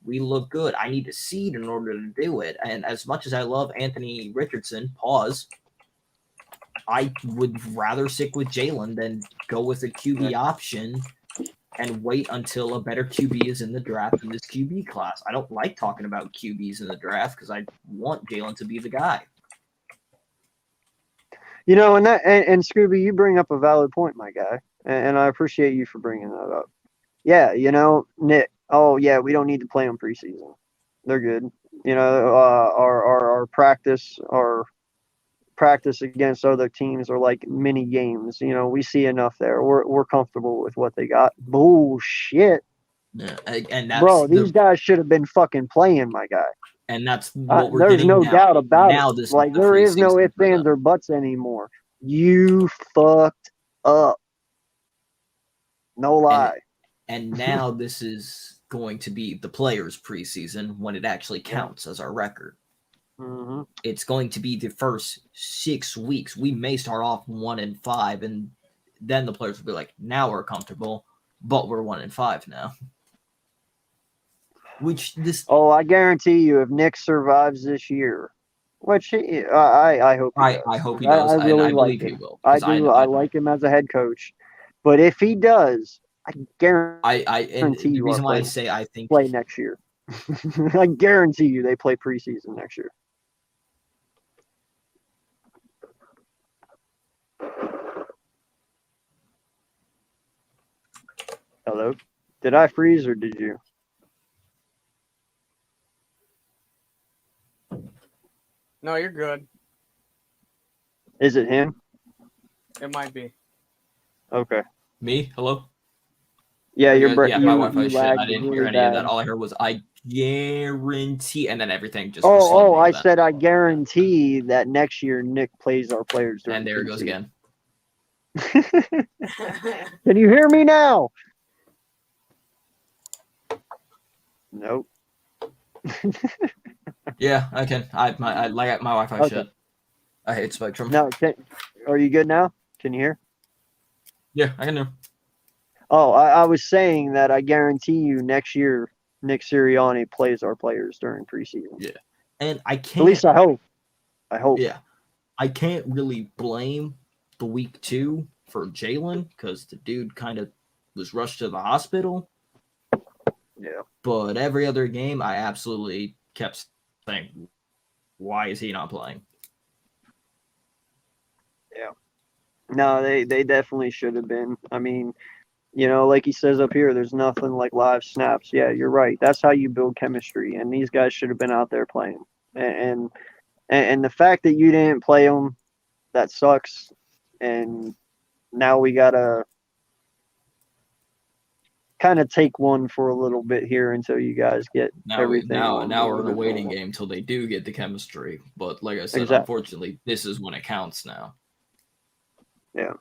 We look good. I need a seed in order to do it. And as much as I love Anthony Richardson, I would rather stick with Jalen than go with a QB option and wait until a better QB is in the draft in this QB class. I don't like talking about QBs in the draft because I want Jalen to be the guy. And Scooby, you bring up a valid point, my guy, and I appreciate you for bringing that up. Yeah, Nick. Oh yeah, we don't need to play them preseason. They're good. Our practice against other teams are like mini games. We see enough there. We're comfortable with what they got. Bullshit. Yeah, and that's Bro, these guys should have been fucking playing, my guy. And that's what we're There's getting no now. doubt about now it. This like, is the there is no preseason ifs, for ands, them. or buts anymore. You fucked up. No lie. And now this is going to be the players' preseason when it actually counts as our record. Mm-hmm. It's going to be the first 6 weeks. We may start off 1-5, and then the players will be like, now we're comfortable, but we're 1-5 now. I guarantee you, if Nick survives this year, which I hope he does. I hope he does, I really and I like believe he him. will. I do. I like him as a head coach. But if he does, I guarantee the you reason our why I players say I think play next year. I guarantee you they play preseason next year. Hello? Did I freeze or did you? No, you're good. Is it him? It might be. Okay. me. Hello. Yeah, my you Wi-Fi shit. I lagged didn't hear really any of bad. that. All I heard was I guarantee, and then everything just. I said I guarantee that next year Nick plays our players during And there it goes preseason. again. Can you hear me now? Nope. Yeah, I can. I like my Wi-Fi Okay. shit. I hate Spectrum. No, are you good now? Can you hear? Yeah, I can hear. Oh, I was saying that I guarantee you next year Nick Sirianni plays our players during preseason. Yeah, and I can't. At least I hope. Yeah, I can't really blame the week 2 for Jalen because the dude kind of was rushed to the hospital. Yeah. But every other game, I absolutely kept saying, "Why is he not playing?" Yeah. No, they definitely should have been. I mean, like he says up here, there's nothing like live snaps. Yeah, you're right. That's how you build chemistry, and these guys should have been out there playing. And the fact that you didn't play them, that sucks. And now we gotta kind of take one for a little bit here until you guys get everything. Now we're in a waiting game until they do get the chemistry. But like I said, Exactly. Unfortunately, this is when it counts now. Yeah.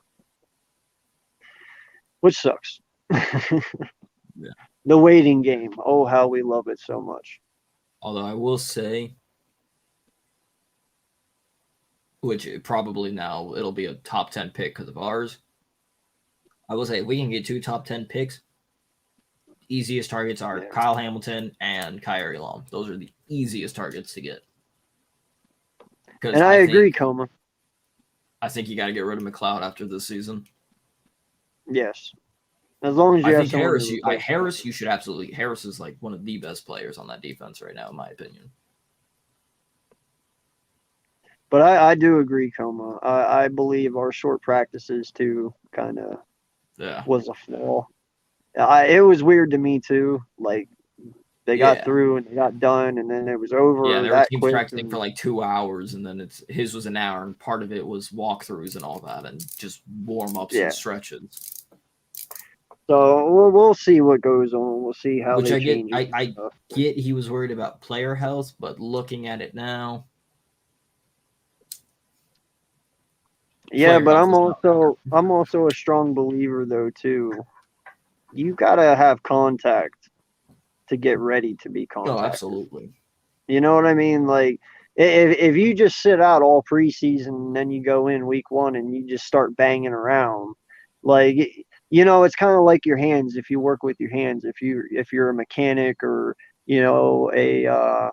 Which sucks. Yeah. The waiting game. Oh, how we love it so much. Although I will say, which probably now it'll be a top 10 pick because of ours. I will say, if we can get 2 top 10 picks, easiest targets are Kyle Hamilton and Kyrie Long. Those are the easiest targets to get. And I agree, Coma. I think you got to get rid of McLeod after this season. Yes. As long as you I have think Harris, you should absolutely. Harris is like one of the best players on that defense right now, in my opinion. But I do agree, Coma. I believe our short practices too kind of Yeah. was a flaw. It was weird to me too. Like they got Yeah. through and they got done, and then it was Yeah, over there were that teams quick. practicing And, for like 2 hours, and then his was an hour, and part of it was walkthroughs and all that, and just warm ups yeah. and stretches. So we'll see what goes on. We'll see how Which they I get. change it. I get he was worried about player health, but looking at it now, Yeah, player but health is not better. I'm also a strong believer though too. You gotta have contact to get ready to be Oh, contacted. absolutely. You know what I mean? Like if you just sit out all preseason and then you go in week one and you just start banging around, like it's kind of like your hands. If you work with your hands, if you're a mechanic or a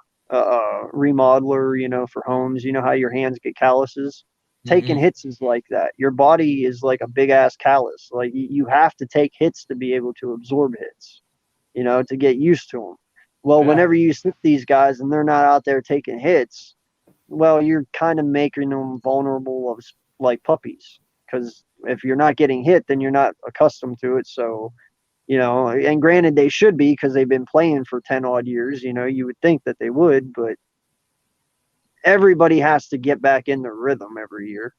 remodeler, for homes, you know how your hands get calluses. Taking Mm-hmm. hits is like that. Your body is like a big ass callus. Like you have to take hits to be able to absorb hits, to get used to them. Well, Yeah. whenever you sit these guys and they're not out there taking hits, well, you're kind of making them vulnerable of like puppies. Because if you're not getting hit, then you're not accustomed to it. So, and granted, they should be because they've been playing for 10 odd years. You would think that they would, but everybody has to get back in the rhythm every year.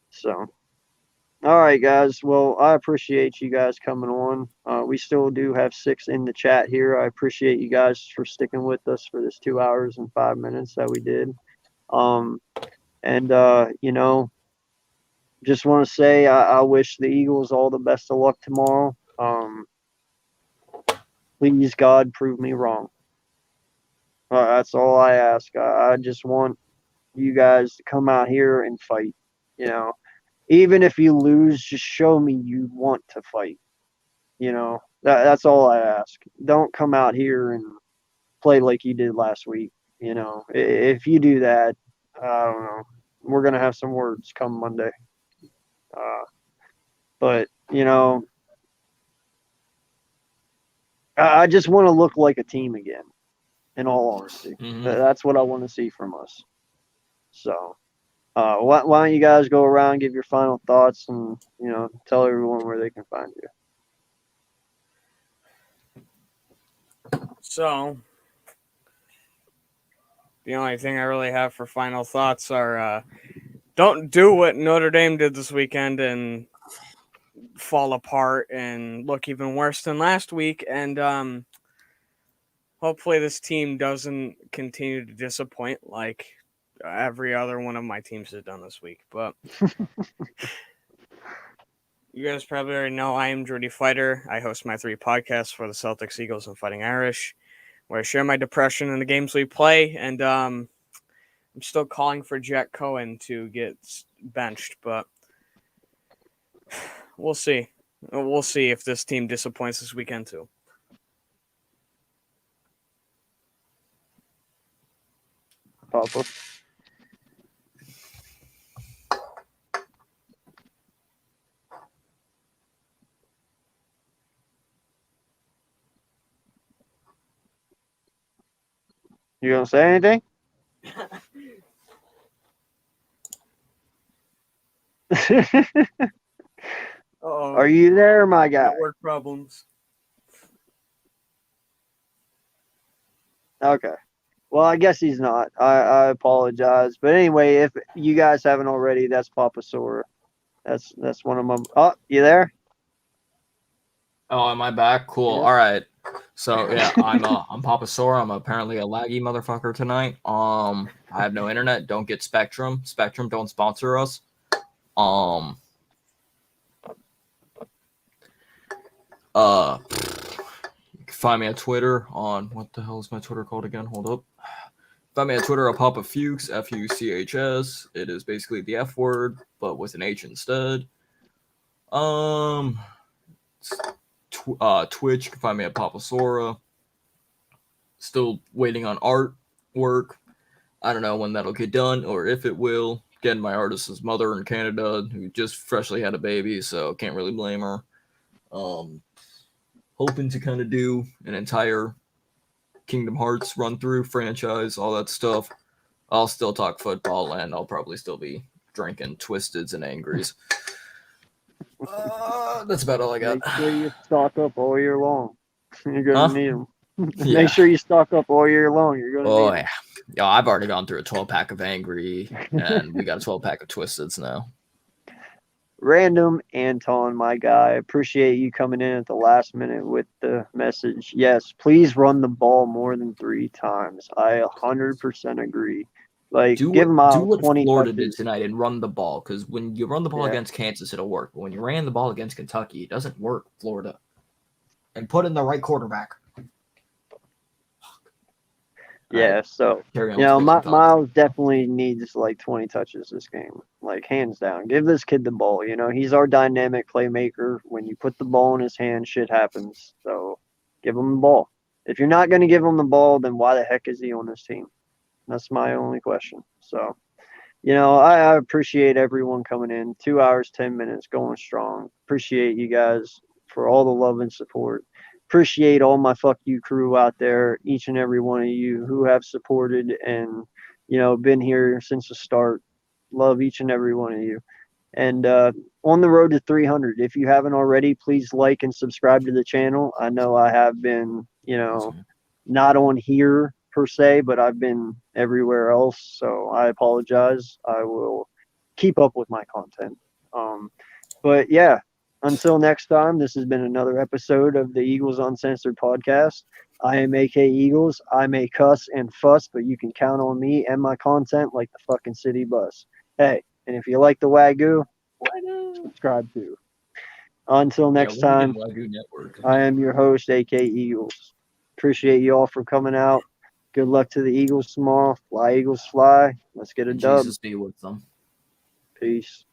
So, all right, guys. Well, I appreciate you guys coming on. We still do have 6 in the chat here. I appreciate you guys for sticking with us for this 2 hours and 5 minutes that we did. And just want to say I wish the Eagles all the best of luck tomorrow. Please, God, prove me wrong. That's all I ask. I just want you guys to come out here and fight. Even if you lose, just show me you want to fight. That's all I ask. Don't come out here and play like you did last week. If you do that, I don't know. We're gonna have some words come Monday. But I just want to look like a team again. In all honesty, that's what I want to see from us. So, why don't you guys go around, give your final thoughts, and tell everyone where they can find you. So, the only thing I really have for final thoughts are don't do what Notre Dame did this weekend and fall apart and look even worse than last week. And hopefully this team doesn't continue to disappoint like every other one of my teams has done this week. But you guys probably already know I am Jordy Fighter. I host my 3 podcasts for the Celtics, Eagles, and Fighting Irish, where I share my depression in the games we play. And I'm still calling for Jack Cohen to get benched, but we'll see. We'll see if this team disappoints this weekend too. Papa. You gonna say anything? Are you there, my guy? Network problems. Okay. Well, I guess he's not. I apologize. But anyway, if you guys haven't already, that's Papa Sora. That's one of my. Oh, you there? Oh, am I back? Cool. Yeah. All right. So yeah, I'm Papa Sora. I'm apparently a laggy motherfucker tonight. I have no internet. Don't get Spectrum. Spectrum don't sponsor us. You can find me on Twitter on what the hell is my Twitter called again? Hold up. Find me on Twitter at Papa Fuchs, Fuchs. It is basically the F word, but with an H instead. Twitch, you can find me at Papa Sora. Still waiting on artwork. I don't know when that'll get done or if it will. Again, my artist's mother in Canada who just freshly had a baby, so can't really blame her. Hoping to kind of do an entire Kingdom Hearts run through franchise, all that stuff, I'll still talk football, and I'll probably still be drinking Twisteds and Angries. That's about all I got. Make sure you stock up all year long. You're gonna Huh? need them. Yeah. Make sure you stock up all year long. You're gonna Oh need 'em. yeah. Yo, I've already gone through a 12-pack of Angry, and we got a 12-pack of Twisteds now. Random Anton, my guy, appreciate you coming in at the last minute with the message. Yes, please run the ball more than 3 times. I 100% agree. Like, Do give what, Miles do what 20 Florida did touches. tonight and run the ball, because when you run the ball Yeah. against Kansas, it'll work. But when you ran the ball against Kentucky, it doesn't work, Florida. And put in the right quarterback. Yeah, so Carry on you with know, the Mason Collins. Miles definitely needs like 20 touches this game, like hands down. Give this kid the ball. You know, he's our dynamic playmaker. When you put the ball in his hand, shit happens. So give him the ball. If you're not going to give him the ball, then why the heck is he on this team? That's my only question. So, you know, I appreciate everyone coming in. 2 hours, 10 minutes, going strong. Appreciate you guys for all the love and support. Appreciate all my fuck you crew out there, each and every one of you who have supported and, you know, been here since the start. Love each and every one of you. And on the road to 300, if you haven't already, please like and subscribe to the channel. I know I have been, you know, not on here per se, but I've been everywhere else. So I apologize. I will keep up with my content. But yeah, until next time, this has been another episode of the Eagles Uncensored podcast. I am AK Eagles. I may cuss and fuss, but you can count on me and my content like the fucking city bus. Hey, and if you like the Wagyu, subscribe too. Until next time, Wagyu Network. I am your host, AK Eagles. Appreciate you all for coming out. Good luck to the Eagles tomorrow. Fly, Eagles, fly. Let's get a And dub. Jesus be with them. Peace.